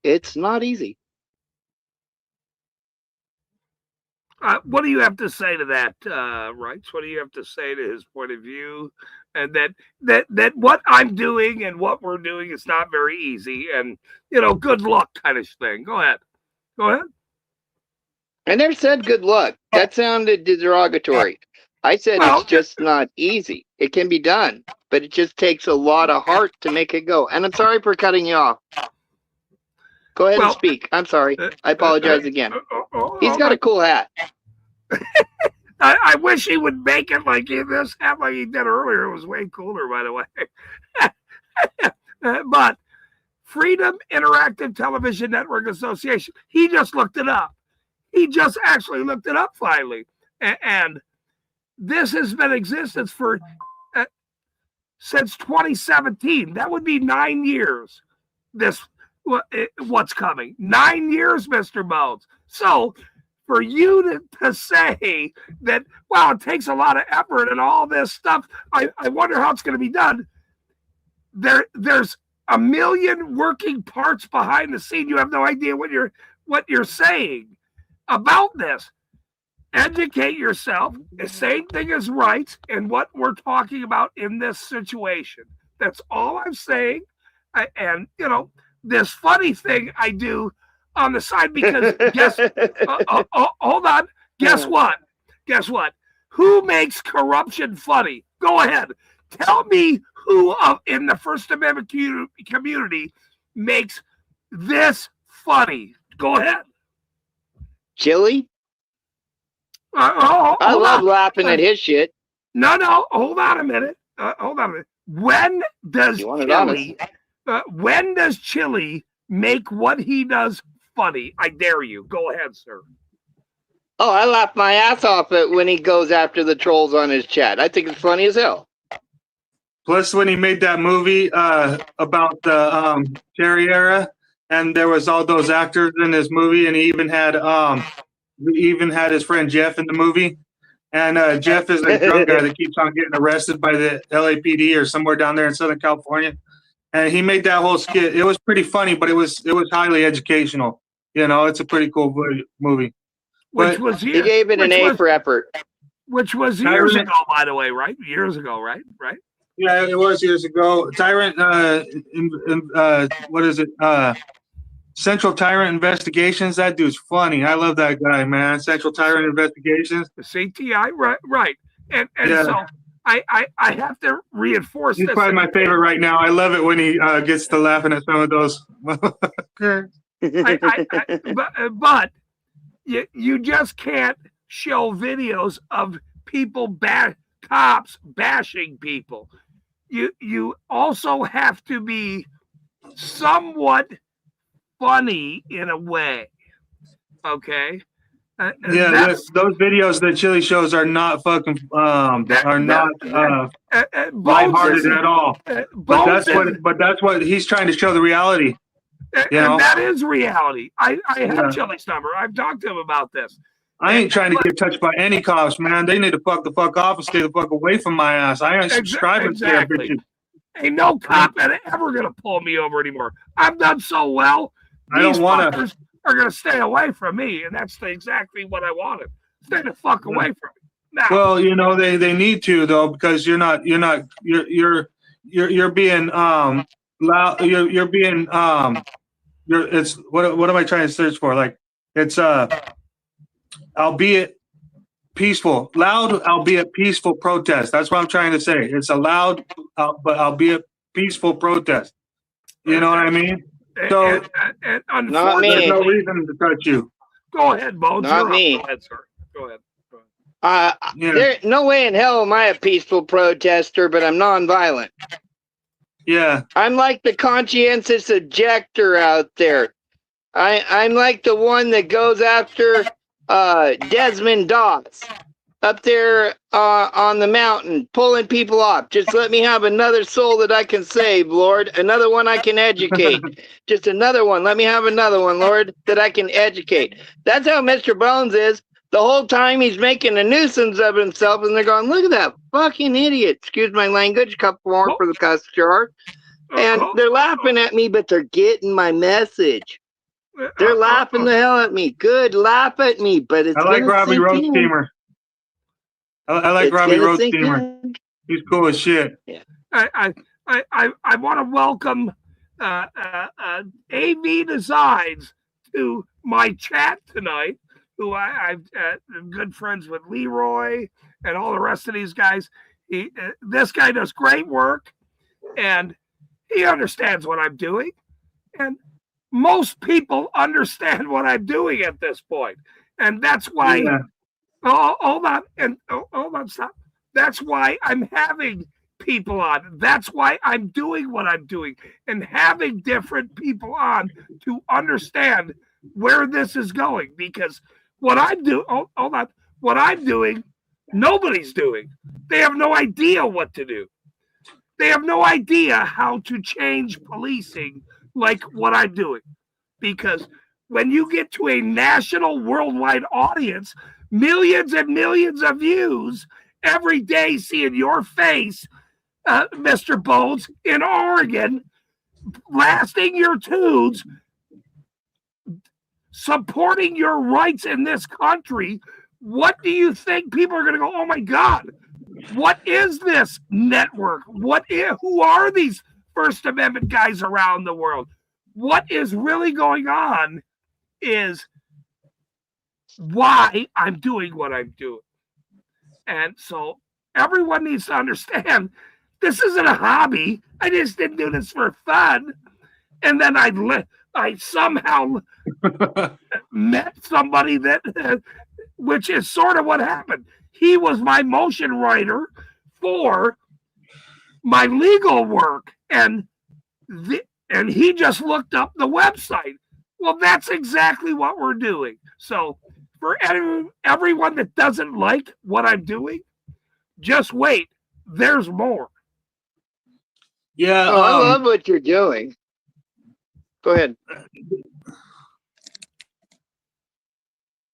it's not easy. What do you have to say to that, Rights? What do you have to say to his point of view? And that what I'm doing and what we're doing is not very easy, and good luck kind of thing. Go ahead. I never said good luck. That sounded derogatory. I said it's just not easy. It can be done, but it just takes a lot of heart to make it go. And I'm sorry for cutting you off. Go ahead and speak. I'm sorry. I apologize again. He's got a cool hat. I wish he would make it like this hat like he did earlier. It was way cooler, by the way. But Freedom Interactive Television Network Association, he just looked it up. He just actually looked it up finally. And this has been in existence for since 2017. That would be 9 years. What's coming? 9 years, Mr. Bones. So for you to say that, well, it takes a lot of effort and all this stuff, I wonder how it's going to be done. There's a million working parts behind the scene. You have no idea what you're saying about this. Educate yourself. The same thing as rights and what we're talking about in this situation. That's all I'm saying. And this funny thing I do on the side because hold on. Guess what? Who makes corruption funny? Go ahead. Tell me who in the First Amendment community makes this funny. Go ahead. Chili? I love laughing at his shit. No. Hold on a minute. When does Chili make what he does funny? I dare you. Go ahead, sir. Oh, I laugh my ass off at when he goes after the trolls on his chat. I think it's funny as hell. Plus, when he made that movie about the Cherry era, and there was all those actors in this movie, and he even had his friend Jeff in the movie. And Jeff is a drug guy that keeps on getting arrested by the LAPD or somewhere down there in Southern California. And he made that whole skit. It was pretty funny, but it was highly educational. You know, it's a pretty cool movie. He gave it an A for effort. Which was years ago, by the way, right? Years ago, right? Yeah, it was years ago. Tyrant, what is it? Central Tyrant Investigations. That dude's funny. I love that guy, man. Central Tyrant Investigations. The CTI, right. And yeah. So I have to reinforce He's this. probably my favorite right now. I love it when he gets to laughing at some of those. But you just can't show videos of people cops bashing people. You also have to be somewhat funny in a way. Okay. Those videos that Chili shows are not fucking lighthearted at all. But that's what he's trying to show, the reality. And that is reality. I have Chili's number. I've talked to him about this. I ain't trying to get touched by any cops, man. They need to fuck the fuck off and stay the fuck away from my ass. I ain't subscribing to their bitches. Ain't no cop ever gonna pull me over anymore. I've done so well. I don't want to. Are gonna stay away from me, and that's exactly what I wanted. Stay the fuck away from me. Now, well, you know they need to though, because you're being loud. You're being it's what am I trying to search for? Like it's albeit peaceful, loud albeit peaceful protest. That's what I'm trying to say. It's a loud but albeit peaceful protest. You know what I mean? So and not me. There's no reason to touch you. Go ahead, Bones. Not me. Go ahead, sir. Go ahead. There's no way in hell am I a peaceful protester, but I'm nonviolent. Yeah. I'm like the conscientious objector out there. I'm like the one that goes after Desmond Doss up there on the mountain, pulling people off. Just let me have another soul that I can save, Lord. Another one I can educate. Just another one. Let me have another one, Lord, that I can educate. That's how Mr. Bones is. The whole time he's making a nuisance of himself, and they're going, look at that fucking idiot. Excuse my language, a couple more for the cuss jar. And they're laughing at me, but they're getting my message. They're laughing the hell at me. Good, laugh at me, but it's I like Robbie Roadsteamer. I like Robbie Roadsteamer. He's cool as shit. Yeah. I want to welcome AV Designs to my chat tonight. Who I'm good friends with Leroy and all the rest of these guys. This guy does great work, and he understands what I'm doing. And most people understand what I'm doing at this point, and that's why. Yeah. Hold on, stop. That's why I'm having people on. That's why I'm doing what I'm doing, and having different people on to understand where this is going, because. What I'm doing, nobody's doing. They have no idea what to do. They have no idea how to change policing like what I'm doing. Because when you get to a national, worldwide audience, millions and millions of views every day seeing your face, Mr. Bones, in Oregon, blasting your tunes, supporting your rights in this country, what do you think people are going to go, oh my God, what is this network? Who are these First Amendment guys around the world? what is really going on is why I'm doing what I'm doing. And so everyone needs to understand this isn't a hobby. I just didn't do this for fun. And then I somehow met somebody that, which is sort of what happened. He was my motion writer for my legal work, and he just looked up the website. Well, that's exactly what we're doing. So for everyone that doesn't like what I'm doing, just wait. There's more. Yeah. Oh, I love what you're doing. Go ahead.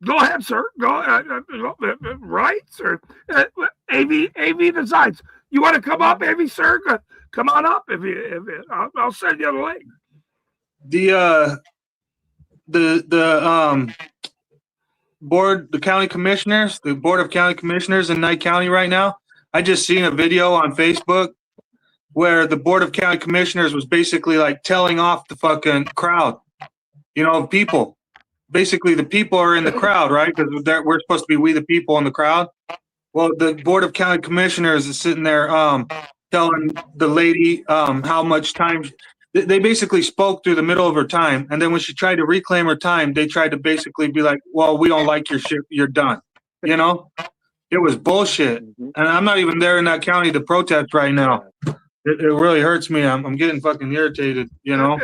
Go ahead, sir. Go right, sir. AV Designs. You want to come up, AV, sir? Come on up. I'll send you the link. The board, the county commissioners, the board of county commissioners in Knight County right now. I just seen a video on Facebook where the board of county commissioners was basically like telling off the fucking crowd. People. Basically, the people are in the crowd, right? Because we're supposed to be we the people in the crowd. Well, the board of county commissioners is sitting there telling the lady how much time. They basically spoke through the middle of her time, and then when she tried to reclaim her time, they tried to basically be like, "Well, we don't like your shit. You're done." It was bullshit, and I'm not even there in that county to protest right now. It really hurts me. I'm getting fucking irritated. Hold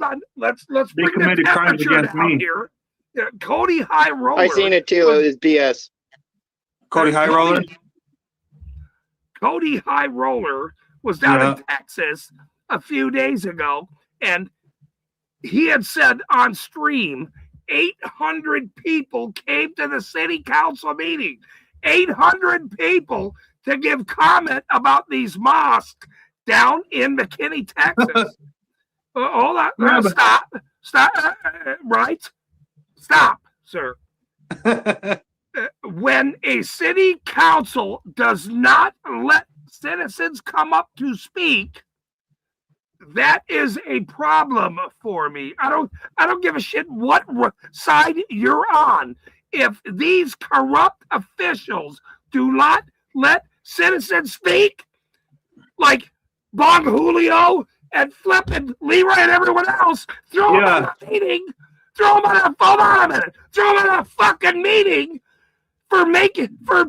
on. Let's They bring committed the crimes temperature against down me. here. Yeah, Cody High Roller. I seen it too. It was BS. Cody High Roller. Cody High Roller was down in Texas a few days ago, and he had said on stream 800 people came to the city council meeting. 800 people to give comment about these mosques down in McKinney, Texas. Hold on. Stop. Right? Stop, sir. When a city council does not let citizens come up to speak, that is a problem for me. I don't give a shit what side you're on. If these corrupt officials do not let citizens speak, like Bong Julio and flipping Leroy and everyone else, throw them out of a meeting, throw them out of a fucking meeting for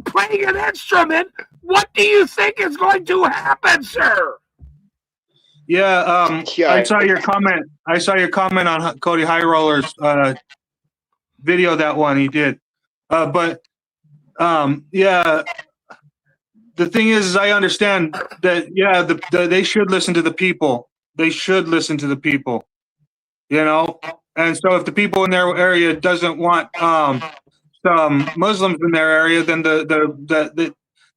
playing an instrument. What do you think is going to happen, sir? Yeah, I saw your comment. I saw your comment on Cody High Roller's video. That one he did, but the thing is I understand that. They should listen to the people. They should listen to the people. And so if the people in their area doesn't want some Muslims in their area, then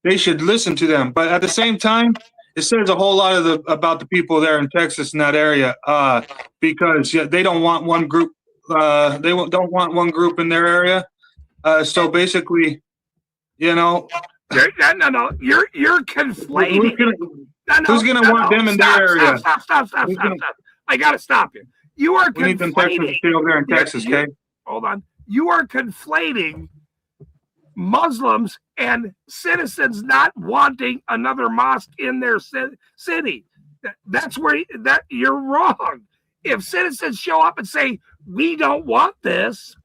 they should listen to them. But at the same time, it says a whole lot about the people there in Texas in that area because they don't want one group. They don't want one group in their area. So basically, No, you're conflating. Who's gonna want them in their area? Stop. I gotta stop you. You are We need them Texans to stay over there in Texas, okay? Hold on. You are conflating Muslims and citizens not wanting another mosque in their city. That's where you're wrong. If citizens show up and say, we don't want this,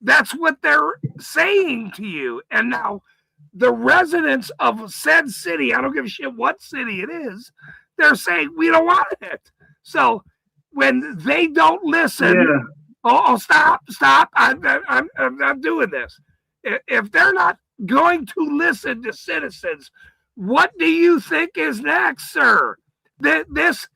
that's what they're saying to you. And now the residents of said city, I don't give a shit what city it is, they're saying, we don't want it. So when they don't listen, stop. I'm doing this. If they're not going to listen to citizens, what do you think is next, sir? This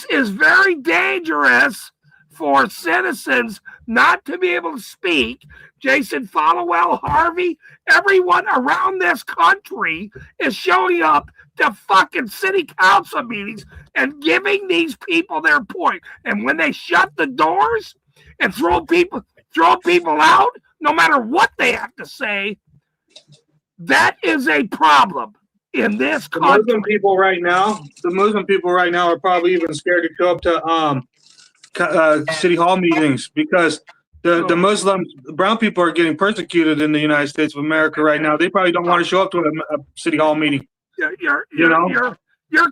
is very dangerous for citizens not to be able to speak. Jason Followell, Harvey, everyone around this country is showing up to fucking city council meetings and giving these people their point. And when they shut the doors and throw people out, no matter what they have to say, that is a problem. in this The Muslim country. people right now are probably even scared to show up to city hall meetings because the Muslim brown people are getting persecuted in the United States of America right now. They probably don't want to show up to a city hall meeting. You're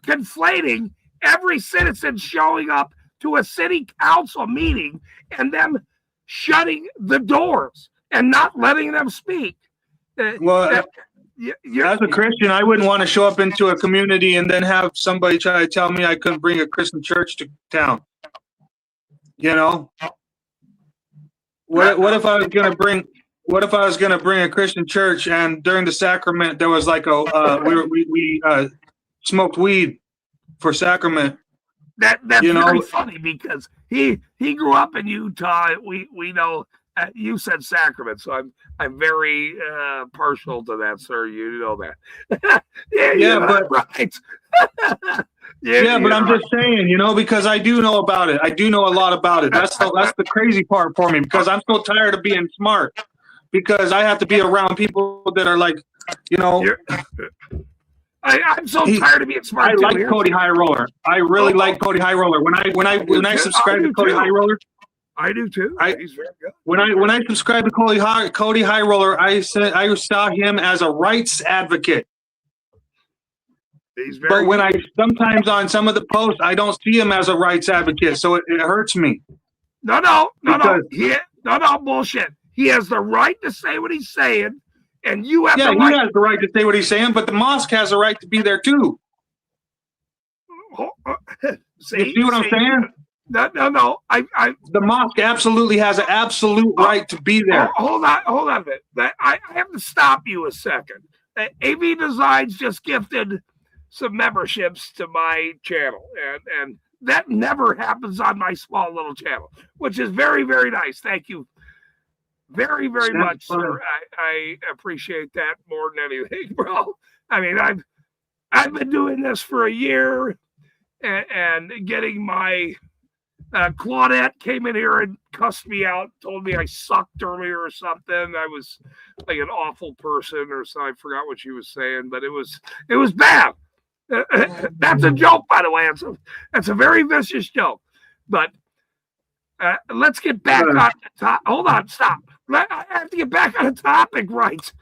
conflating every citizen showing up to a city council meeting and them shutting the doors and not letting them speak. Well, as a Christian, I wouldn't want to show up into a community and then have somebody try to tell me I couldn't bring a Christian church to town. You know, what if I was going to bring a Christian church and during the sacrament there was like we smoked weed for sacrament. That's very funny because he grew up in Utah. We know you said sacrament, so I'm very partial to that, sir. You know that. But right. but I'm just saying, because I do know about it. I do know a lot about it. That's the crazy part for me because I'm so tired of being smart because I have to be around people that are like, I'm so tired of being smart. I like Cody High Roller. I really like Cody High Roller. When I subscribe to Cody High Roller, I do too. He's very good. When I subscribe to Cody High Roller, I saw him as a rights advocate. He's very but when good. I sometimes on some of the posts, I don't see him as a rights advocate, so it hurts me. No, bullshit. He has the right to say what he's saying, and you have the right. He has the right to say what he's saying, but the mosque has the right to be there too. You see what I'm saying? No. The mosque absolutely has an absolute right to be there. Hold on a bit. I have to stop you a second. AV Designs just gifted some memberships to my channel, and that never happens on my small little channel, which is very, very nice. Thank you very, very much, sir. I appreciate that more than anything, bro. I mean, I've been doing this for a year, and getting my Claudette came in here and cussed me out, told me I sucked earlier or something. I was like an awful person or so. I forgot what she was saying, but it was bad. That's a joke, by the way. That's a very vicious joke. But let's get back on the top. Hold on, stop. I have to get back on the topic, right?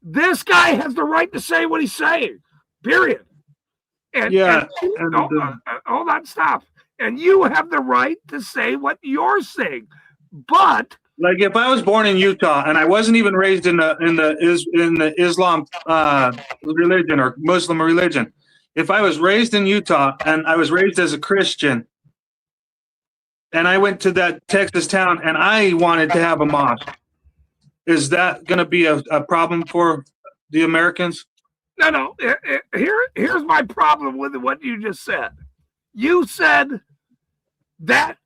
This guy has the right to say what he's saying, period. Hold on, stop. And you have the right to say what you're saying. But like if I was born in Utah and I wasn't even raised in the Islam religion or Muslim religion, if I was raised in Utah and I was raised as a Christian and I went to that Texas town and I wanted to have a mosque, is that going to be a problem for the Americans? No. Here's my problem with what you just said. You said that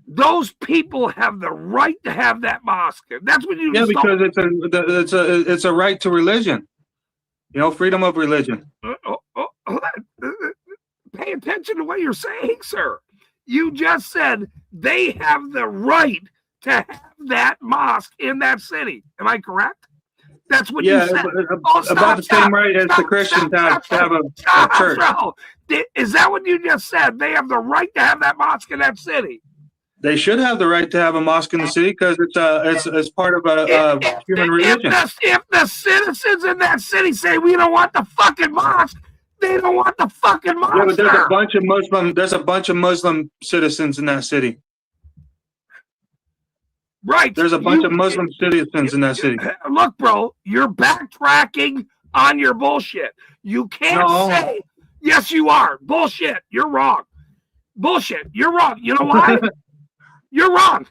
those people have the right to have that mosque. That's what you. Yeah, because it's a right to religion. Freedom of religion. Pay attention to what you're saying, sir. You just said they have the right to have that mosque in that city. Am I correct? That's what you said. About the same right as the Christians have to have a church. Bro. Is that what you just said? They have the right to have that mosque in that city. They should have the right to have a mosque in the city because it's part of a human religion. If the citizens in that city say we don't want the fucking mosque, they don't want the fucking mosque. Yeah, but there's a bunch of Muslim citizens in that city. Right. There's a bunch of Muslim citizens in that city. Look, bro, you're backtracking on your bullshit. You can't say, yes, you are. Bullshit. You're wrong. Bullshit. You're wrong. You know why? You're wrong.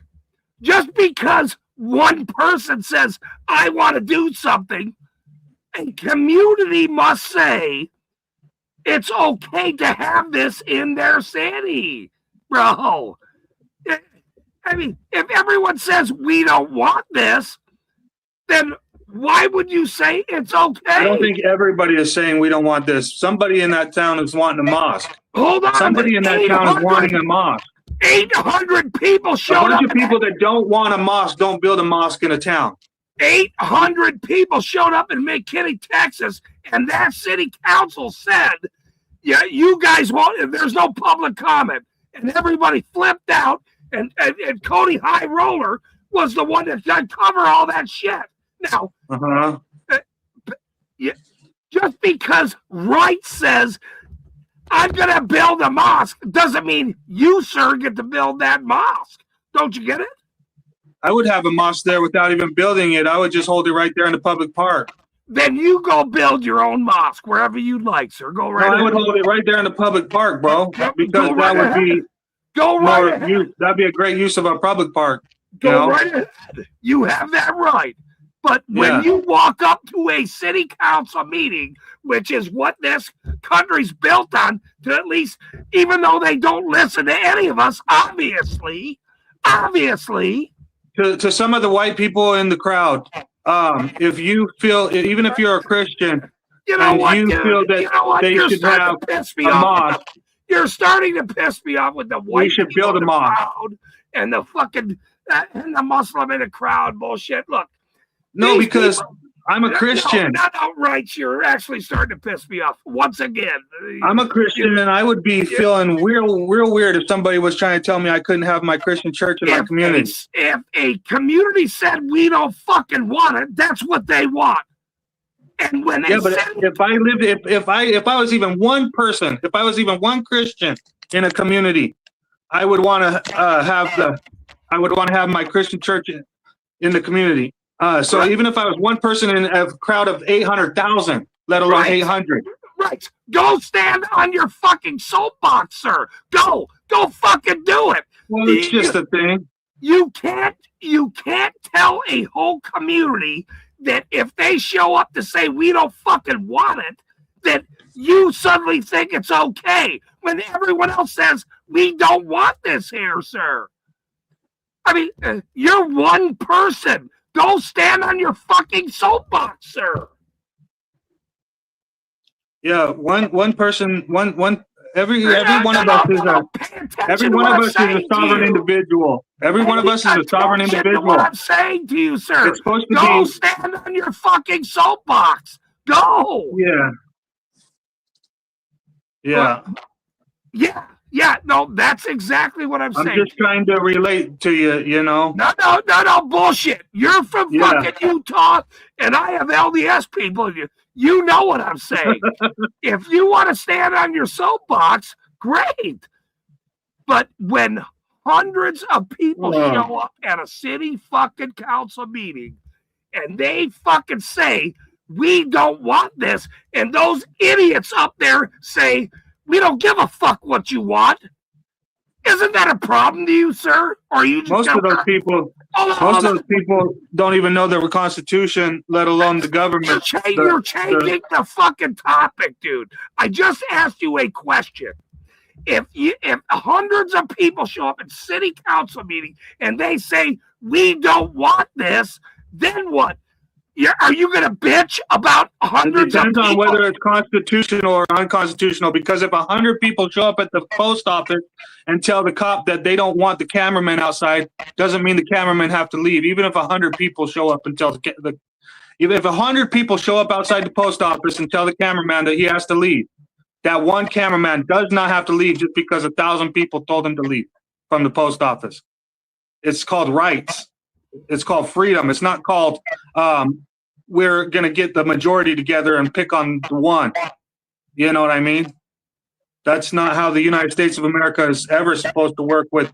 Just because one person says, I want to do something, a community must say, it's okay to have this in their city, bro. I mean, if everyone says we don't want this, then why would you say it's okay? I don't think everybody is saying we don't want this. Somebody in that town is wanting a mosque. Hold on. Somebody in that town is wanting a mosque. 800 people showed up. A bunch of people that don't want a mosque don't build a mosque in a town. 800 people showed up in McKinney, Texas, and that city council said, yeah, you guys won't, there's no public comment. And everybody flipped out, and Cody High Roller was the one that did cover all that shit. Now, just because Wright says, I'm going to build a mosque, doesn't mean you, sir, get to build that mosque. Don't you get it? I would have a mosque there without even building it. I would just hold it right there in the public park. Then you go build your own mosque wherever you'd like, sir. Go right ahead. I would hold it right there in the public park, bro, because that would be that'd be a great use of a public park. Go right ahead. You have that right. But when you walk up to a city council meeting, which is what this country's built on, to at least, even though they don't listen to any of us, obviously, to some of the white people in the crowd, if you feel, even if you're a Christian, you know what, you feel that they should have a mosque, you're starting to piss me off with the white. We should build a mosque and the fucking and the Muslim in the crowd bullshit. Look, no, because I'm a Christian. Not outright. You're actually starting to piss me off once again. I'm a Christian, and I would be feeling real weird if somebody was trying to tell me I couldn't have my Christian church in my community. If a community said we don't fucking want it, that's what they want. And when they but if I lived, if I was even one person, if I was even one Christian in a community, I would want to have my Christian church in the community. So even if I was one person in a crowd of 800,000, let alone 800. Right. Go stand on your fucking soapbox, sir. Go fucking do it. Well, it's just a thing. You can't tell a whole community that if they show up to say we don't fucking want it, that you suddenly think it's okay when everyone else says we don't want this here, sir. I mean, you're one person. Go stand on your fucking soapbox, sir. Yeah, one person, every one of us is a sovereign individual. Every one of us is a sovereign individual. What I'm saying to you, sir. It's supposed to go stand on your fucking soapbox. Go. Yeah. No, that's exactly what I'm saying. I'm just trying to relate to you, you know. No, bullshit. You're from fucking Utah, and I have LDS people. You know what I'm saying. If you want to stand on your soapbox, great. But when hundreds of people show up at a city fucking council meeting, and they fucking say, we don't want this, and those idiots up there say, we don't give a fuck what you want. Isn't that a problem to you, sir? Or are you just most of those people don't even know the Constitution, let alone the government. You're changing the fucking topic, dude. I just asked you a question. If hundreds of people show up at city council meeting and they say we don't want this, then what? Are you going to bitch about hundreds of people? It depends on whether it's constitutional or unconstitutional, because if 100 people show up at the post office and tell the cop that they don't want the cameraman outside, doesn't mean the cameraman have to leave. Even if 100 people show up and tell if 100 people show up outside the post office and tell the cameraman that he has to leave, that one cameraman does not have to leave just because 1,000 people told him to leave from the post office. It's called rights. It's called freedom. It's not called we're going to get the majority together and pick on the one. You know what I mean? That's not how the United States of America is ever supposed to work with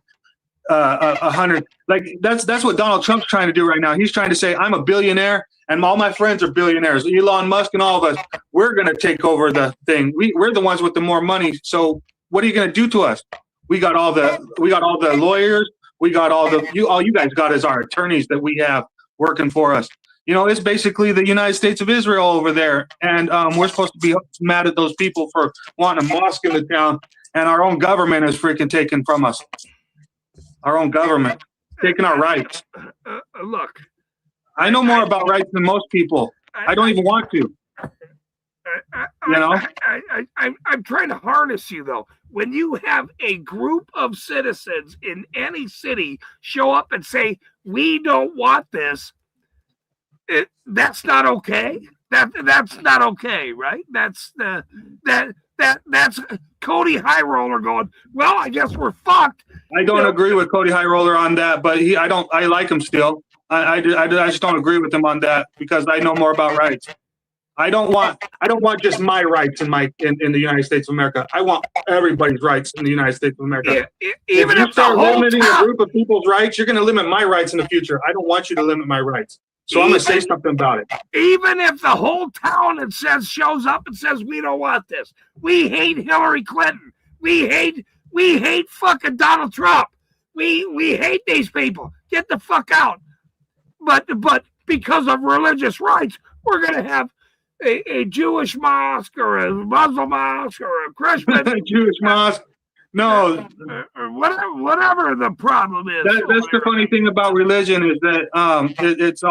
100. Like that's what Donald Trump's trying to do right now. He's trying to say, I'm a billionaire and all my friends are billionaires. Elon Musk and all of us, we're going to take over the thing. We're the ones with the more money. So what are you going to do to us? We got all the lawyers. We got all you guys got is our attorneys that we have working for us. You know, it's basically the United States of Israel over there. And we're supposed to be mad at those people for wanting a mosque in the town. And our own government is freaking taken from us. Our own government, taking our rights. Look. I know more about rights than most people. I don't even want to. I'm trying to harness you, though. When you have a group of citizens in any city show up and say, we don't want this, That's not okay. That's not okay, right? That's Cody High Roller going, well, I guess we're fucked. I don't agree with Cody High Roller on that, but I like him still. I just don't agree with him on that because I know more about rights. I don't want just my rights in the United States of America. I want everybody's rights in the United States of America. Even if you if start the whole limiting a town, group of people's rights, you're going to limit my rights in the future. I don't want you to limit my rights. So I'm going to say something about it. even if the whole town shows up and says we don't want this, we hate Hillary Clinton, we hate fucking Donald Trump, we hate these people. Get the fuck out. But because of religious rights, we're going to have a Jewish mosque or a Muslim mosque or a Christian Jewish mosque. No, or whatever the problem is. that's the funny thing about religion is that it's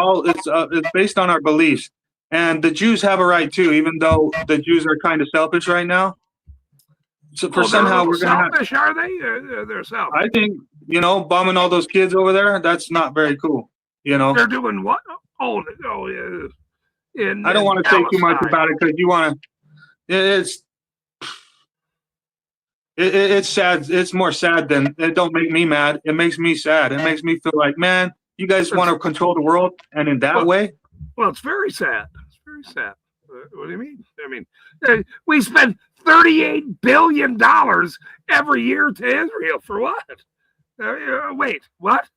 based on our beliefs, and the Jews have a right too, even though the Jews are kind of selfish right now. So somehow we're gonna selfish, are they? They're selfish. I think bombing all those kids over there. That's not very cool. They're doing what? Oh yeah. I don't want to say too much about it because you want to. It's sad. It's more sad than it. Don't make me mad. It makes me sad. It makes me feel like, man, you guys want to control the world, and in that way. Well, it's very sad. It's very sad. What do you mean? I mean, we spend $38 billion every year to Israel for what? Wait, what?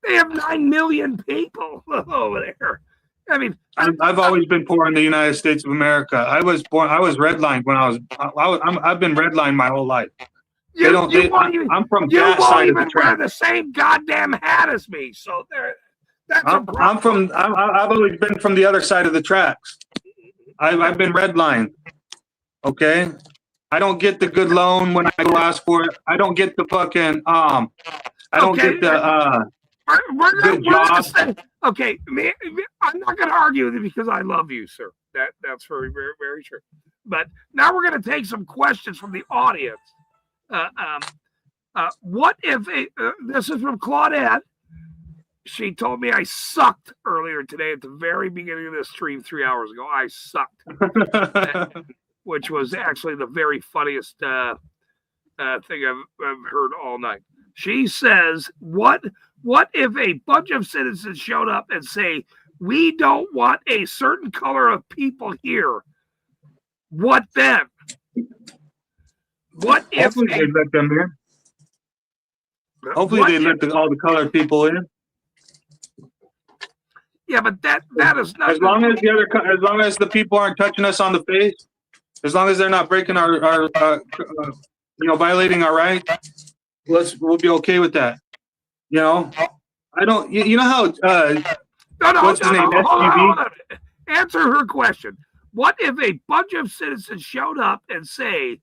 They have 9 million people over there. I mean, I've always been poor in the United States of America. I was redlined when I've been redlined my whole life. I'm from that side of the track. Wear the same goddamn hat as me, so I've always been from the other side of the tracks. I've been redlined. Okay, I don't get the good loan when I go ask for it. I don't get the fucking I don't get the good job. Okay, I'm not going to argue with you because I love you, sir. That's very, very, very true. But now we're going to take some questions from the audience. What if this is from Claudette? She told me I sucked earlier today at the very beginning of this stream 3 hours ago. I sucked, which was actually the very funniest thing I've heard all night. She says, what if a bunch of citizens showed up and say, we don't want a certain color of people here? What then? What if Hopefully they let them in. Hopefully they let all the colored people in. Yeah, but that is not. As long as the people aren't touching us on the face, as long as they're not breaking our violating our rights, we'll be okay with that. I don't. You know how? What's his name? Hold on. Answer her question. What if a bunch of citizens showed up and say,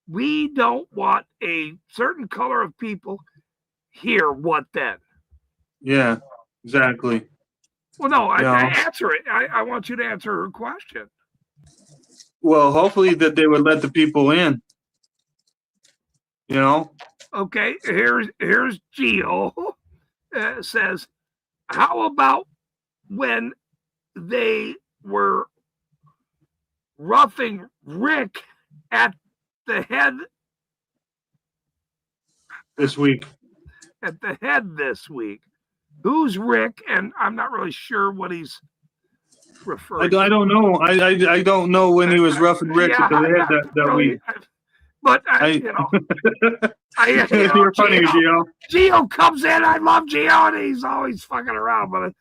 we don't want a certain color of people here? What then? Yeah, exactly. Well, no, I answer it. I want you to answer her question. Well, hopefully that they would let the people in. Okay, here's Gio. Says, how about when they were roughing Rick at the head this week? At the head this week. Who's Rick? And I'm not really sure what he's referring to. I don't know. I don't know when he was roughing Rick at the head that week. But you're funny, Gio. Gio comes in. I love Gio, and he's always fucking around. But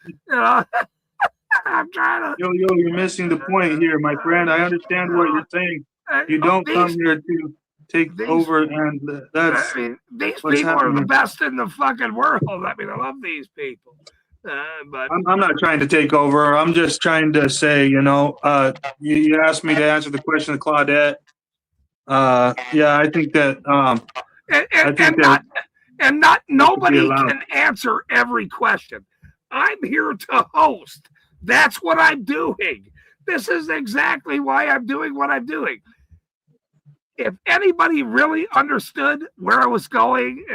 I'm trying to. You're missing the point here, my friend. I understand what you're saying. You don't come here to take over, and that's. These people are the best in the fucking world. I love these people. But I'm not trying to take over. I'm just trying to say, you asked me to answer the question of Claudette. I think that nobody can answer every question. I'm here to host. That's what I'm doing. This is exactly why I'm doing what I'm doing. if anybody really understood where I was going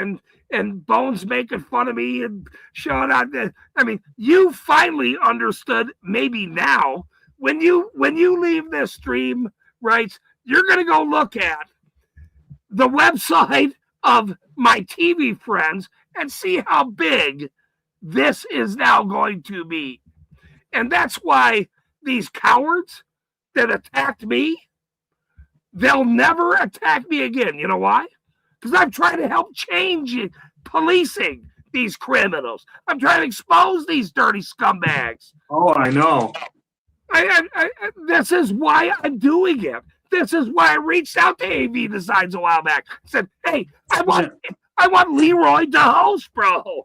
and Bones making fun of me and showing out that, I mean, you finally understood maybe now when you leave this stream, right, you're going to go look at the website of my TV friends and see how big this is now going to be. And that's why these cowards that attacked me, they'll never attack me again. You know why? Because I'm trying to help change policing these criminals. I'm trying to expose these dirty scumbags. Oh, I know. This is why I'm doing it. This is why I reached out to AV Designs a while back. Said, hey, I want Leroy to host, bro.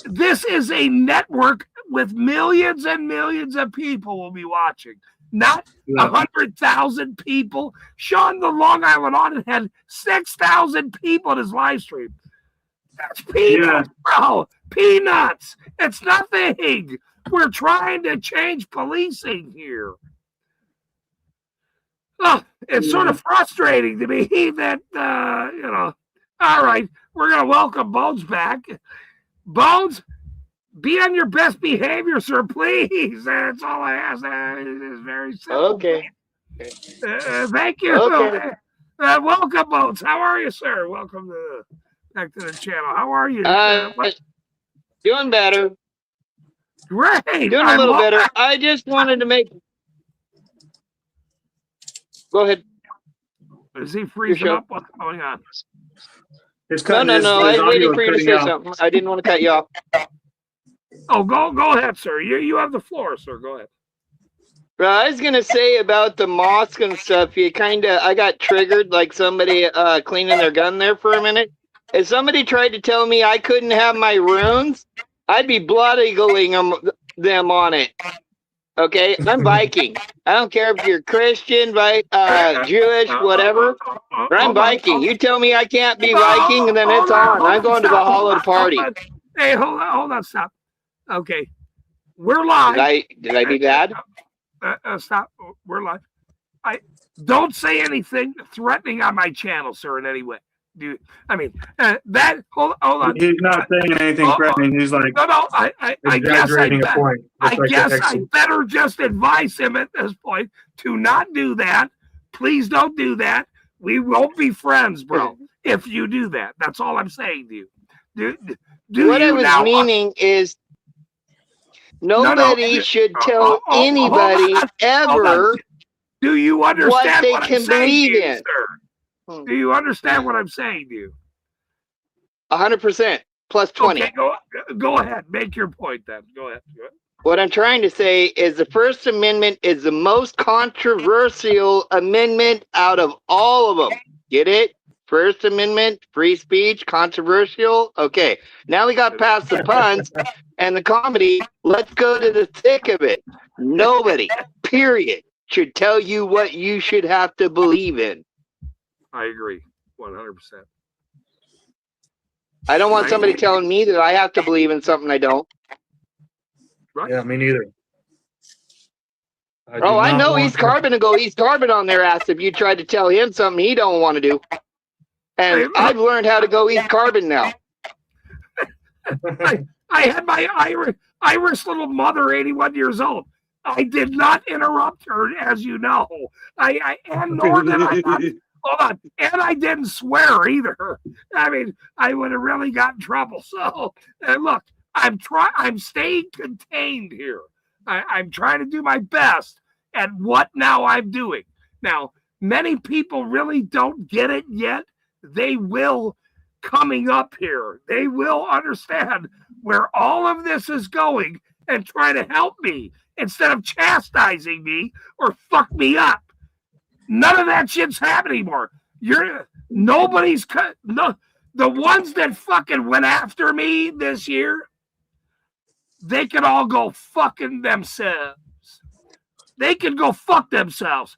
This is a network with millions and millions of people will be watching. Not 100,000 people. Sean, the Long Island Audit had 6,000 people in his live stream. That's peanuts, bro. Peanuts. It's nothing. We're trying to change policing here. Oh, it's sort of frustrating to me that, all right, we're going to welcome Bones back. Bones, be on your best behavior, sir, please. That's all I ask. It's very simple. Okay. Thank you. Okay. Welcome, Bones. How are you, sir? Welcome back to the channel. How are you? Doing better. Great. Doing a little better. I just wanted to make. Go ahead. Is he freezing up? What's going on? No. I was waiting for you to say something. I didn't want to cut you off. Oh, go ahead, sir. You have the floor, sir. Go ahead. I was gonna say about the mosque and stuff. I got triggered, like somebody cleaning their gun there for a minute. If somebody tried to tell me I couldn't have my runes, I'd be blood eagling them on it. Okay, I'm Viking. I don't care if you're Christian, Jewish, whatever. But I'm Viking. You tell me I can't be Viking, and then it's on. I'm going to Valhalla to party. Hey, hold on, stop. Okay, we're live. Did I do bad? Stop. We're live. I don't say anything threatening on my channel, sir, in any way. Hold on. He's not saying anything threatening. He's like, no. I guess I better just advise him at this point to not do that. Please don't do that. We won't be friends, bro. If you do that, that's all I'm saying to you. What I was meaning is nobody should tell anybody ever. Do you understand what they can believe in? Sir? Do you understand what I'm saying to you? 100% plus 20. Okay, go ahead. Make your point then. Go ahead. What I'm trying to say is the First Amendment is the most controversial amendment out of all of them. Get it? First Amendment, free speech, controversial. Okay, now we got past the puns and the comedy. Let's go to the thick of it. Nobody, period, should tell you what you should have to believe in. I agree, 100%. I don't want somebody telling me that I have to believe in something I don't. Right. Yeah, me neither. I know East Carbon to go East Carbon on their ass if you tried to tell him something he don't want to do. And I've learned how to go East Carbon now. I had my Irish little mother, 81 years old. I did not interrupt her, as you know. Nor did I not. Hold on. And I didn't swear either. I mean, I would have really got in trouble. So, look, I'm staying contained here. I'm trying to do my best at what now I'm doing. Now, many people really don't get it yet. They will coming up here. They will understand where all of this is going and try to help me instead of chastising me or fuck me up. None of that shit's happening anymore. The ones that fucking went after me this year, they can all go fucking themselves. They can go fuck themselves.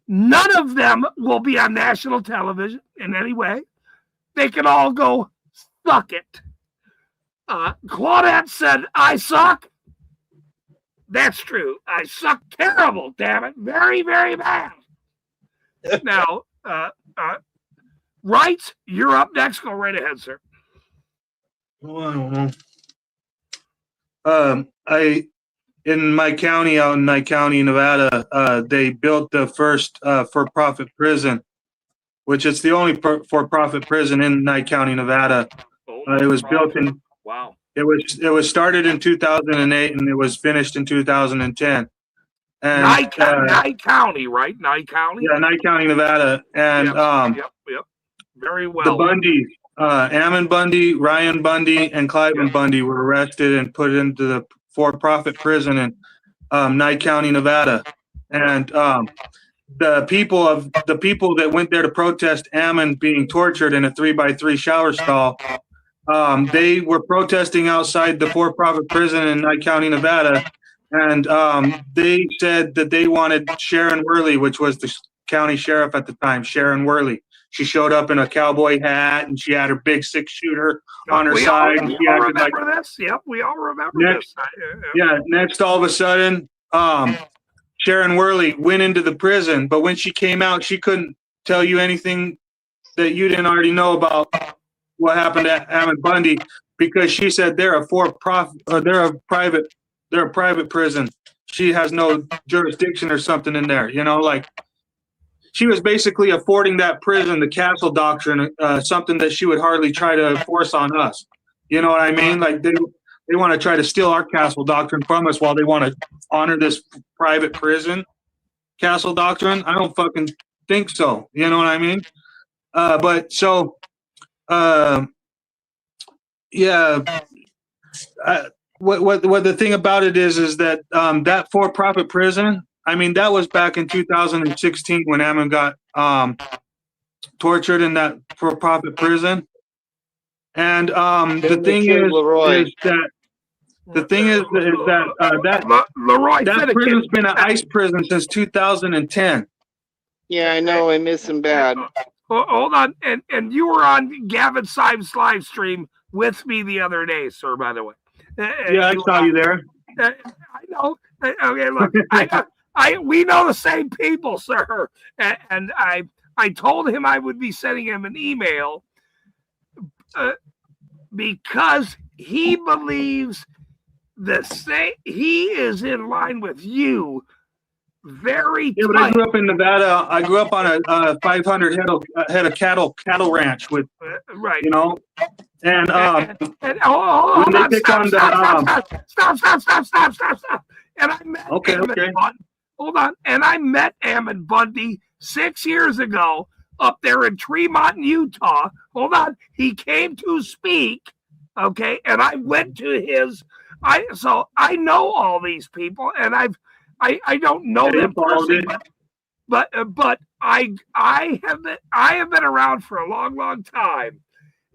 None of them will be on national television in any way. They can all go suck it. Claudette said, I suck. That's true. I suck terrible, damn it. Very, very bad. Now, Uh, uh, Wright, you're up next. Go right ahead, sir. Well, I don't know. In my county, out in Nye County, Nevada, they built the first for-profit prison, which is the only for-profit prison in Nye County, Nevada. It was built in. Wow. It was started in 2008 and it was finished in 2010. And Nye County, right? Nye County. yeah, Nye County, Nevada, and Yep. Very well. the Bundys, Ammon Bundy, Ryan Bundy, and Cliven Bundy were arrested and put into the for-profit prison in Nye County, Nevada. And the people that went there to protest Ammon being tortured in a 3x3 shower stall, they were protesting outside the for-profit prison in Nye County, Nevada, and they said that they wanted Sharon Worley, which was the county sheriff at the time, Sharon Worley. She showed up in a cowboy hat and she had her big 6-shooter on her side. We all remember this. Yep, we all remember this. Yeah. Next, all of a sudden, Sharon Worley went into the prison, but when she came out, she couldn't tell you anything that you didn't already know about what happened to Ammon Bundy, because she said they're a for-profit, or they're a private prison. She has no jurisdiction or something in there, like. She was basically affording that prison the castle doctrine, something that she would hardly try to force on us. You know what I mean? Like they want to try to steal our castle doctrine from us while they want to honor this private prison castle doctrine. I don't fucking think so. You know what I mean? What the thing about it is that that for-profit prison, I mean, that was back in 2016 when Ammon got tortured in that for-profit prison. And the thing is that prison's been an ICE prison since 2010. Yeah, I know. I miss him bad. Hold on, and you were on Gavin Symes' live stream with me the other day, sir. By the way. Yeah, I saw you there. I know. Okay, look, we know the same people, sir. And I told him I would be sending him an email because he believes he is in line with you. Very. Yeah, but I grew up in Nevada. I grew up on a 500 head of cattle ranch with, right. And hold on, stop. And I met hold on, and I met Ammon Bundy 6 years ago up there in Tremont, Utah. Hold on, he came to speak, okay, and I went to so I know all these people, and I don't know them personally, but I have been around for a long time.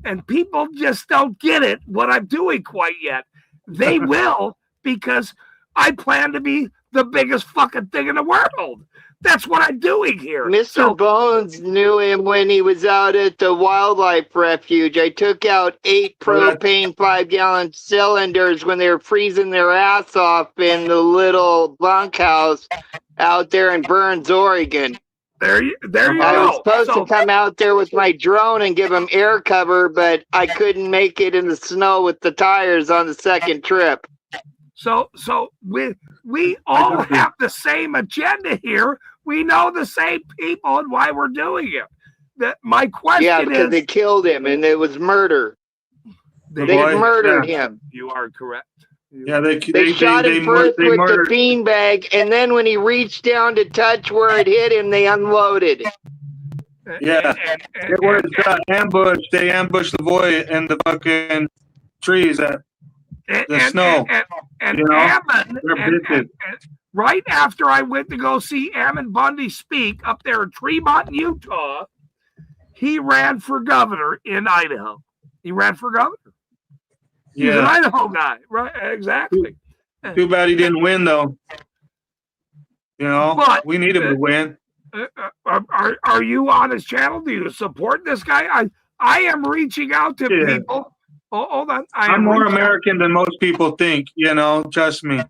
And people just don't get it, what I'm doing quite yet. They will, because I plan to be the biggest fucking thing in the world. That's what I'm doing here. Mr. Bones knew him when he was out at the wildlife refuge. I took out 8 propane 5-gallon cylinders when they were freezing their ass off in the little bunkhouse out there in Burns, Oregon. There you go. I was supposed to come out there with my drone and give them air cover, but I couldn't make it in the snow with the tires on the second trip. So we all have the same agenda here. We know the same people and why we're doing it. My question because is, they killed him and it was murder. They murdered him. You are correct. Yeah, they shot him first with the beanbag, and then when he reached down to touch where it hit him, they unloaded. Yeah, it was ambush. They ambushed the boy in the fucking trees at the snow. And Ammon, right after I went to go see Ammon Bundy speak up there in Tremont, Utah, he ran for governor in Idaho. He ran for governor. He's an Idaho guy, right? Exactly. Too bad he didn't win, though. But we need him to win. Are you on his channel? Do you support this guy? I am reaching out to people. Hold on. I'm more American than most people think. Trust me.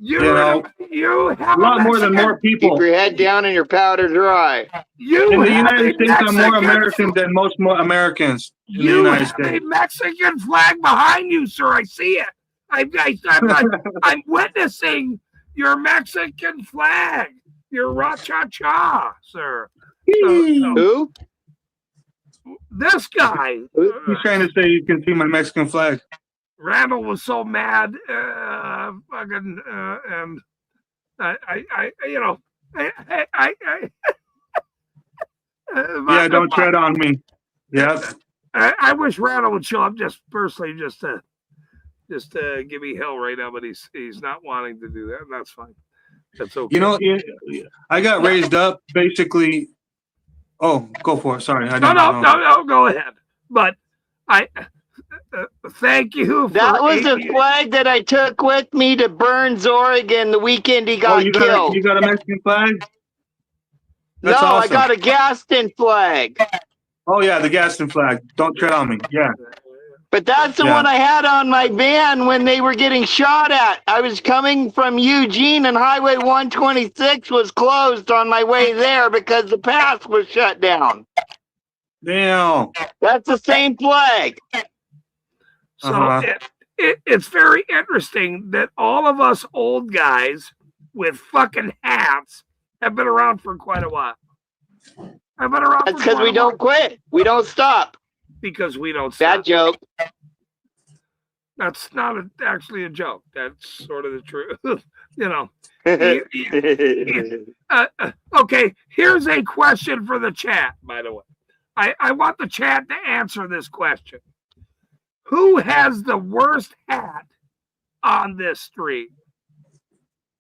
You know, you have a lot more than Mexican- more Keep people. your head down and your powder dry. You In the have United a States, I'm more Mexican American than most Americans in the You United have a States. Mexican flag behind you, sir. I see it. I'm witnessing your Mexican flag. Your ra-cha-cha, sir. Who? This guy, He's trying to say you can see my Mexican flag. Randall was so mad, fucking, and I you know, Yeah, don't tread on me. Yep. I wish Randall would show up just personally, just to give me hell right now, but he's not wanting to do that. And that's fine. That's okay. You know, I got raised up basically. Oh, go for it. Sorry, I no, didn't know. no, go ahead. But I thank you. For That was the 8 flag that I took with me to Burns, Oregon the weekend he Oh, got killed. you got a Mexican flag? No, That's I awesome. got a Gaston flag. Oh yeah, the Gaston flag. Don't tread on me. Yeah. But that's the Yeah. one I had on my van when they were getting shot at. I was coming from Eugene and Highway 126 was closed on my way there because the pass was shut down. Damn. That's the same flag. So Uh-huh. it's very interesting that all of us old guys with fucking hats have been around for quite a while. I've been around That's for because quite we a don't while. quit. We don't stop. Because we don't Bad stop. joke. That's not actually a joke. That's sort of the truth. You know. Okay, here's a question for the chat, by the way. I want the chat to answer this question. Who has the worst hat on this street?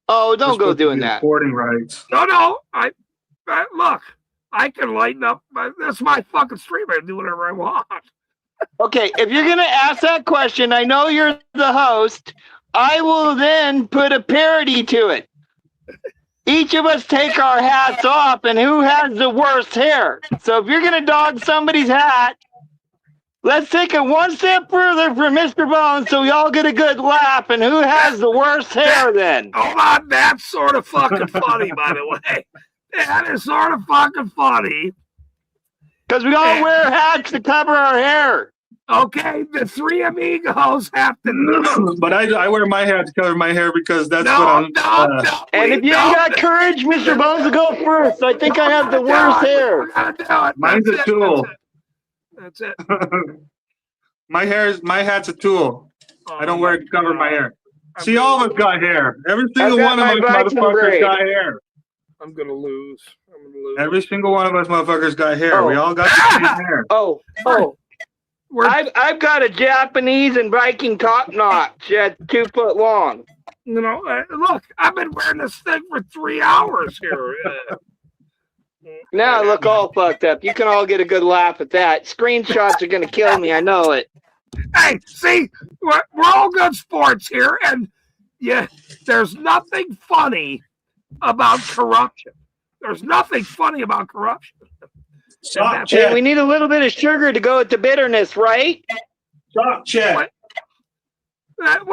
Oh, don't We're go supposed to doing be that. Recording rights. No, look, I can lighten up. That's my fucking stream. I can do whatever I want. Okay, if you're going to ask that question, I know you're the host. I will then put a parody to it. Each of us take our hats off, and who has the worst hair? So if you're going to dog somebody's hat, let's take it one step further for Mr. Bones so we all get a good laugh. And who has the worst hair then? Hold on, that's sort of fucking funny, by the way. That is sort of fucking funny. Because we all wear hats to cover our hair. Okay, the three amigos have to. But I wear my hat to cover my hair because that's what No, I'm. no. And if you ain't got courage, Mr. Bones will go first. I think I have the worst hair. We gotta do it. Mine's That's a it, tool. That's it. My hat's a tool. I don't wear it to cover my hair. I'm See, gonna- all of us got hair. Every single got one of my us Viking motherfuckers braid. got hair. I'm gonna lose. Every single one of us motherfuckers got hair. We all got the same hair. Oh, We're, I've got a Japanese and Viking top notch at 2 foot long. you know, look, I've been wearing this thing for 3 hours here. Now I look all fucked up. You can all get a good laugh at that. Screenshots are gonna kill me. I know it. Hey, see, we're all good sports here, and yeah, there's nothing funny about corruption. There's nothing funny about corruption. Sock Hey, check. we need a little bit of sugar to go with the bitterness, right? Sock check.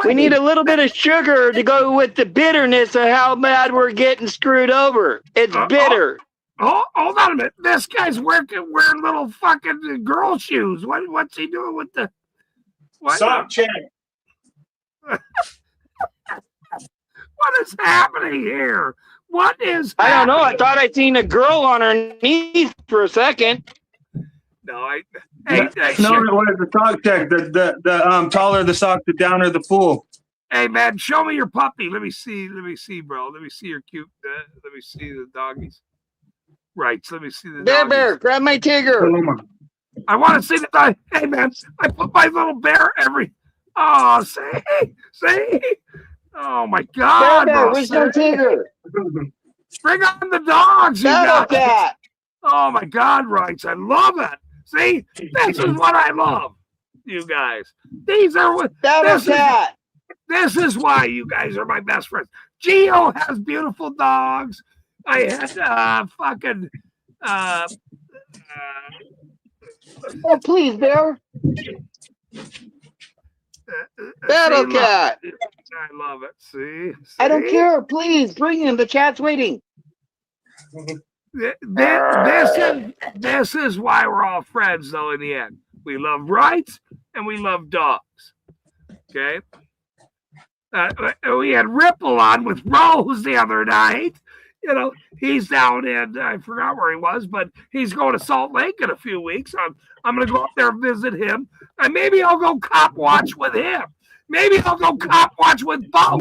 We need a little bit of sugar to go with the bitterness of how bad we're getting screwed over. It's bitter. Hold on a minute. This guy's wearing little fucking girl shoes. What's he doing with the? What? Sock check. What is happening here? What is? I don't know. I happening? thought I seen a girl on her knees for a second. No, Hey, No, what is the sock check? The taller the sock, the downer the fool. hey, man, show me your puppy. Let me see, bro. Let me see your cute. Let me see the doggies. Right. Let me see the doggies. Bear, grab my Tigger. Paloma. I want to see the dog. Hey, man, I put my little bear every. Oh, see. Oh my God, Bear, bro. where's my Tigger? Bring on the dogs, you Battle guys. cat. Oh my God, Rights. I love it. See, this is what I love, you guys. These are what Battle this is, cat. this is why you guys are my best friends. Gio has beautiful dogs. I had fucking Oh, please, Bear. Battle See, look, Cat. I love it. See? I don't See? care. Please bring him. The chat's waiting. This is why we're all friends, though. In the end, we love rights and we love dogs. Okay. We had Ripple on with Rose the other night. You know, he's down in, I forgot where he was, but he's going to Salt Lake in a few weeks. I'm going to go up there and visit him. And maybe I'll go cop watch with him. Maybe I'll go cop watch with Bo.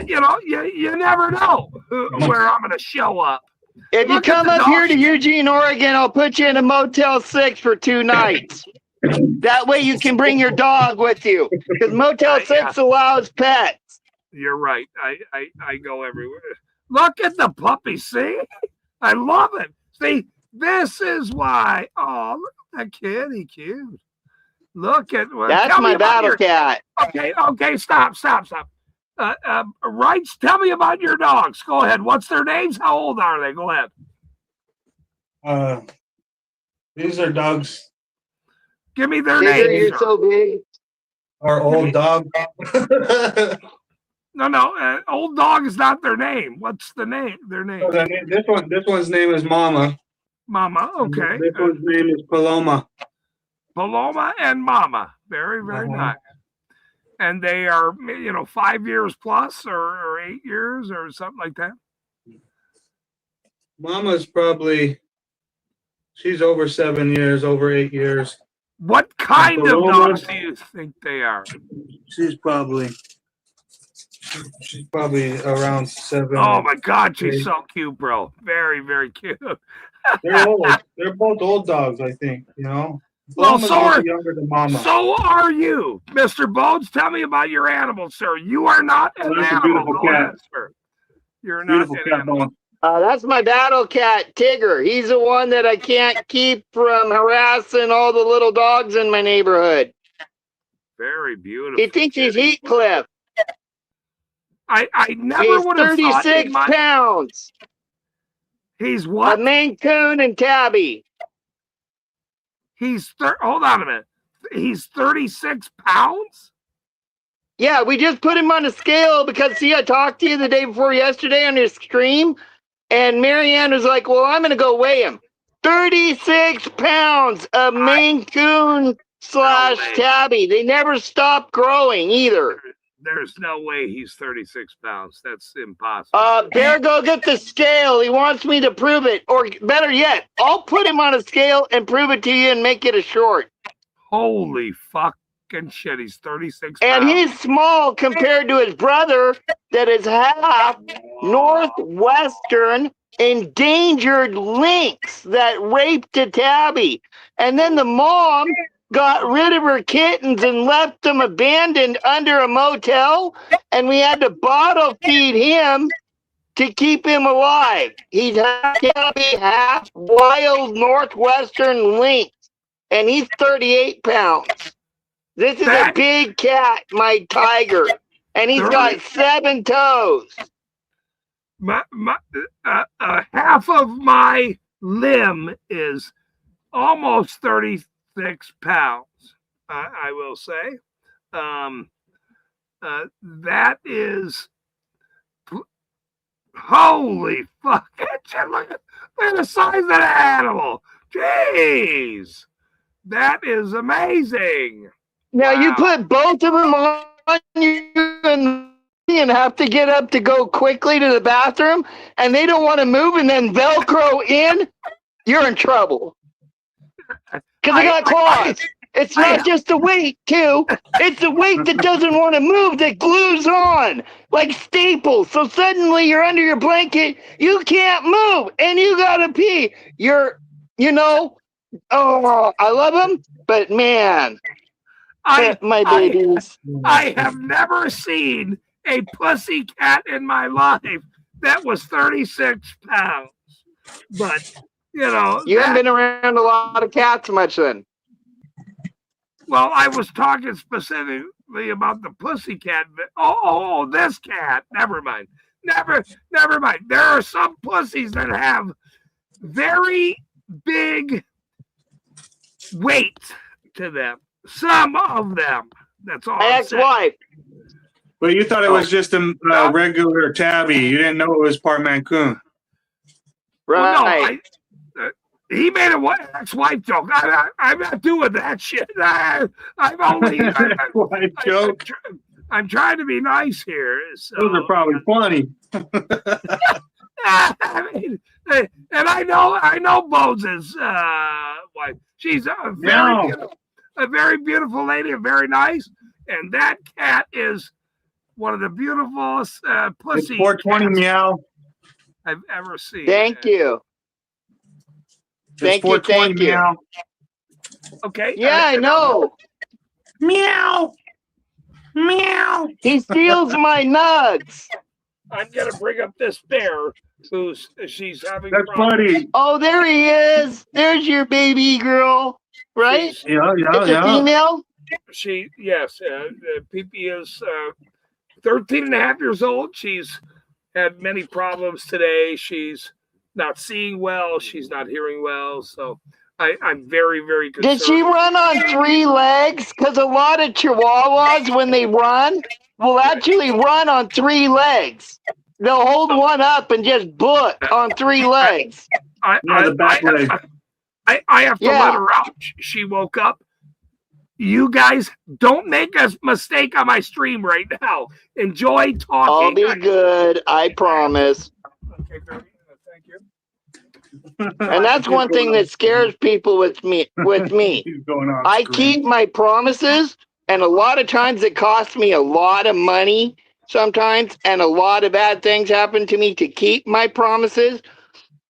You know, you never know where I'm going to show up. If you Look at come the up dog. here to Eugene, Oregon, I'll put you in a Motel 6 for 2 nights. That way you can bring your dog with you. Because Motel 6 allows pets. You're right. I go everywhere. Look at the puppy. See? I love it. See, this is why. Oh, look at that kitty, cute. Look at That's my Battle Cat. Okay, stop. Rights, tell me about your dogs. Go ahead. What's their names? How old are they? Go ahead. These are dogs. Give me their Digger, names. you're so big. Our old dog. No, old dog is not their name. What's the name? Their name? This one's name is Mama. Mama. Okay. This one's name is Paloma. Paloma and Mama. Very, very nice. And they are, 5 years plus or 8 years or something like that. Mama's she's over 7 years, over 8 years. What kind of Paloma? dogs do you think they are? She's probably around 7. Oh my God, she's so cute, bro. Very, very cute. They're old. They're both old dogs, I think. Well, Paloma's a little younger than Mama. So are you, Mr. Bones. Tell me about your animal, sir. You are not an That's a animal, beautiful cat. ahead, sir. You're not Beautiful an cat, animal. Bones. That's my Battle Cat, Tigger. He's the one that I can't keep from harassing all the little dogs in my neighborhood. Very beautiful. He thinks he's Heathcliff. I never He's would have thought 36 pounds. He's A what? Maine Coon and Tabby. Hold on a minute. He's 36 pounds? Yeah, we just put him on a scale because, see, I talked to you the day before yesterday on your stream, and Marianne was like, well, I'm going to go weigh him. 36 pounds of Maine Coon / Tabby. They never stop growing either. There's no way he's 36 pounds. That's impossible. Bear, go get the scale. He wants me to prove it. Or better yet, I'll put him on a scale and prove it to you and make it a short. Holy fucking shit. He's 36 And pounds. he's small compared to his brother that is half Northwestern endangered lynx that raped a tabby. And then the mom got rid of her kittens and left them abandoned under a motel, and we had to bottle feed him to keep him alive. He's half wild Northwestern lynx, and he's 38 pounds. This is a big cat, my tiger, and he's got 7 toes. Half of my limb is almost 36 pounds, I will say. That is holy fucking shit. Look at the size of the animal. Jeez. That is amazing. Now Wow. you put both of them on you and have to get up to go quickly to the bathroom, and they don't want to move and then Velcro in, you're in trouble. Because they got claws. It's not just the weight, too. It's the weight that doesn't want to move that glues on like staples. So suddenly you're under your blanket, you can't move, and you gotta pee. Oh, I love them, but man, my babies. I have never seen a pussy cat in my life that was 36 pounds. But, you haven't been around a lot of cats much then. Well, I was talking specifically about the pussy cat. Oh, this cat. Never mind. Never mind. There are some pussies that have very big weight to them. Some of them. That's all. My I'm saying. ex-wife. But you thought it was just a regular tabby. You didn't know it was part Mancoon. Well, Right. no, he made a ex-wife joke. I'm not doing that shit. I'm only. What joke? I'm trying to be nice here. So. Those are probably funny. I mean, and I know Bones' wife. She's a very beautiful lady, very nice, and that cat is one of the beautifulest pussy It's 420 cats meow. I've ever seen. Thank you. It's Thank you. 420 Thank you. meow. Okay. Yeah, I know. Meow. Meow. He steals my nuts. I'm gonna bring up this bear she's having. That's problems. funny. Oh, there he is. There's your baby girl, right? She's- Yeah, It's a female. Yes, Pee-Pee is 13 and a half years old. She's had many problems today. She's not seeing well. She's not hearing well. So I'm very, very concerned. Did she run on 3 legs? Because a lot of Chihuahuas, when they run, will actually run on 3 legs. They'll hold one up and just book on 3 legs. the back leg. I have to Yeah. let her out. She woke up. You guys don't make a mistake on my stream right now. Enjoy I'll talking. be good. I promise. Okay, baby. Thank you. And that's one thing that scares people with me. He's going on I screen. keep my promises, and a lot of times it costs me a lot of money sometimes, and a lot of bad things happen to me to keep my promises.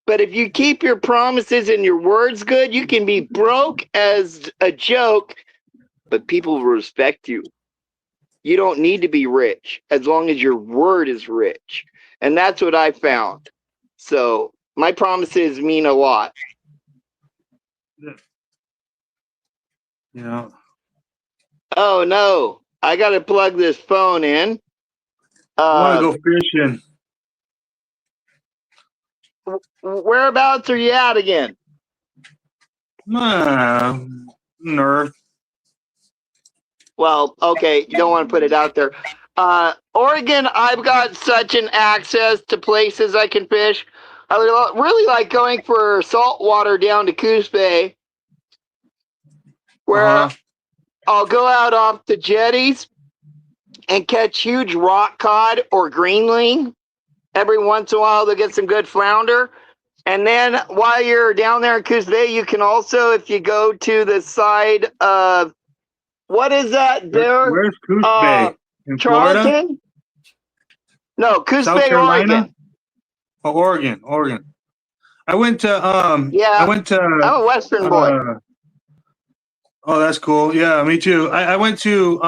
But if you keep your promises and your words good, you can be broke as a joke, but people will respect you. You don't need to be rich as long as your word is rich. And that's what I found. So my promises mean a lot. Yeah. Oh no, I gotta plug this phone in. I want to go fishing. Whereabouts are you at again? Nerf. Well, okay, you don't want to put it out there. Oregon, I've got such an access to places I can fish. I would really like going for saltwater down to Coos Bay, where I'll go out off the jetties and catch huge rock cod or greenling. Every once in a while, they'll get some good flounder. And then while you're down there in Coos Bay, you can also, if you go to the side of, what is that there? Where's Coos Bay? In Florida? Charlton? No, Coos South Bay, Carolina? Oregon. Oh, Oregon. I went to Yeah. I went to I'm a Western boy. oh, that's cool. Yeah, me too. I went to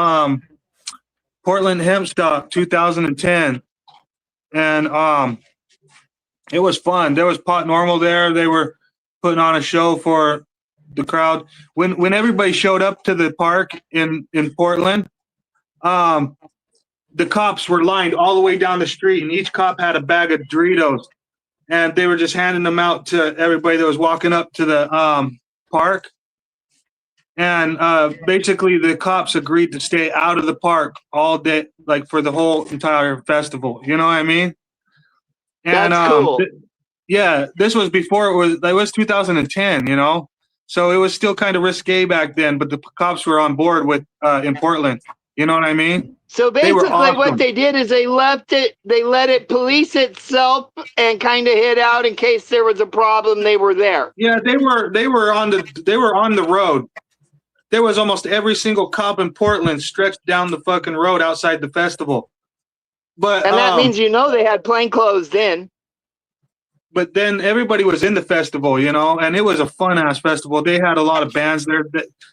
Portland Hempstock 2010, and it was fun. There was Pot Normal there. They were putting on a show for the crowd. When everybody showed up to the park in Portland, the cops were lined all the way down the street, and each cop had a bag of Doritos, and they were just handing them out to everybody that was walking up to the park. And basically, the cops agreed to stay out of the park all day, like for the whole entire festival. You know what I mean? And That's cool. yeah, this was before it was 2010. You know, so it was still kind of risque back then. But the cops were on board with in Portland. You know what I mean? So They were basically, what awesome. they did is they let it police itself and kind of hid out in case there was a problem. They were there. Yeah, they were on the road. There was almost every single cop in Portland stretched down the fucking road outside the festival. But And that means, they had plain clothes in. but then everybody was in the festival, you know, and it was a fun ass festival. They had a lot of bands there.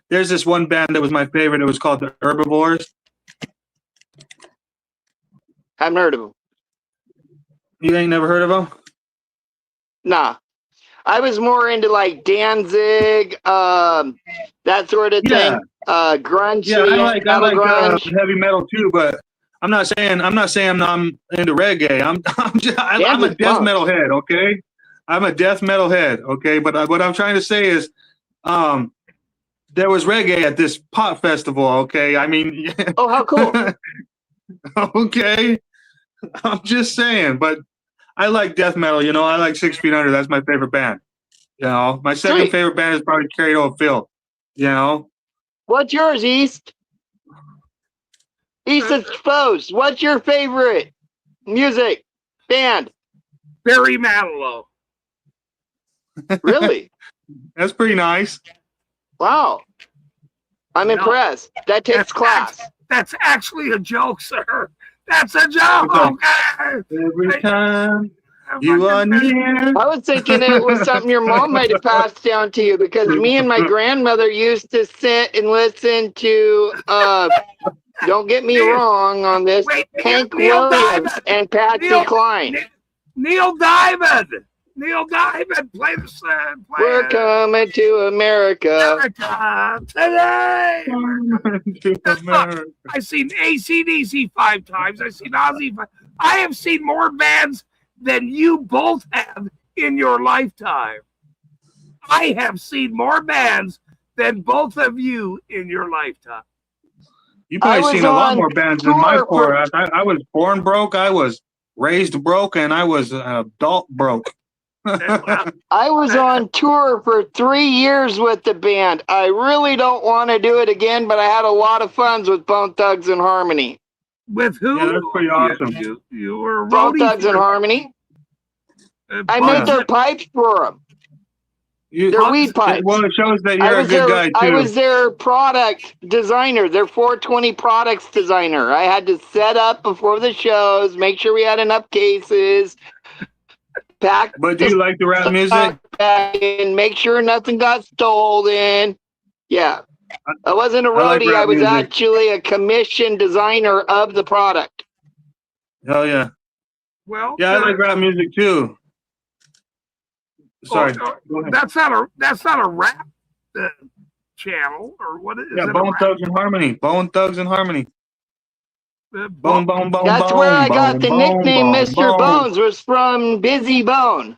There's this one band that was my favorite. It was called the Herbivores. I haven't heard of them. You ain't never heard of them? Nah. I was more into like Danzig, that sort of Yeah. thing. Grunge. Yeah, I like grunge. heavy metal too, but I'm not saying I'm into reggae. I'm a death metal head, okay? I'm a death metal head, okay? But what I'm trying to say is, there was reggae at this pop festival. Okay, I mean, Oh, how cool! okay, I'm just saying, but I like death metal. You know, I like 6 Feet Under. That's my favorite band. You know, my second Sweet. favorite band is probably Cradle of Filth. You know, What's yours, East? East Exposed. What's your favorite music band? Barry Manilow. Really? that's pretty nice. Wow. I'm No. impressed. That takes That's class. That's actually a joke, sir. That's a joke. Okay. Every time you are near. I was thinking it was something your mom might have passed down to you because me and my grandmother used to sit and listen to, don't get me wrong on this, Wait, Hank Neil Williams Diamond. and Patsy Neil- Cline. Neil Diamond. Neil Diamond, play the song. We're coming to America. America today. I've seen AC/DC 5 times. I've seen Ozzy. I have seen more bands than you both have in your lifetime. I have seen more bands than both of you in your lifetime. You I probably was seen a lot on more bands than my tour four. I was born broke. I was raised broke, and I was an adult broke. I was on tour for 3 years with the band. I really don't want to do it again, but I had a lot of fun with Bone Thugs and Harmony. With who? Yeah, that's pretty awesome. You were a Bone roadie Thugs and for- Harmony. I Bone made their Thugs- pipes for them. You- Their weed pipes. Well, it shows that I you're a was good their, guy I too. was their product designer, their 420 products designer. I had to set up before the shows, make sure we had enough cases, pack But do you like the rap music? and make sure nothing got stolen. Yeah. I wasn't a I like roadie. rap I was music. actually a commissioned designer of the product. Hell yeah. Well, Yeah, I like rap music too. Sorry. oh, Go ahead. that's not a rap channel, or what is Yeah, it? Bone Thugs and Harmony. Bone Thugs and Harmony. Bone, bone, bone, That's bone, where I got bone, the bone, nickname bone, Mr. bone. Bones was from Busy Bone.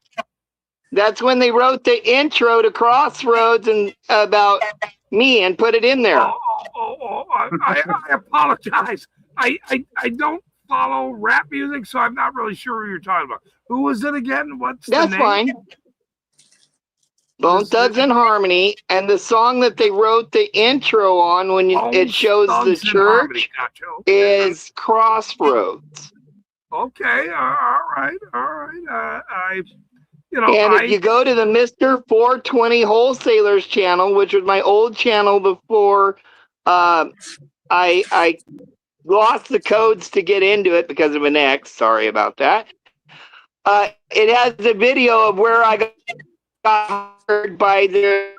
That's when they wrote the intro to Crossroads and about me and put it in there. I apologize. I don't follow rap music, so I'm not really sure who you're talking about. Who was it again? What's the That's name? fine. Bone Thugs and Harmony, and the song that they wrote the intro on when Bone it shows the Thugs and Harmony. church Gotcha. Okay. is Crossroads. Okay. All right. And if you go to the Mr. 420 Wholesalers channel, which was my old channel before I lost the codes to get into it because of an ex. Sorry about that. It has a video of where I got hired by their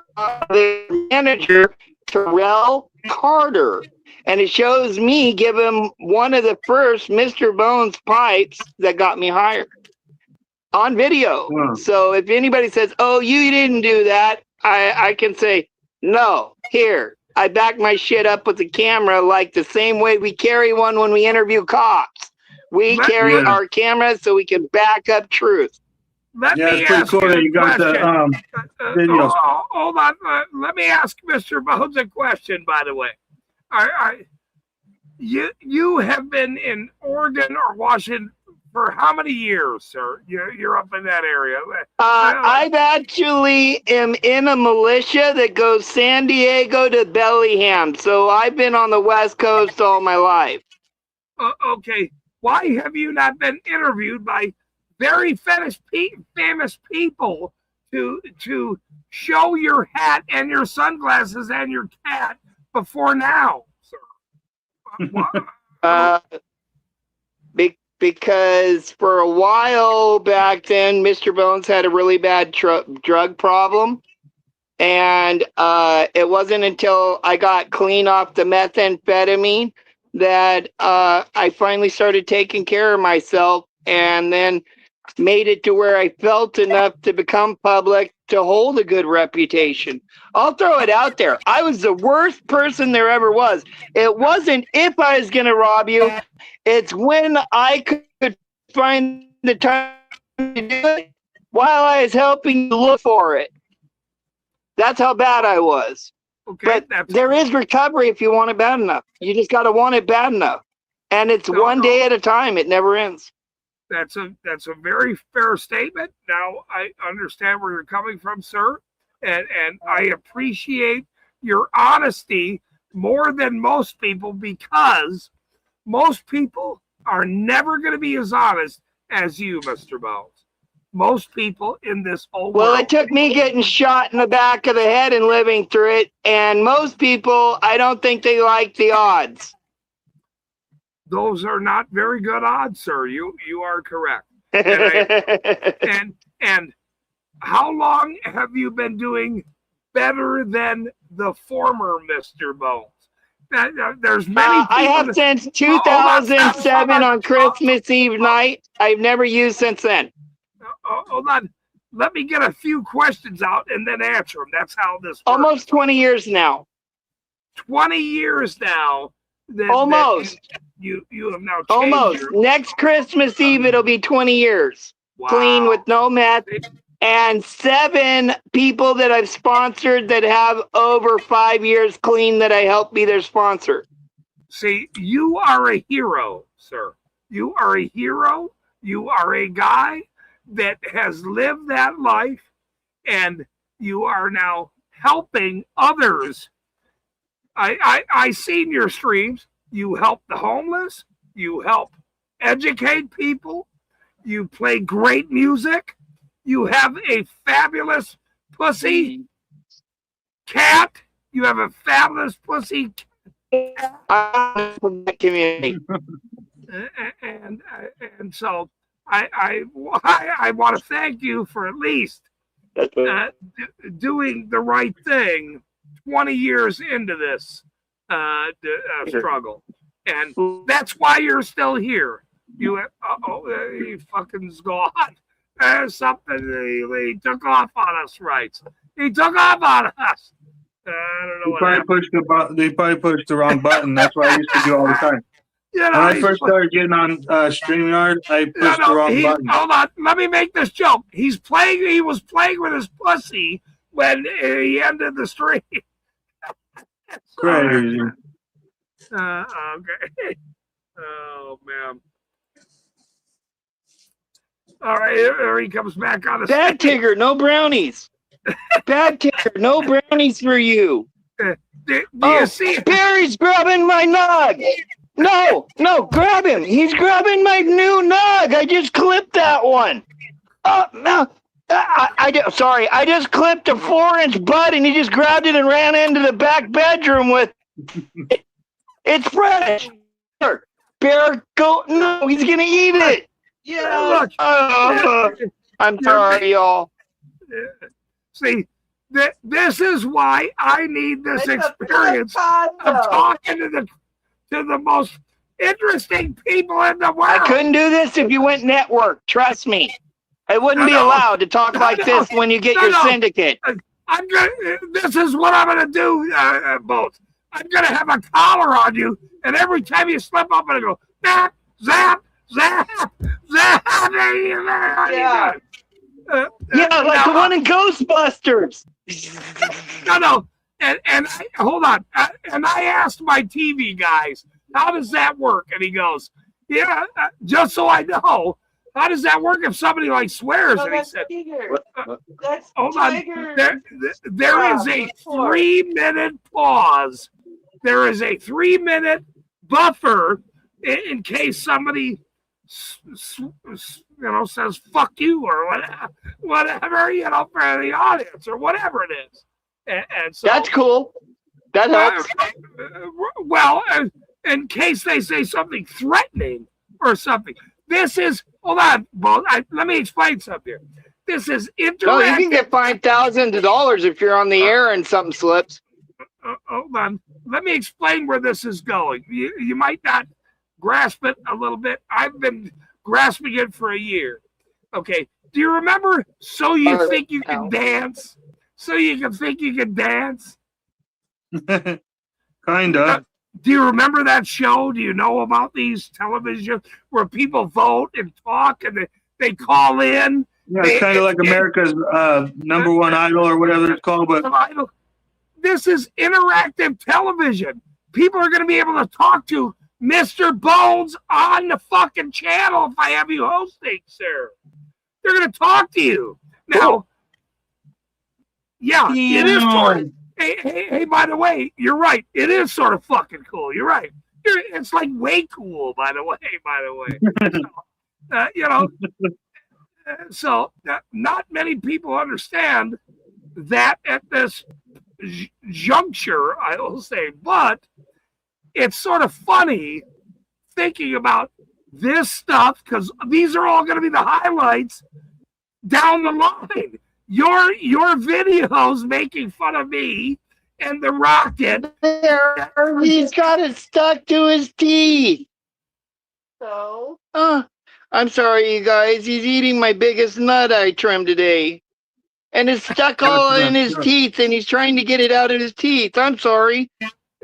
manager, Terrell Carter. And it shows me give him one of the first Mr. Bones pipes that got me hired on video. Wow. So if anybody says, oh, you didn't do that, I can say, no, here. I back my shit up with the camera like the same way we carry one when we interview cops. We carry Yeah. our camera so we can back up truth. Let Yeah, me it's pretty ask cool you that a you got the question. videos. Hold on. Let me ask Mr. Bones a question, by the way. You have been in Oregon or Washington for how many years, sir? You're up in that area. I've actually am in a militia that goes San Diego to Bellingham. So I've been on the West Coast all my life. Okay. Why have you not been interviewed by very famous people to show your hat and your sunglasses and your cat before now, sir? Because for a while back then, Mr. Bones had a really bad drug problem. And it wasn't until I got clean off the methamphetamine that I finally started taking care of myself and then made it to where I felt enough to become public to hold a good reputation. I'll throw it out there. I was the worst person there ever was. It wasn't if I was going to rob you. It's when I could find the time to do it while I was helping you look for it. That's how bad I was. Okay, But there is recovery if you want it bad enough. You just got to want it bad enough. And it's one day at a time. It never ends. that's a very fair statement. Now I understand where you're coming from, sir, and I appreciate your honesty more than most people, because most people are never going to be as honest as you, Mr. Bones. Most people in this whole Well, world. it took me getting shot in the back of the head and living through it. And most people, I don't think they like the odds. Those are not very good odds, sir. You are correct. And how long have you been doing better than the former Mr. Bones? There's many people. I have since 2007 on Christmas Eve night. I've never used since then. Hold on. Let me get a few questions out and then answer them. That's how this works. Almost 20 years now. 20 years now. Almost. You have now changed. Almost. Next Christmas Eve, it'll be 20 years. Wow. Clean with no meth. And 7 people that I've sponsored that have over 5 years clean that I help be their sponsor. See, you are a hero, sir. You are a hero. You are a guy that has lived that life, and you are now helping others. I seen your streams. You help the homeless. You help educate people. You play great music. You have a fabulous pussy cat. You have a fabulous pussy Community. and so I want to thank you for at least doing the right thing 20 years into this struggle, and that's why you're still here. You he fucking's gone. Something he took off on us, right? He took off on us. I don't know what happened. They probably pushed the wrong button. That's what I used to do all the time. You know, When I first started getting on StreamYard, I pushed the wrong button. Hold on, let me make this joke. He was playing with his pussy when he ended the stream. Crazy. Okay. Oh man. All right, here he comes back on the Bad Tigger, no brownies. Bad Tigger, no brownies for you. Do you see? Barry's grabbing my nog. No, grab him. He's grabbing my new nog. I just clipped that one. Oh, no. Sorry, I just clipped a 4-inch bud and he just grabbed it and ran into the back bedroom with it. It's fresh. Bear, go. No, he's going to eat it. Yeah, look. I'm sorry, y'all. See, this is why I need this experience of talking to the most interesting people in the world. I couldn't do this if you went network. Trust me. I wouldn't be allowed to talk like this when you get your syndicate. This is what I'm gonna do, both. I'm gonna have a collar on you, and every time you slip up, I'm gonna go zap, zap, zap, zap. Yeah. Like the one in Ghostbusters. No. And hold on. And I asked my TV guys, how does that work? And he goes, yeah, just so I know, how does that work if somebody like swears? No, and he that's said, Tiger. That's hold on. Tiger. There is a 3-minute pause. There is a 3-minute buffer in case somebody says fuck you or whatever, for the audience or whatever it is. And so That's cool. That helps. Well, in case they say something threatening or something. This is, hold on, Bo, let me explain something here. This is interactive. No, you can get $5,000 if you're on the air and something slips. Hold on. Let me explain where this is going. You might not grasp it a little bit. I've been grasping it for a year. Okay. Do you remember So You Think You Can Dance? So You Can Think You Can Dance? Kinda. Do you remember that show? Do you know about these television where people vote and talk and they call in? Yeah, it's kind of like America's number one idol or whatever it's called. But This is interactive television. People are going to be able to talk to Mr. Bones on the fucking channel if I have you hosting, sir. They're going to talk to you. Now, yeah, it is sort of, hey, by the way, you're right. It is sort of fucking cool. You're right. It's like way cool, by the way. So, not many people understand that at this juncture, I will say, but it's sort of funny thinking about this stuff because these are all going to be the highlights down the line. Your videos making fun of me and the Rocket. He's got it stuck to his teeth. So, I'm sorry, you guys. He's eating my biggest nut I trimmed today. And it's stuck all in his teeth, and he's trying to get it out of his teeth. I'm sorry.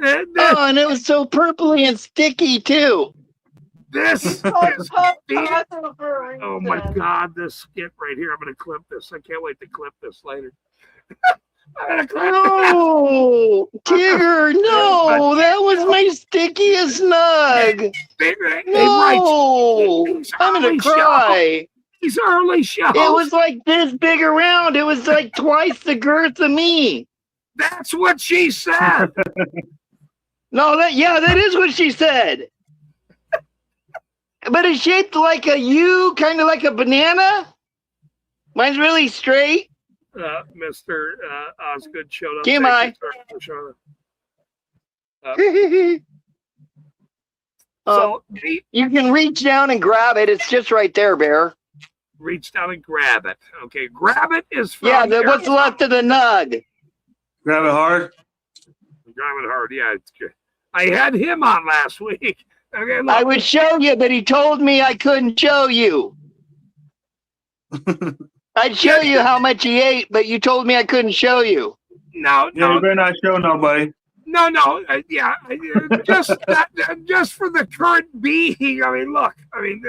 Oh, and it was so purpley and sticky, too. This is oh my God, this skit right here. I'm going to clip this. I can't wait to clip this later. I'm going to clip No, Tigger, no, that was my stickiest nug. No, I'm going to cry. These early shows. It was like this big around. It was like twice the girth of me. That's what she said. No, that is what she said. But it's shaped like a U, kind of like a banana. Mine's really straight. Mr. Osgood showed up. TMI. So you can reach down and grab it. It's just right there, Bear. Reach down and grab it. Okay, grab it is from what's left of the nug. Grab it hard. Grab it hard. Yeah, it's good. I had him on last week. Okay, look. I would show you, but he told me I couldn't show you. I'd show you how much he ate, but you told me I couldn't show you. No. You better not show nobody. No. Just for the current being. I mean, look. I mean,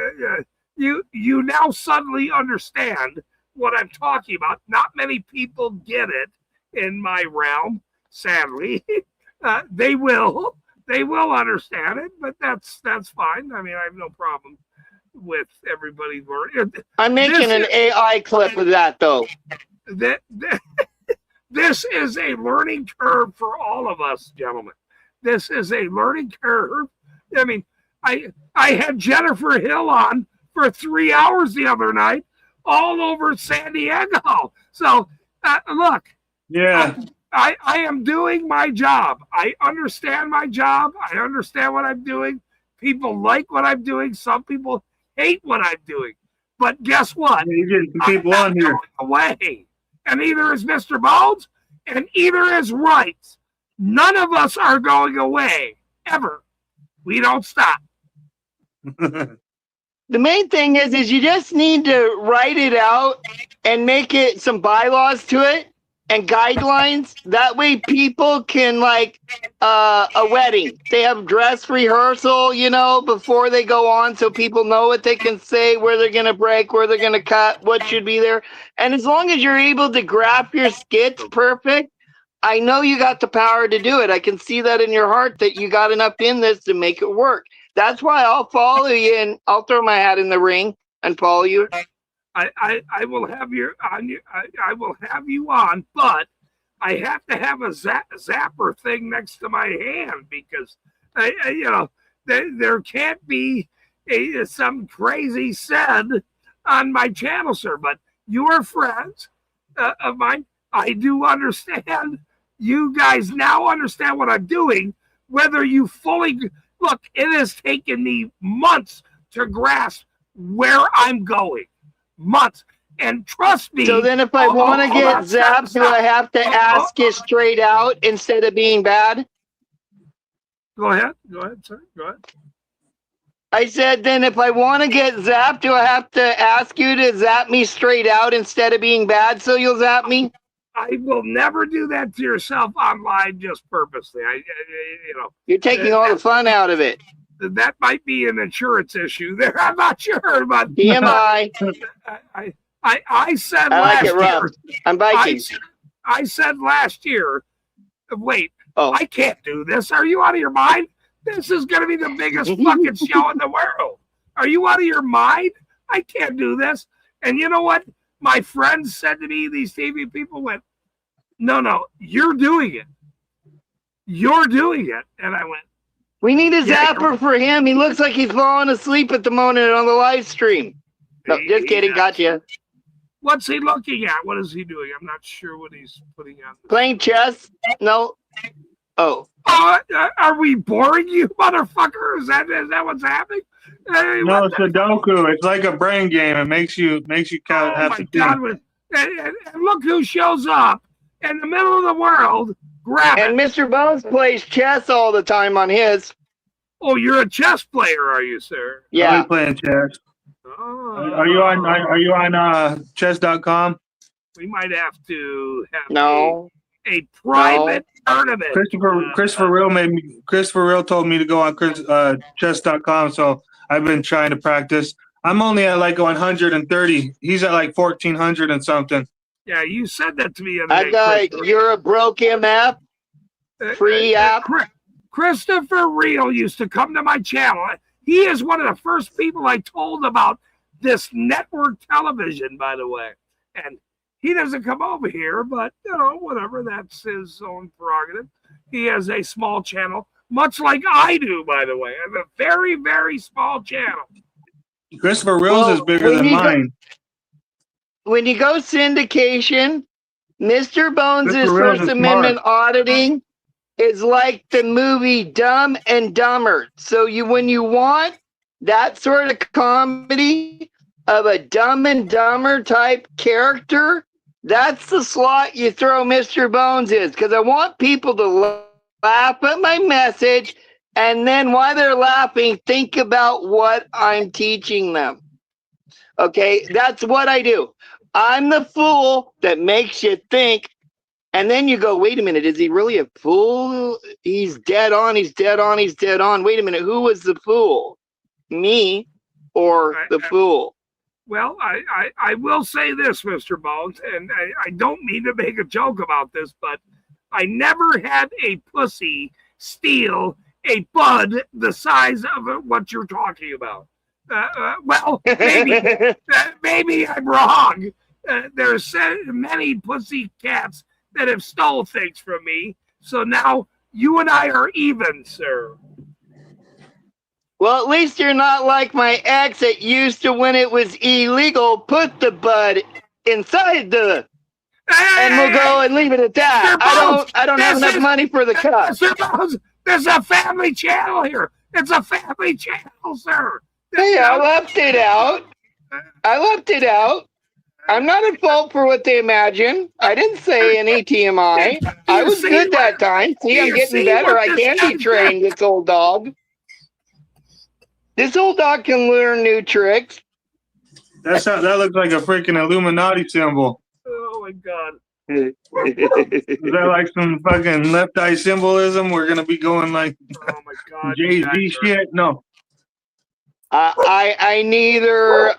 you now suddenly understand what I'm talking about. Not many people get it in my realm, sadly. They will understand it, but that's fine. I mean, I have no problem with everybody learning. I'm making an AI clip of that, though. This is a learning curve for all of us, gentlemen. This is a learning curve. I mean, I had Jennifer Hill on for 3 hours the other night, all over San Diego. So, look. Yeah. I am doing my job. I understand my job. I understand what I'm doing. People like what I'm doing. Some people hate what I'm doing. But guess what? You're getting some people on here. Away. And either is Mr. Bones and either is Wright. None of us are going away. Ever. We don't stop. The main thing is you just need to write it out and make it some bylaws to it and guidelines. That way people can, like a wedding. They have dress rehearsal, before they go on, so people know what they can say, where they're going to break, where they're going to cut, what should be there. And as long as you're able to graph your skits perfect, I know you got the power to do it. I can see that in your heart that you got enough in this to make it work. That's why I'll follow you and I'll throw my hat in the ring and follow you. I will have you on. I will have you on, but I have to have a zapper thing next to my hand because there can't be some crazy said on my channel, sir. But you are friends of mine. I do understand. You guys now understand what I'm doing. Whether you fully look, it has taken me months to grasp where I'm going. Months. And trust me. So then if I want to get zapped, do I have to ask you straight out instead of being bad? Go ahead, sir. Go ahead. I said, then if I want to get zapped, do I have to ask you to zap me straight out instead of being bad so you'll zap me? I will never do that to yourself online just purposely. You're taking all the fun out of it. That might be an insurance issue there. I'm not sure, but TMI. I said I like last it rough. year. I'm biting. I said last year Wait, Oh, I can't do this. Are you out of your mind? This is going to be the biggest fucking show in the world. Are you out of your mind? I can't do this. And you know what? My friends said to me, these TV people went, no, you're doing it. You're doing it. And I went, we need a Yeah, zapper for him. He looks like he's falling asleep at the moment on the live stream. No, just kidding. yeah. Gotcha. What's he looking at? What is he doing? I'm not sure what he's putting on. Playing chess? No. Oh. Are we boring you, motherfucker? Is that what's happening? Hey, No, what it's Sudoku. It's like a brain game. It makes you count. Oh Have my to God! think. And look who shows up in the middle of the world. Grab And it. Mr. Bones plays chess all the time on his. Oh, you're a chess player, are you, sir? Are Yeah. you playing chess? Oh, Are you on chess.com? We might have to have No. a private tournament. Christopher Real told me to go on chess.com, so I've been trying to practice. I'm only at like 130. He's at like 1400 and something. Yeah, you said that to me the other I day. got Christopher. You're a broke app. Free app. Christopher Real used to come to my channel. He is one of the first people I told about this network television, by the way. And he doesn't come over here, but, whatever. That's his own prerogative. He has a small channel, much like I do, by the way. I have a very, very small channel. Christopher Real is bigger than mine. When you go syndication, Mr. Bones' Mr. Reals First is Amendment auditing is like the movie Dumb and Dumber. So when you want that sort of comedy of a Dumb and Dumber type character, that's the slot you throw Mr. Bones is. Because I want people to laugh at my message, and then while they're laughing, think about what I'm teaching them. Okay, that's what I do. I'm the fool that makes you think. And then you go, wait a minute, is he really a fool? He's dead on, he's dead on, he's dead on. Wait a minute, who was the fool? Me or the fool? Well, I will say this, Mr. Bones, and I don't mean to make a joke about this, but I never had a pussy steal a bud the size of what you're talking about. Well, maybe I'm wrong. There's many pussy cats that have stole things from me. So now you and I are even, sir. Well, at least you're not like my ex that used to, when it was illegal, put the bud inside the, and we'll go and leave it at that. I don't have enough money for the cup. Mr. Bones, there's a family channel here. It's a family channel, sir. Hey, I left it out. I'm not at fault for what they imagine. I didn't say any TMI. I was good that time. See, I'm getting better. I can be trained, this old dog. This old dog can learn new tricks. That looks like a freaking Illuminati symbol. Oh, my God. Is that like some fucking left eye symbolism? We're going to be going like Oh, my God. Jay-Z shit? No. I neither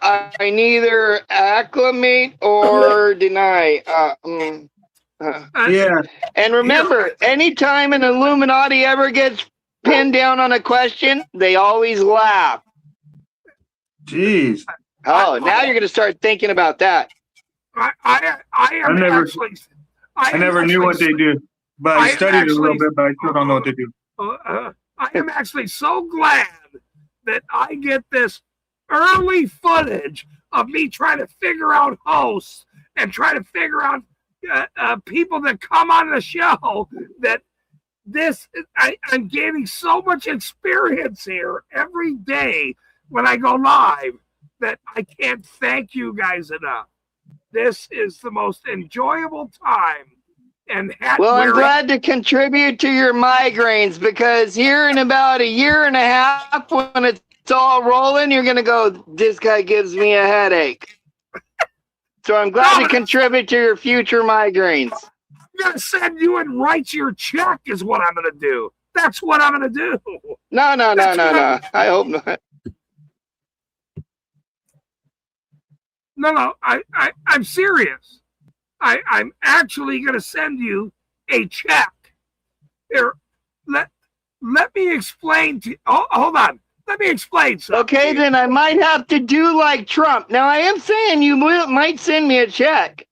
acclimate or deny. Yeah. And remember, anytime an Illuminati ever gets pinned down on a question, they always laugh. Jeez. Oh, now you're going to start thinking about that. I never knew what they do, but I studied a little bit, but I still don't know what they do. I am actually so glad that I get this early footage of me trying to figure out hosts and try to figure out people that come on the show. That I'm gaining so much experience here every day when I go live that I can't thank you guys enough. This is the most enjoyable time. And well, I'm glad to contribute to your migraines, because here in about a year and a half, when it's all rolling, you're going to go, this guy gives me a headache. So I'm glad to contribute to your future migraines. I'm going to send you and write your check is what I'm going to do. That's what I'm going to do. No. I hope not. No, I'm serious. I'm actually going to send you a check Here, let me explain to. Oh, hold on. Let me explain something. Okay, then I might have to do like Trump. Now, I am saying you might send me a check,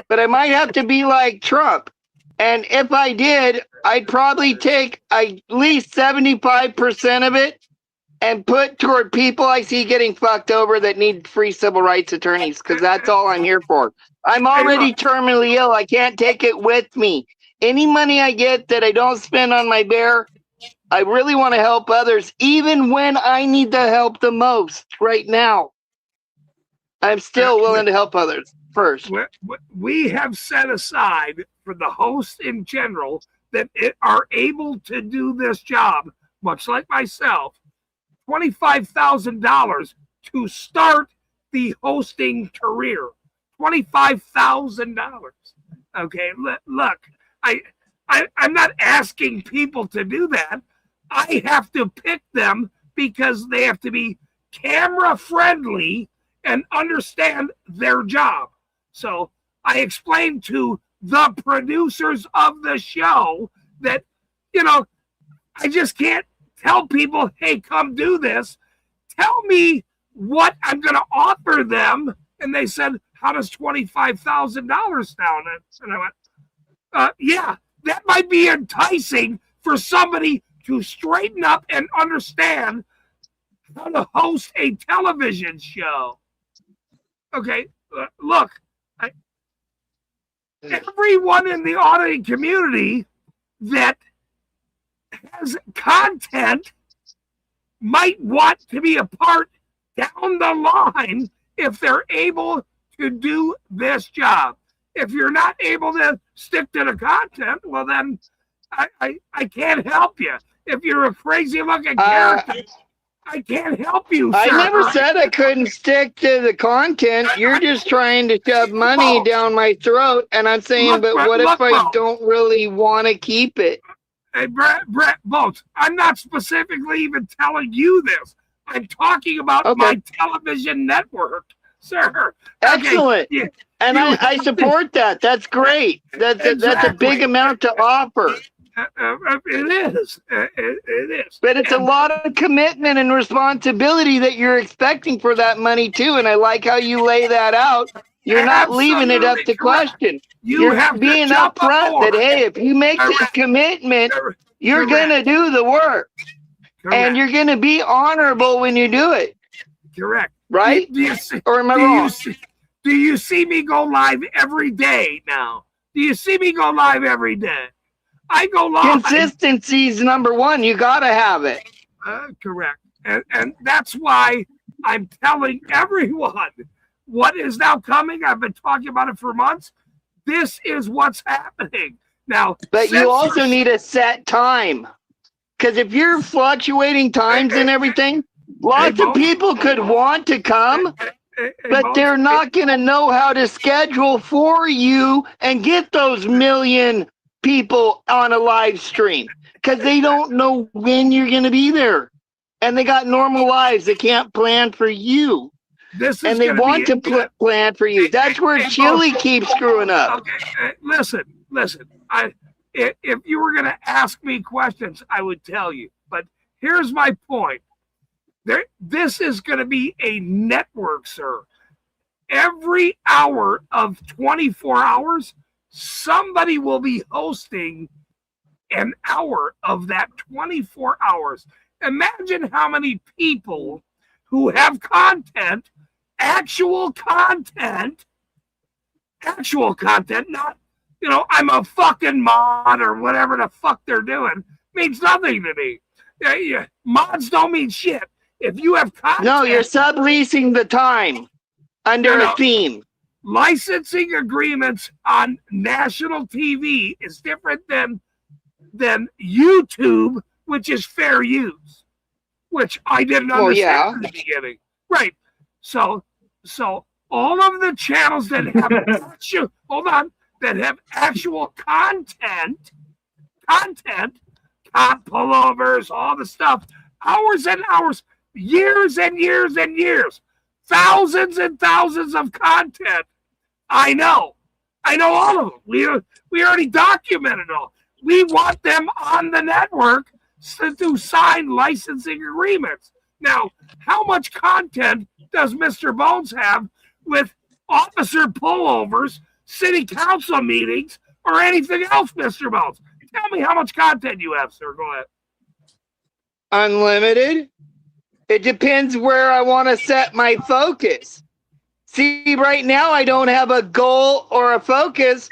but I might have to be like Trump. And if I did, I'd probably take at least 75% of it and put toward people I see getting fucked over that need free civil rights attorneys, because that's all I'm here for. I'm already terminally ill. I can't take it with me. Any money I get that I don't spend on my bear, I really want to help others, even when I need the help the most right now. I'm still willing to help others first. We have set aside for the hosts in general that are able to do this job, much like myself, $25,000 to start the hosting career. $25,000. Okay, look, I'm not asking people to do that. I have to pick them because they have to be camera friendly and understand their job. So I explained to the producers of the show that, I just can't tell people, hey, come do this. Tell me what I'm going to offer them. And they said, how does $25,000 sound? And I went, yeah, that might be enticing for somebody to straighten up and understand how to host a television show. Okay, look, everyone in the auditing community that has content might want to be a part down the line if they're able to do this job. If you're not able to stick to the content, well, then I can't help you. If you're a crazy looking character, I can't help you, sir. I never said I couldn't stick to the content. You're just trying to shove money down my throat. And I'm saying, what if I don't really want to keep it? Hey, Brett Boats, I'm not specifically even telling you this. I'm talking about my television network, sir. Excellent. Okay. And I support that. That's great. That's a big amount to offer. It is. It is. But it's a lot of commitment and responsibility that you're expecting for that money, too. And I like how you lay that out. You're not leaving it up to question. You're being upfront that, hey, if you make this commitment, you're going to do the work. And you're going to be honorable when you do it. Correct. Right? Or am I wrong? Do you see me go live every day now? Do you see me go live every day? I go live. Consistency is number one. You got to have it. Correct. And that's why I'm telling everyone what is now coming. I've been talking about it for months. This is what's happening. Now, but you also need a set time. Because if you're fluctuating times and everything, lots of people could want to come, but they're not going to know how to schedule for you and get those million people on a live stream because they don't know when you're going to be there. And they got normal lives. They can't plan for you. And they want to plan for you. That's where Chili keeps screwing up. Okay, listen. If you were going to ask me questions, I would tell you. But here's my point. This is going to be a network, sir. Every hour of 24 hours, somebody will be hosting an hour of that 24 hours. Imagine how many people who have content, actual content, not, I'm a fucking mod or whatever the fuck they're doing, means nothing to me. Mods don't mean shit. If you have content. No, you're subleasing the time under a theme. Licensing agreements on national TV is different than YouTube, which is fair use, which I didn't understand in the beginning. Right. So all of the channels that have that have actual content, top pullovers, all the stuff, hours and hours, years and years and years, thousands and thousands of content. I know all of them. We already documented all. we want them on the network to sign licensing agreements. Now, how much content does Mr. Bones have with officer pullovers, city council meetings, or anything else, Mr. Bones? Tell me how much content you have, sir. Go ahead. Unlimited. It depends where I want to set my focus. See, right now I don't have a goal or a focus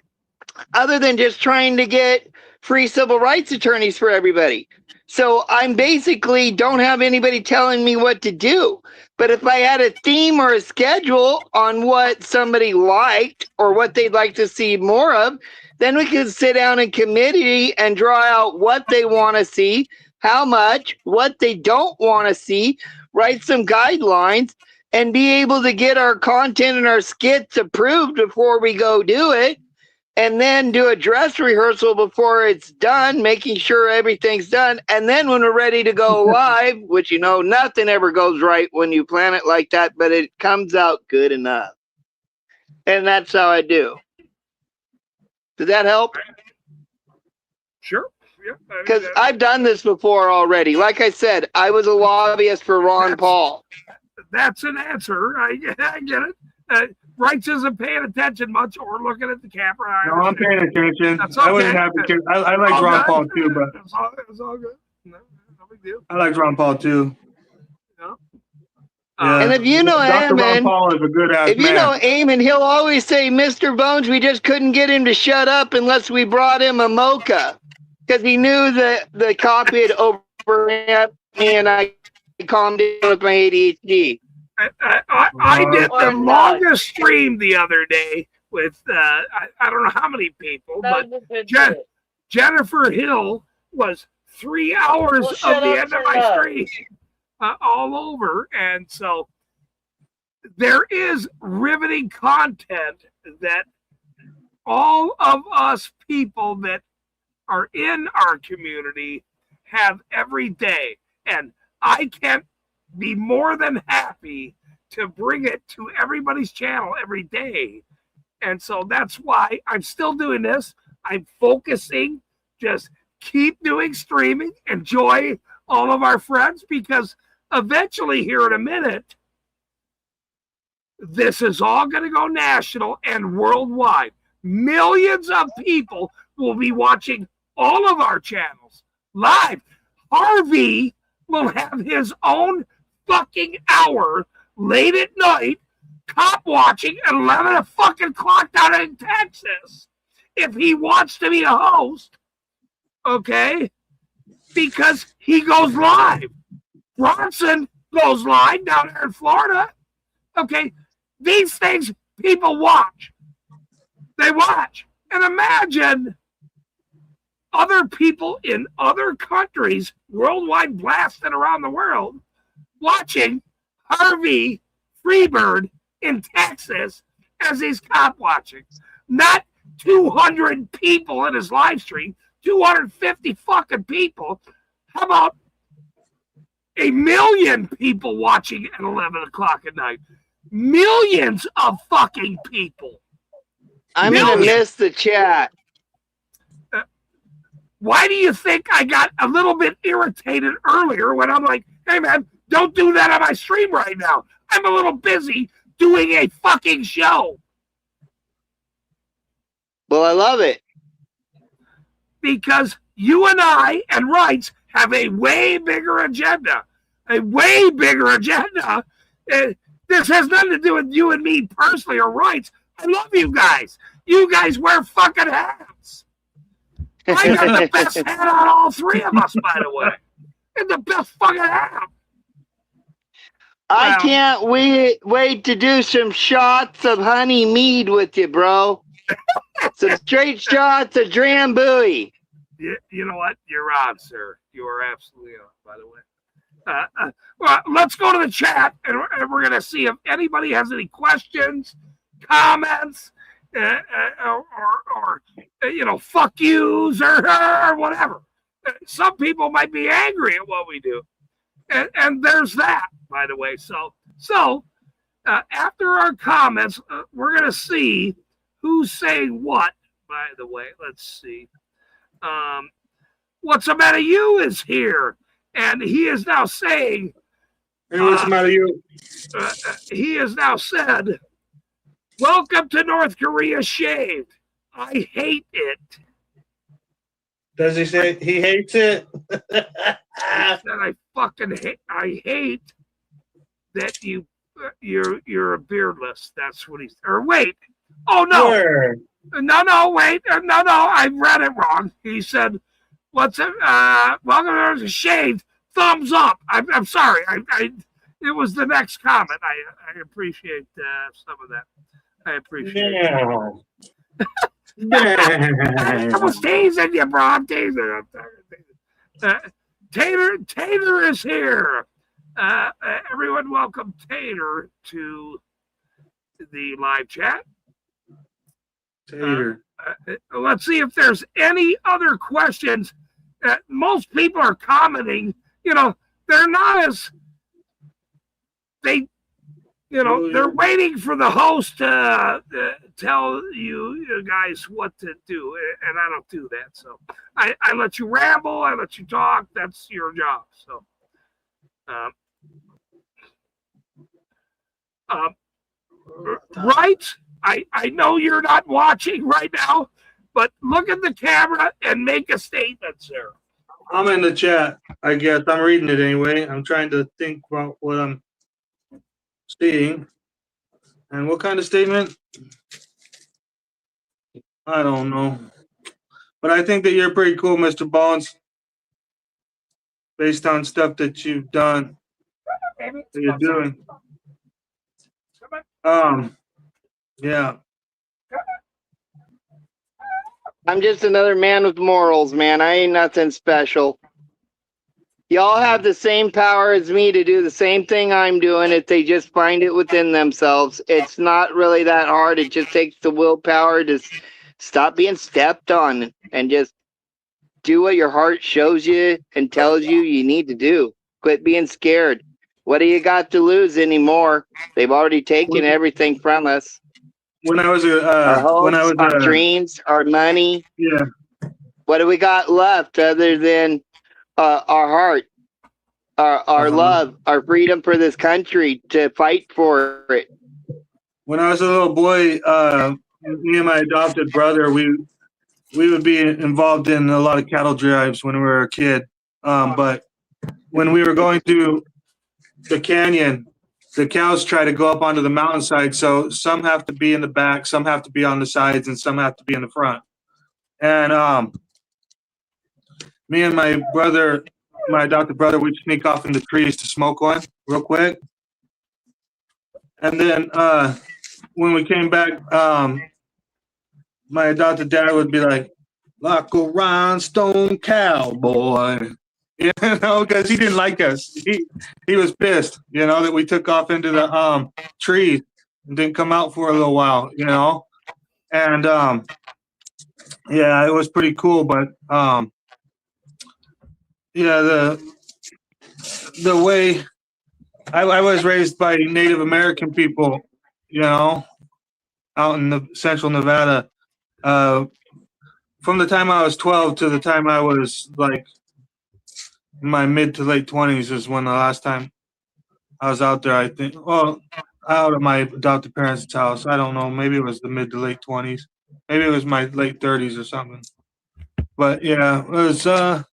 other than just trying to get free civil rights attorneys for everybody. So I'm basically don't have anybody telling me what to do. But if I had a theme or a schedule on what somebody liked or what they'd like to see more of, then we could sit down in committee and draw out what they want to see, how much, what they don't want to see, write some guidelines, and be able to get our content and our skits approved before we go do it. And then do a dress rehearsal before it's done, making sure everything's done. And then when we're ready to go live, which you know, nothing ever goes right when you plan it like that, but it comes out good enough. And that's how I do. Did that help? Sure. Yeah, Because I've done this before already. Like I said, I was a lobbyist for Ron Paul. That's an answer. I get it. Wrights isn't paying attention much or looking at the camera. No, I'm paying attention. That's I was okay. happy because I like Ron Paul too, but It's all good. No big deal. I like Ron Paul too. No. Yeah. And if you know Dr. Ron Eamon, Paul is a good ass if you man. know Eamon, he'll always say, Mr. Bones, we just couldn't get him to shut up unless we brought him a mocha. Because he knew that the copy had overran me and I calmed down with my ADHD. I did Or the not. longest stream the other day with I don't know how many people, but Jennifer Hill was 3 hours Well, of shut the up, end of shut my up. stream all over. And so there is riveting content that all of us people that are in our community have every day. And I can't be more than happy to bring it to everybody's channel every day. And so that's why I'm still doing this. I'm focusing, just keep doing streaming, enjoy all of our friends, because eventually here in a minute, this is all going to go national and worldwide. Millions of people will be watching all of our channels live. Harvey will have his own fucking hour late at night, cop watching at 11 o'clock down in Texas, if he wants to be a host, okay? Because he goes live. Bronson goes live down there in Florida, okay? These things people watch. They watch. And imagine other people in other countries, worldwide blasted around the world, watching Harvey Freebird in Texas as he's cop watching. Not 200 people in his live stream, 250 fucking people. How about 1 million people watching at 11 o'clock at night? Millions of fucking people. I'm going to Millions. miss the chat. Why do you think I got a little bit irritated earlier when I'm like, hey man, don't do that on my stream right now. I'm a little busy doing a fucking show. Well, I love it. Because you and I and Rights have a way bigger agenda. A way bigger agenda. This has nothing to do with you and me personally or Rights. I love you guys. You guys wear fucking hats. I got the best hat on all three of us, by the way. And the best fucking hat. I Wow. can't wait to do some shots of honey mead with you, bro. Some straight shots of Drambuie. You know what? You're on, sir. You are absolutely on, by the way. Well, let's go to the chat, and we're going to see if anybody has any questions, comments, or fuck yous or whatever. Some people might be angry at what we do. And there's that, by the way. So after our comments, we're going to see who's saying what, by the way. Let's see. What's the matter? You is here, and he is now saying. Hey, what's the matter, you? He has now said, "Welcome to North Korea shaved. I hate it." Does he say he hates it? He said, "I fucking hate. I hate that you're a beardless." That's what he's. Or wait. Oh no. Where? No, wait. No, I read it wrong. He said, "What's it? Welcome to shaved. Thumbs up." I'm sorry. It was the next comment. I appreciate some of that. I appreciate it. I was teasing you, bro. I'm teasing. Tater is here. Everyone, welcome Tater to the live chat. Tater. Let's see if there's any other questions. Most people are commenting. They're not as they're waiting for the host to tell you guys what to do, and I don't do that. So I let you ramble, I let you talk. That's your job. So, right? I know you're not watching right now, but look at the camera and make a statement, sir. I'm in the chat, I guess. I'm reading it anyway. I'm trying to think about what I'm seeing. And what kind of statement? I don't know. But I think that you're pretty cool, Mr. Bones. Based on stuff that you've done. That you're doing. Yeah. I'm just another man with morals, man. I ain't nothing special. Y'all have the same power as me to do the same thing I'm doing if they just find it within themselves. It's not really that hard. It just takes the willpower to stop being stepped on and just do what your heart shows you and tells you you need to do. Quit being scared. What do you got to lose anymore? They've already taken everything from us. When I was Our hopes, our dreams, our money. Yeah. What do we got left other than our heart, our love, our freedom for this country to fight for it? When I was a little boy, me and my adopted brother, we would be involved in a lot of cattle drives when we were a kid. But when we were going through the canyon, the cows try to go up onto the mountainside, so some have to be in the back, some have to be on the sides, and some have to be in the front. And me and my brother, my adopted brother, we'd sneak off in the trees to smoke one real quick. And then when we came back, my adopted dad would be like a rhinestone cowboy. Because he didn't like us. He was pissed, that we took off into the trees and didn't come out for a little while, And yeah, it was pretty cool, but yeah, the way I was raised by Native American people, out in the central Nevada. From the time I was 12 to the time I was like my mid to late 20s is when the last time I was out there, I think. Well, out at my adopted parents' house. I don't know. Maybe it was the mid to late 20s. Maybe it was my late 30s or something. But yeah, it's a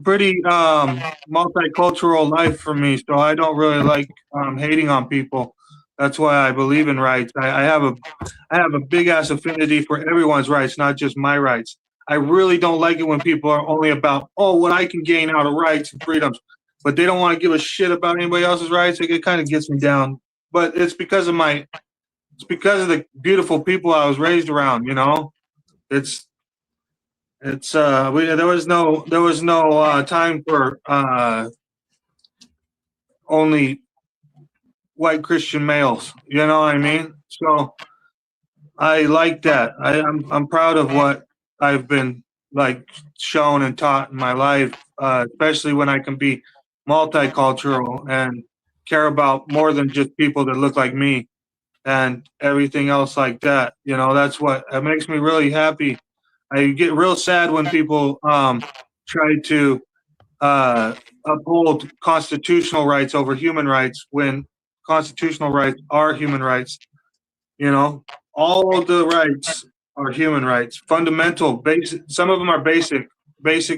pretty multicultural life for me. So I don't really like hating on people. That's why I believe in rights. I have a big ass affinity for everyone's rights, not just my rights. I really don't like it when people are only about, what I can gain out of rights and freedoms, but they don't want to give a shit about anybody else's rights. It kind of gets me down. But it's because of the beautiful people I was raised around. There was no time for only white Christian males. You know what I mean? So I like that. I'm proud of what I've been shown and taught in my life, especially when I can be multicultural and care about more than just people that look like me and everything else like that. That's what it makes me really happy I get real sad when people try to uphold constitutional rights over human rights when constitutional rights are human rights. You know, all of the rights are human rights, fundamental, basic. Some of them are basic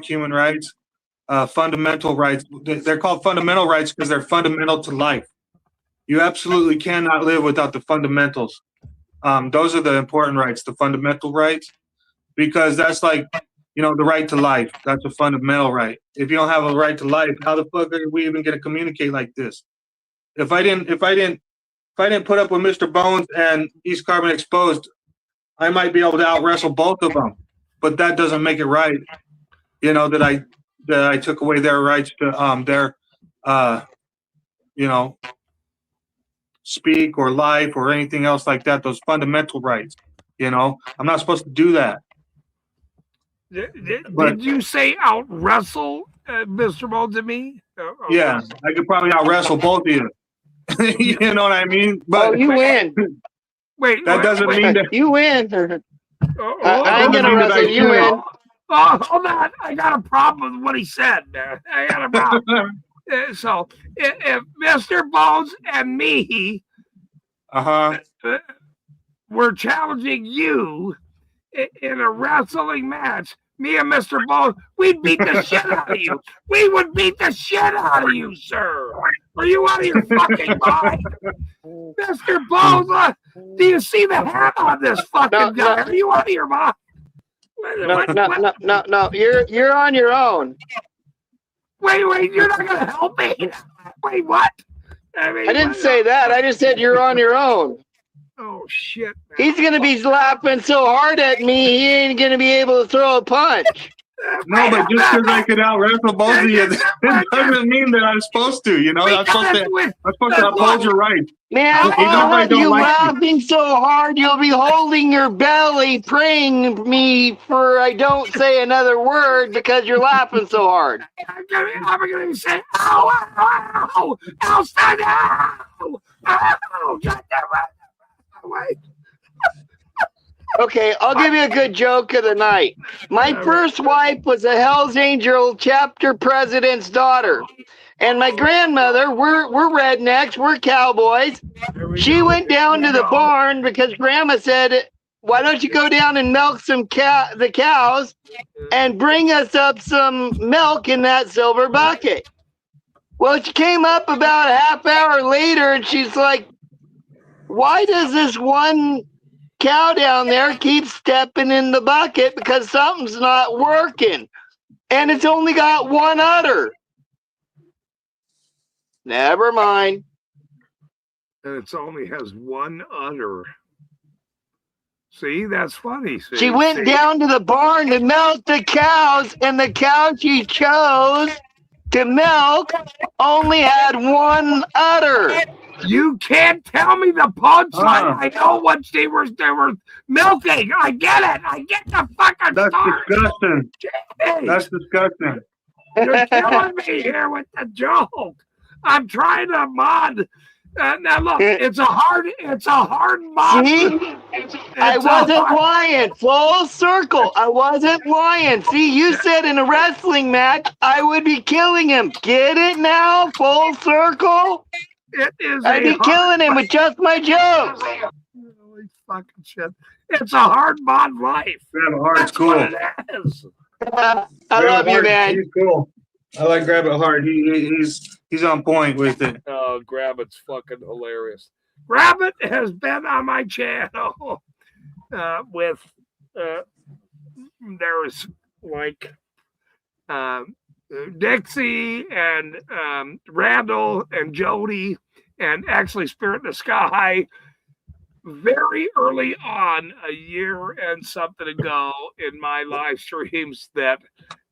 human rights, fundamental rights. They're called fundamental rights because they're fundamental to life. You absolutely cannot live without the fundamentals. Those are the important rights, the fundamental rights, because that's like, you know, the right to life. That's a fundamental right. If you don't have a right to life, how the fuck are we even going to communicate like this? If I didn't put up with Mr. Bones and East Carbon Exposed, I might be able to out wrestle both of them. But that doesn't make it right. You know, that I took away their rights to you know, speak or life or anything else like that. Those fundamental rights. You know, I'm not supposed to do that. Did you say out wrestle Mr. Bones and me? Yeah, I could probably out wrestle both of you. You know what I mean? But you win. Wait, that doesn't mean that You win. I ain't doesn't gonna mean that I wrestle. You can't. win. Oh, hold on. I got a problem with what he said. I got a problem. So, if Mr. Bones and me were challenging you in a wrestling match, me and Mr. Bones, we'd beat the shit out of you. We would beat the shit out of you, sir. Are you out of your fucking mind? Mr. Bones, do you see the hat on this fucking guy? Are you out of your mind? No. You're on your own. Wait, you're not gonna help me? Wait, what? I didn't say that. I just said you're on your own. Oh shit! Man. He's gonna be laughing so hard at me, he ain't gonna be able to throw a punch. No, but just because I could out wrestle both of you, it doesn't mean that I'm supposed to. You know, I'm supposed to uphold your rights. Man, I'll have you laughing so hard you'll be holding your belly, praying me for I don't say another word because you're laughing so hard. I'm gonna say, ow, stand ow, get away. Okay, I'll give you a good joke of the night. My first wife was a Hells Angel chapter president's daughter. And my grandmother, we're rednecks, we're cowboys. She went down to the barn because grandma said, why don't you go down and milk the cows and bring us up some milk in that silver bucket. Well, she came up about a half hour later and she's like, why does this one cow down there keeps stepping in the bucket because something's not working and it's only got one udder? Never mind. And it only has one udder. See, that's funny. See, she went down to the barn to milk the cows, and the cow she chose to milk only had one udder. You can't tell me the punchline. I know what they were milking. I get it. I get the fucking That's story. disgusting. Jeez. That's disgusting. You're killing me here with the joke. I'm trying to mod. Now look, it's a hard mod. See? I wasn't lying. Full circle. I wasn't lying. See, you said in a wrestling match I would be killing him. Get it now? Full circle? It is. I'd be killing him with just my jokes. Holy fucking shit! It's a hard mod life. Grab it hard. It's cool. What it is. I love you, man. He's cool. I like Grab It Hard. He's on point with it. Oh, Grabbit's fucking hilarious. Grabbit has been on my channel with there's like Dixie and Randall and Jody and actually Spirit in the Sky very early on, a year and something ago in my live streams that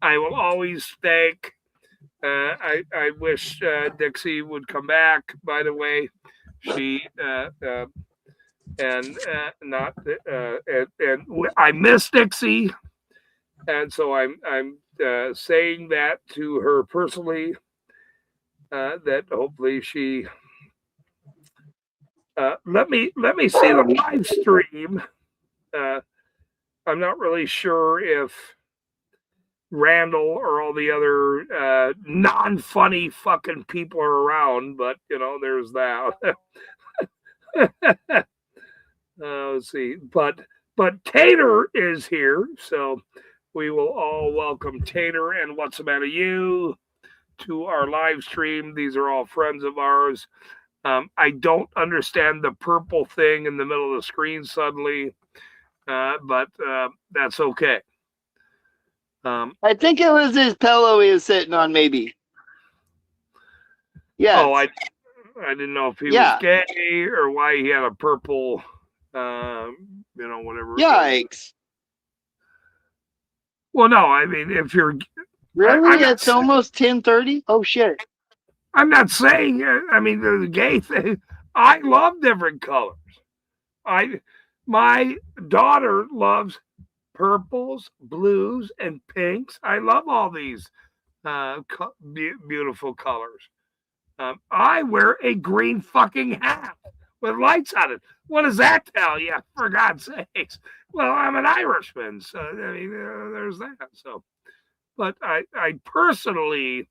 I will always thank. I wish Dixie would come back, by the way. She and I miss Dixie, and so I'm saying that to her personally, that hopefully she let me see the live stream I'm not really sure if Randall or all the other non-funny fucking people are around, but there's that. Let's see, but Tater is here, so we will all welcome Tater and What's the Matter You to our live stream. These are all friends of ours. I don't understand the purple thing in the middle of the screen suddenly, but that's okay. I think it was his pillow he was sitting on, maybe. Yeah. Oh, I didn't know if he was gay or why he had a purple, whatever. Yikes. Well, no, I mean, if you're really, it's almost 10:30. Oh shit. I'm not saying. I mean, the gay thing. I love different colors. My daughter loves purples, blues, and pinks. I love all these beautiful colors. I wear a green fucking hat with lights on it. What does that tell you, for God's sakes? Well, I'm an Irishman, so I mean, there's that. So, but I personally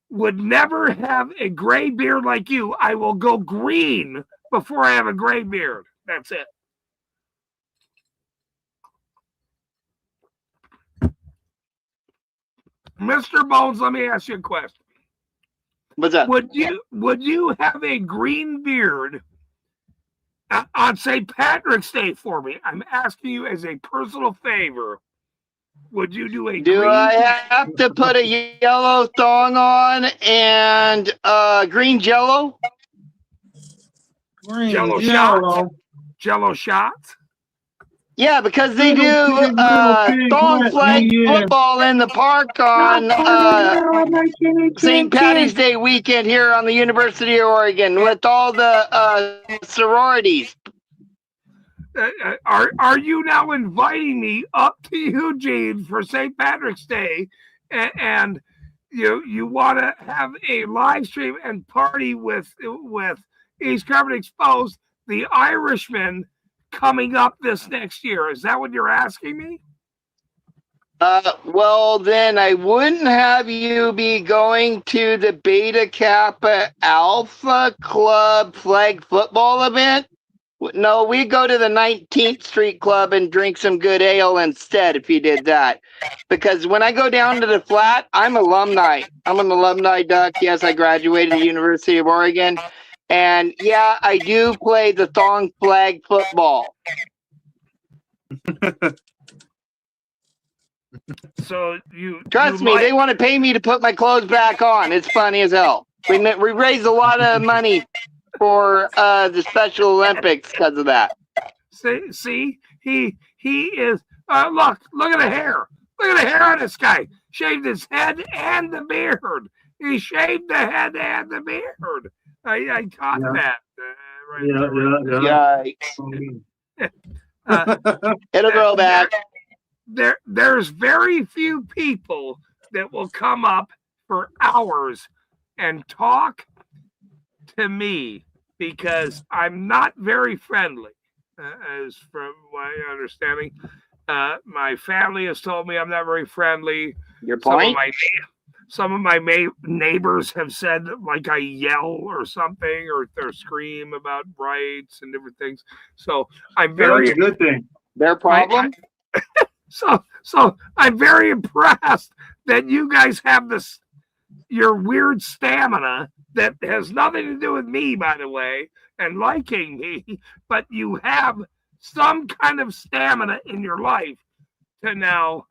would never have a gray beard like you. I will go green before I have a gray beard. That's it. Mr. Bones, let me ask you a question. What's that? Would you have a green beard on St. Patrick's Day for me? I'm asking you as a personal favor. Would you do a Do green I have to put a yellow thong on and green jello? Green Jello Jello. Jello shots? Yeah, because they do thong flag football in the park on St. Patty's Day weekend here on the University of Oregon with all the sororities. Are you now inviting me up to Eugene for St. Patrick's Day, and you want to have a live stream and party with East Carbon Exposed, the Irishman, coming up this next year? Is that what you're asking me? Well, then I wouldn't have you be going to the Beta Kappa Alpha Club flag football event. No, we go to the 19th Street Club and drink some good ale instead if you did that. Because when I go down to the flat, I'm alumni. I'm an alumni duck. Yes, I graduated the University of Oregon. And yeah, I do play the thong flag football. So you Trust me, they want to pay me to put my clothes back on. It's funny as hell. We raised a lot of money for the Special Olympics because of that. See, he is. Look at the hair. Look at the hair on this guy. Shaved his head and the beard. He shaved the head and the beard. I caught that. It'll grow back. There's very few people that will come up for hours and talk to me because I'm not very friendly, as from my understanding. My family has told me I'm not very friendly. Your point? Some of my neighbors have said like I yell or something or scream about rights and different things. So I'm very That's a good thing. Their problem. So I'm very impressed that you guys have your weird stamina that has nothing to do with me, by the way, and liking me, but you have some kind of stamina in your life to now,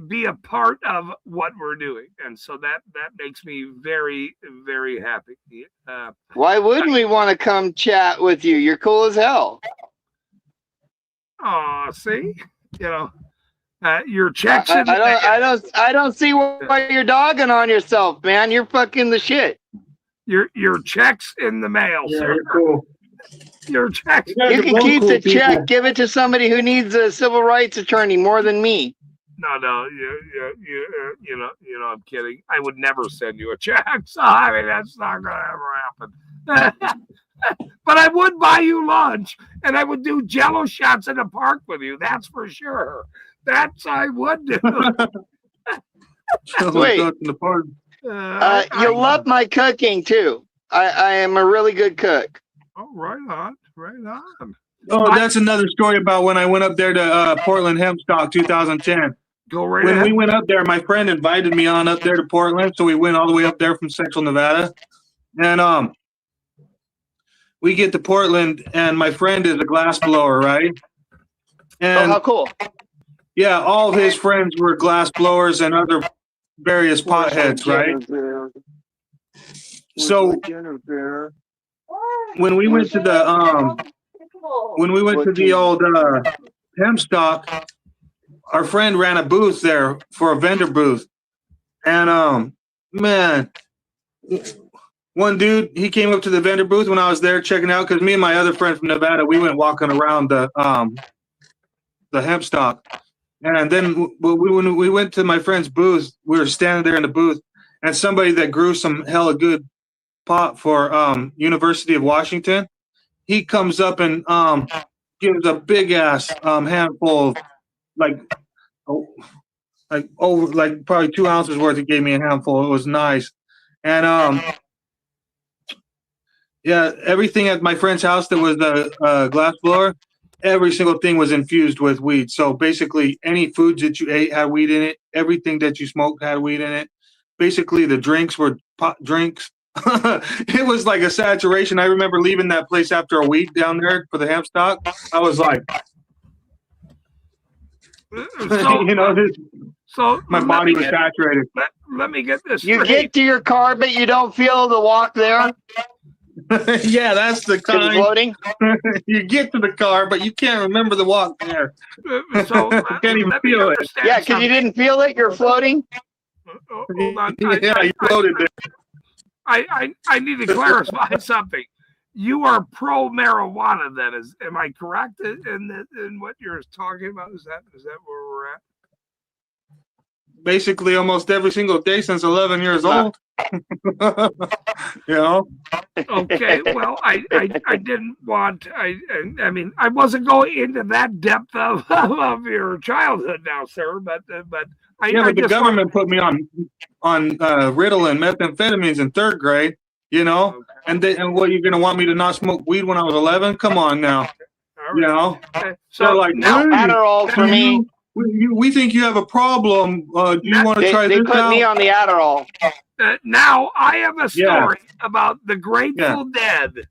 be a part of what we're doing. And so that makes me very, very happy. Why wouldn't we want to come chat with you? You're cool as hell. Oh, see, your checks. I don't see why you're dogging on yourself, man. You're fucking the shit. Your checks in the mail, sir. You're cool. Your checks. You can keep the check. Give it to somebody who needs a civil rights attorney more than me. No, I'm kidding. I would never send you a check. So I mean, that's not gonna ever happen. But I would buy you lunch, and I would do Jello shots in the park with you. That's for sure. That's I would do. Wait. Go to the park. You'll love my cooking too. I am a really good cook. Oh, right on, right on. Oh, that's another story about when I went up there to Portland Hempstock 2010. Go right When ahead. we went up there, my friend invited me on up there to Portland, so we went all the way up there from Central Nevada, and we get to Portland, and my friend is a glass blower, right? Oh, And how cool! yeah, all of his friends were glass blowers and other various potheads, right? So when we went to the old Hempstock, our friend ran a booth there for a vendor booth, and man, one dude, he came up to the vendor booth when I was there checking out, because me and my other friend from Nevada, we went walking around the Hempstock, and then when we went to my friend's booth, we were standing there in the booth, and somebody that grew some hella good pot for University of Washington, he comes up and gives a big ass handful of like probably 2 ounces worth. He gave me a handful. It was nice. And yeah, everything at my friend's house that was a glass blower, every single thing was infused with weed. So basically any foods that you ate had weed in it. Everything that you smoked had weed in it. Basically the drinks were pot drinks. It was like a saturation. I remember leaving that place after a week down there for the Hempstock. I was like, So, you know, so my let body me was get- saturated. Let me get this You straight. get to your car, but you don't feel the walk there. Yeah, that's the It's kind. floating. You get to the car, but you can't remember the walk there. So Can't even let me feel it. understand Yeah, because you didn't feel it. You're floating. something. Hold on. Yeah, you floated there. I need to clarify something. You are pro marijuana, then? Am I correct in what you're talking about? Is that where we're at? Basically, almost every single day since 11 years old. You know, Okay. Well, I didn't want. I mean, I wasn't going into that depth of your childhood now, sir. But I yeah, I but the just government put me on Ritalin, methamphetamines in 3rd grade. You know, want, and what, you're gonna want me to not smoke weed when I was 11? Come on now, all you right. know. Okay. So So like, now, hey, Adderall for me. we think you have a problem. Do you want to They try this put out? me on the Adderall. now I have a Yeah. story about the Grateful Dead.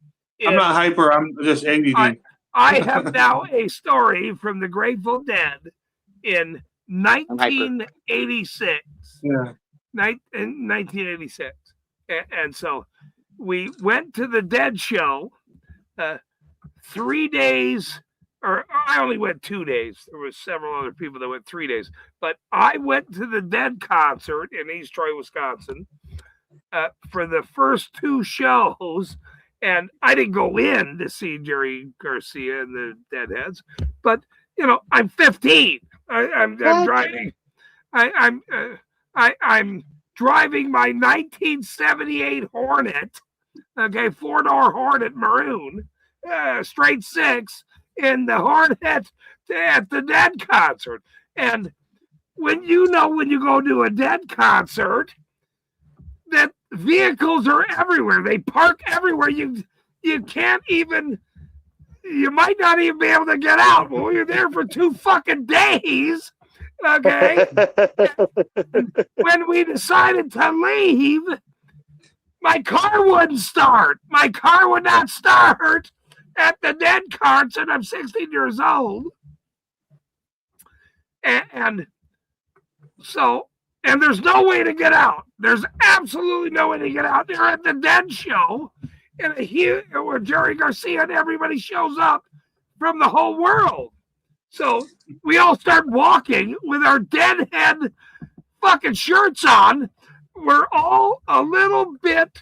I'm not hyper. I'm just ADD. I have now a story from the Grateful Dead in 1986. Yeah. In 1986. And so we went to the Dead show 3 days, or I only went 2 days. There was several other people that went 3 days. But I went to the Dead concert in East Troy, Wisconsin for the first 2 shows. And I didn't go in to see Jerry Garcia and the Deadheads, but you know, I'm 15. I'm driving. I'm driving my 1978 Hornet, okay, 4-door Hornet maroon, straight 6 in the Hornet at the Dead concert. And when you go to a Dead concert, that vehicles are everywhere. They park everywhere. You can't even. You might not even be able to get out. Well, you're there for 2 fucking days. Okay. When we decided to leave, my car wouldn't start. My car would not start at the Dead concert. I'm 16 years old. And so, and there's no way to get out. There's absolutely no way to get out. They're at the Dead show where Jerry Garcia and everybody shows up from the whole world. So we all start walking with our Deadhead fucking shirts on. We're all a little bit,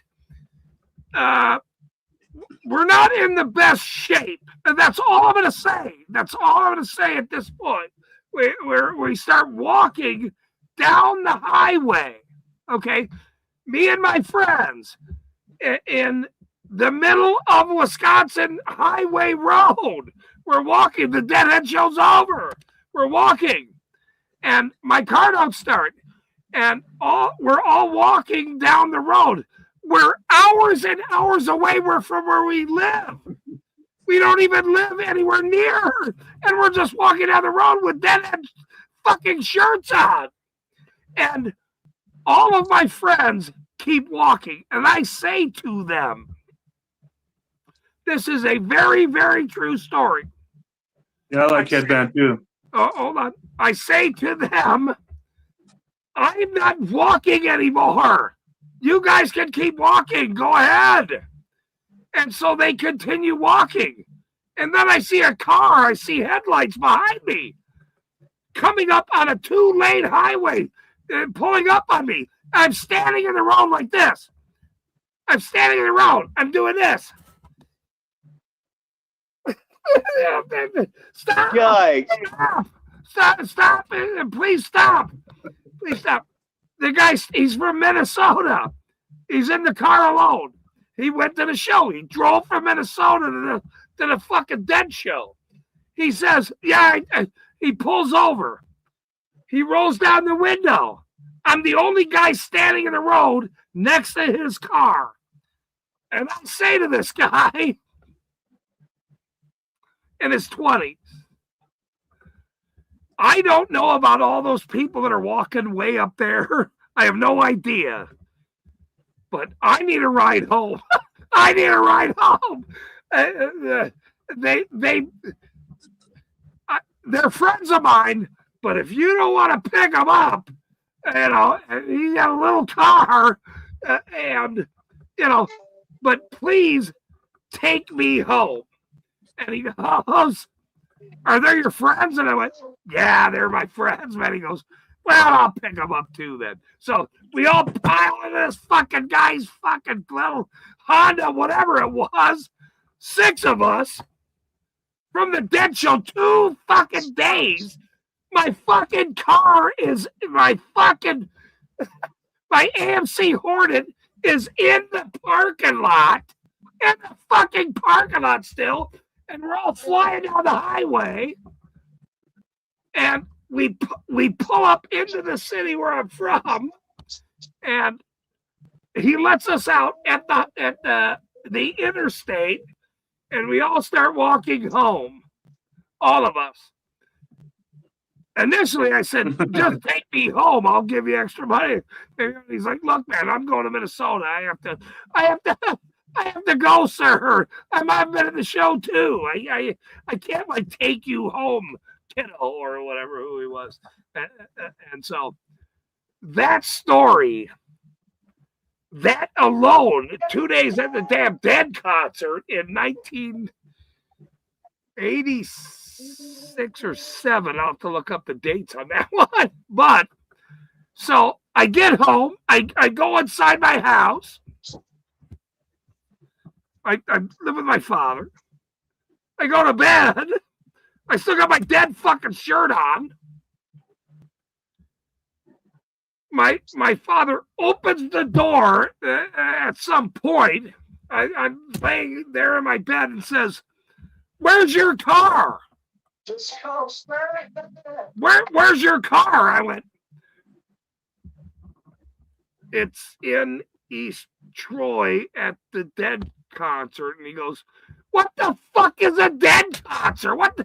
we're not in the best shape. And that's all I'm going to say. That's all I'm going to say at this point. We start walking down the highway. Okay. Me and my friends in the middle of Wisconsin Highway Road. We're walking. The Deadhead show's over. We're walking. And my car don't start. And we're all walking down the road. We're hours and hours away from where we live. We don't even live anywhere near. And we're just walking down the road with Deadhead fucking shirts on. And all of my friends keep walking. And I say to them, this is a very, very true story. Yeah, I like headband too. Hold on. I say to them, I'm not walking anymore. You guys can keep walking. Go ahead. And so they continue walking. And then I see a car. I see headlights behind me coming up on a 2-lane highway and pulling up on me. I'm standing in the road like this. I'm standing in the road. I'm doing this. Stop. Yikes. Stop. Please stop. Please stop. The guy, he's from Minnesota. He's in the car alone. He went to the show. He drove from Minnesota to the fucking Dead show. He says, he pulls over. He rolls down the window. I'm the only guy standing in the road next to his car. And I say to this guy in his 20s, I don't know about all those people that are walking way up there. I have no idea. But I need a ride home. I need a ride home. They're friends of mine, but if you don't want to pick them up, you got a little car, but please take me home. And he goes, are they your friends? And I went, yeah, they're my friends. And he goes, well, I'll pick them up too then. So we all pile into this fucking guy's fucking little Honda, whatever it was. 6 of us from the Dead show, 2 fucking days. My fucking car is my AMC Hornet is in the parking lot, still. And we're all flying down the highway, and we pull up into the city where I'm from, and he lets us out at the interstate, and we all start walking home, all of us. Initially, I said, just take me home. I'll give you extra money. And he's like, look, man, I'm going to Minnesota. I have to go, sir. I've been at the show too. I can't take you home, kiddo, or whatever who he was. And so that story, that alone, 2 days at the damn Dead concert in 1986 or 7. I'll have to look up the dates on that one. But so I get home. I go inside my house. I live with my father. I go to bed. I still got my Dead fucking shirt on. My father opens the door at some point. I'm laying there in my bed and says, "Where's your car? Where's your car?" I went, "It's in East Troy at the Dead concert." And he goes, "What the fuck is a Dead concert? What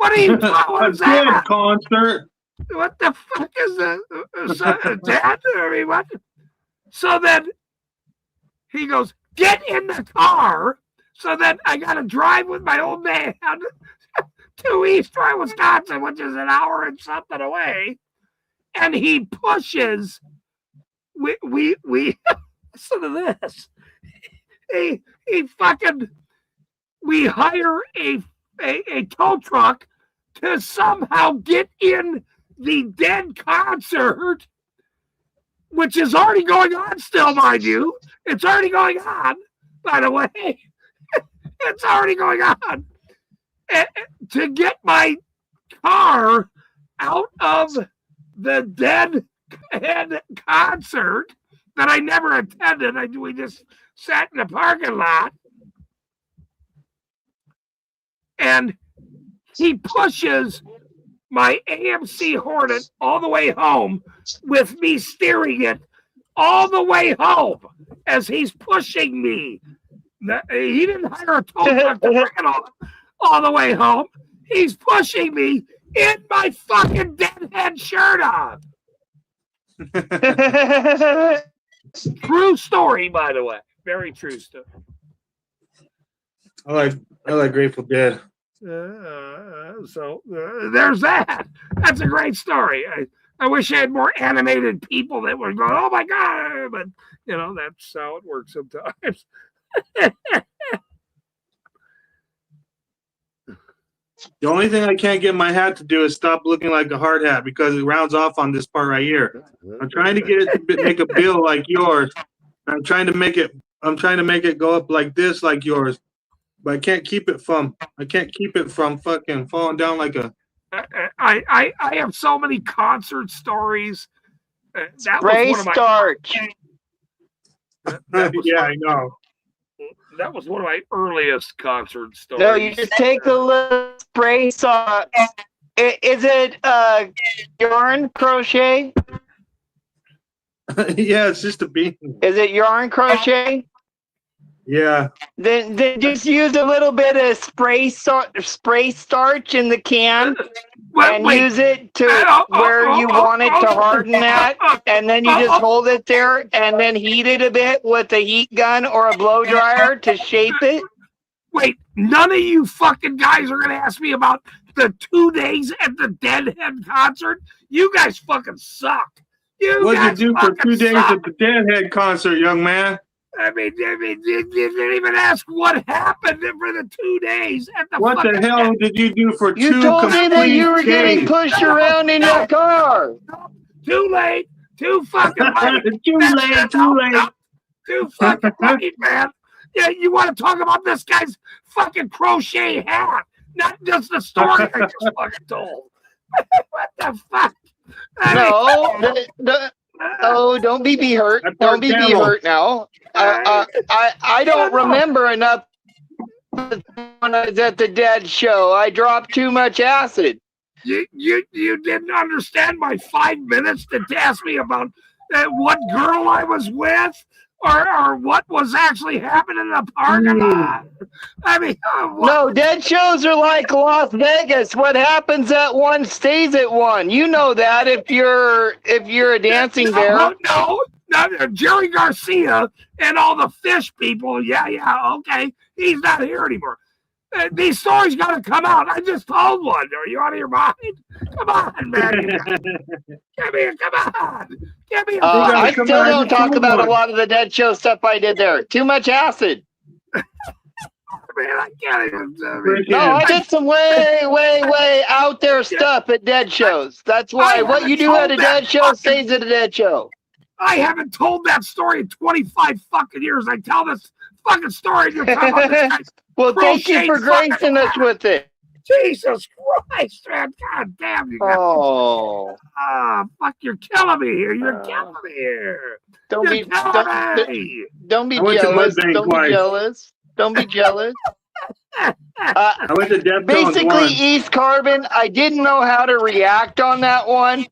are you talking about? Dead concert. What the fuck is a Dead? I mean, what?" So then he goes, "Get in the car." So then I got to drive with my old man to East Troy, Wisconsin, which is an hour and something away. And he pushes. We listen to this. He fucking, we hire a tow truck to somehow get in the Dead concert, which is already going on still, mind you. It's already going on, by the way. It's already going on. To get my car out of the Dead concert that I never attended. We just sat in the parking lot. and he pushes my AMC Hornet all the way home with me steering it all the way home as he's pushing me. He didn't hire a tow truck to bring it all the way home. He's pushing me in my fucking Deadhead shirt on. True story, by the way. Very true story. I like Grateful Dead. So there's that. That's a great story. I wish I had more animated people that were going, oh my God, but you know, that's how it works sometimes. The only thing I can't get my hat to do is stop looking like a hard hat because it rounds off on this part right here. I'm trying to get it to make a bill like yours. I'm trying to make it go up like this, like yours. But I can't keep it from fucking falling down like a. I have so many concert stories. That Ray was one of my, Starch. Yeah, I know. That was one of my earliest concert stories. No, you just take a little spray saw. Is it yarn crochet? Yeah, it's just a bean. Is it yarn crochet? Yeah. Then just use a little bit of spray starch in the can and use it to where you want it to harden at, and then you just hold it there and then heat it a bit with a heat gun or a blow dryer to shape it. Wait, none of you fucking guys are gonna ask me about the 2 days at the Deadhead concert. You guys fucking suck. What'd you do for 2 days at the Deadhead concert, young man? I mean, you didn't even ask what happened for the 2 days at the. What the hell did you do for You 2 told me that you were complete getting days? pushed around in your car. Too late. Too fucking late. Too late. Too fucking late, man. Yeah, you want to talk about this guy's fucking crochet hat, not just the story I just fucking told. What the fuck? No, don't be hurt. Don't be hurt now. I don't remember enough when I was at the Dead show. I dropped too much acid. You didn't understand my 5 minutes to ask me about what girl I was with or what was actually happening in the parking lot. I mean, no, Dead shows are like Las Vegas. What happens at one stays at one. You know that if you're a dancing bear. No, Jerry Garcia and all the fish people. Yeah, okay. He's not here anymore. These stories got to come out. I just told one. Are you out of your mind? Come on, man. Come on. Give me a I still don't talk about a lot of the Dead show stuff I did there. Too much acid. Man, I can't even. No, I did some way out there stuff at Dead shows. That's why what you do at a Dead show stays at a Dead show. I haven't told that story in 25 fucking years. I tell this fucking story and you're talking about this guy's well, thank you for gracing us with it. Jesus Christ, man. God damn you guys. Oh. Fuck, you're killing me here. You're killing me here. Don't be jealous. Don't be jealous. Don't be jealous. I went to Deftones basically, once. East Carbon, I didn't know how to react on that one.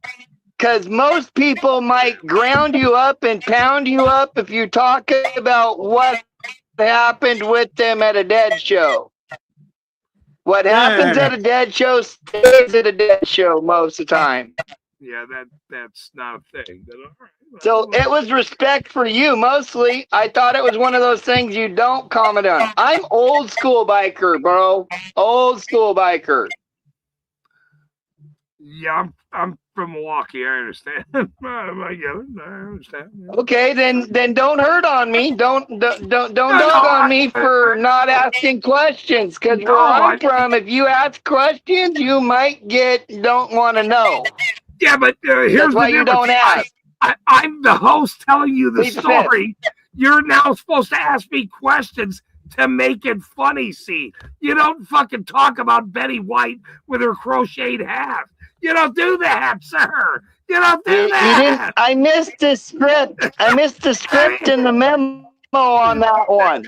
Because most people might ground you up and pound you up if you talk about what happened with them at a Dead show. What happens at a Dead show stays at a Dead show most of the time. Yeah, that's not a thing. So it was respect for you mostly. I thought it was one of those things you don't comment on. I'm old school biker, bro. Old school biker. Yeah, I'm from Milwaukee. I understand. I get it. I understand. Yeah. Okay, then don't hurt on me. Don't dog on me for not asking questions. Because where I'm from, if you ask questions, you might don't want to know. Yeah, but here's That's why you don't ask. I'm the host telling you the story. You're now supposed to ask me questions to make it funny. See, you don't fucking talk about Betty White with her crocheted hat. You don't do that, sir. You don't do that. I missed the script. I missed the script in the memo on that one.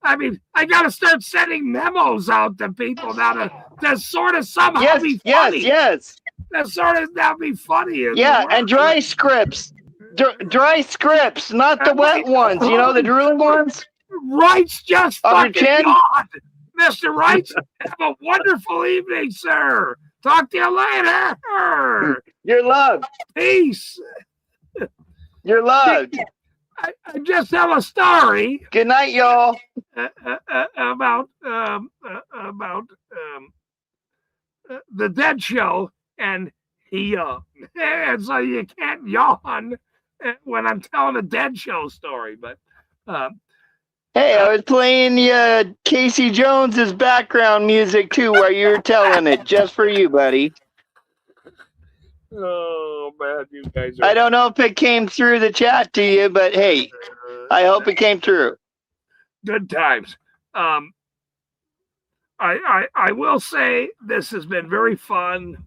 I mean, I got to start sending memos out to people now to sort of somehow be funny. Yes. That sort of now be funny. Yeah, and dry scripts. Dry scripts, not the wet ones. You know, the drooling ones. Wrights just Of your fucking chin? yawned. Mr. Wrights, have a wonderful evening, sir. Talk to you later. You're loved. Peace. You're loved. I just have a story Good night, y'all. about the Dead Show, and he and so you can't yawn when I'm telling a Dead Show story, but Hey, I was playing Casey Jones's background music too while you were telling it, just for you, buddy. oh man, you guys are I don't know if it came through the chat to you, but hey, I hope it came through. good times. I will say this has been very fun.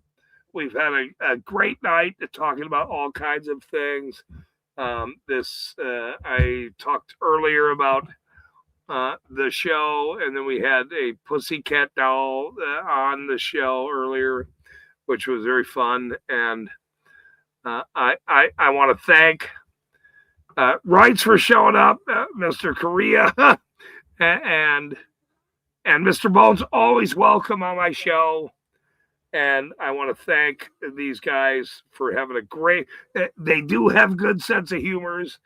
We've had a great night talking about all kinds of things. I talked earlier about the show, and then we had a Pussycat Doll on the show earlier, which was very fun. And I want to thank Wrights for showing up, Mr. Korea, and Mr. Bones, always welcome on my show. And I want to thank these guys for having a great. They do have good sense of humors.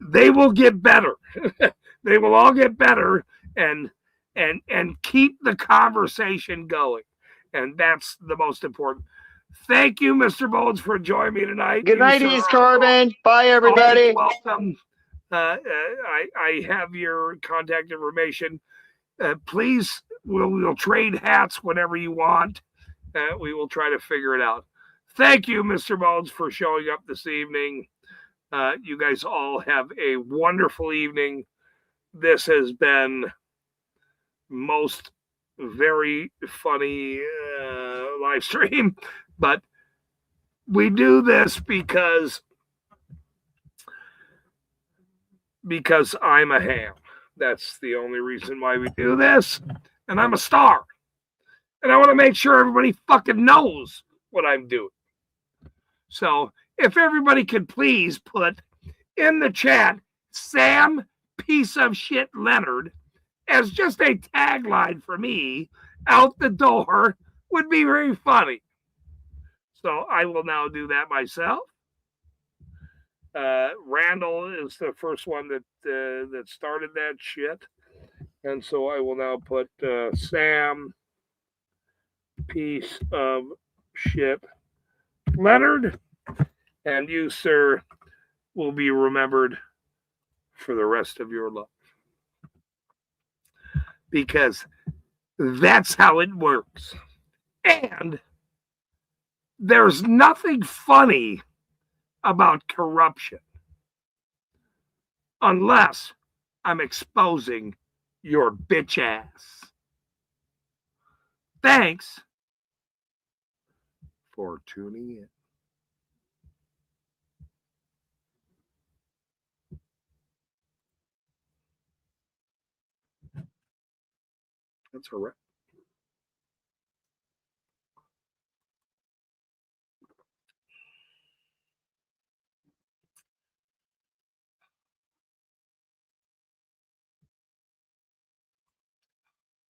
They will get better. They will all get better, and keep the conversation going. And that's the most important. Thank you, Mr. Bones, for joining me tonight. Good night, You, sir, East Carbon. Bye, everybody. always welcome. I have your contact information. Please, we'll trade hats whenever you want. We will try to figure it out. Thank you, Mr. Bones, for showing up this evening. You guys all have a wonderful evening. This has been most very funny live stream, but we do this because I'm a ham. That's the only reason why we do this. And I'm a star. And I want to make sure everybody fucking knows what I'm doing. So if everybody could please put in the chat Sam Piece of Shit Leonard as just a tagline for me out the door would be very funny. So I will now do that myself. Randall is the first one that started that shit. And so I will now put Sam Piece of Shit Leonard, and you, sir, will be remembered for the rest of your life. Because that's how it works. And there's nothing funny about corruption unless I'm exposing your bitch ass. Thanks for tuning in. That's a wrap.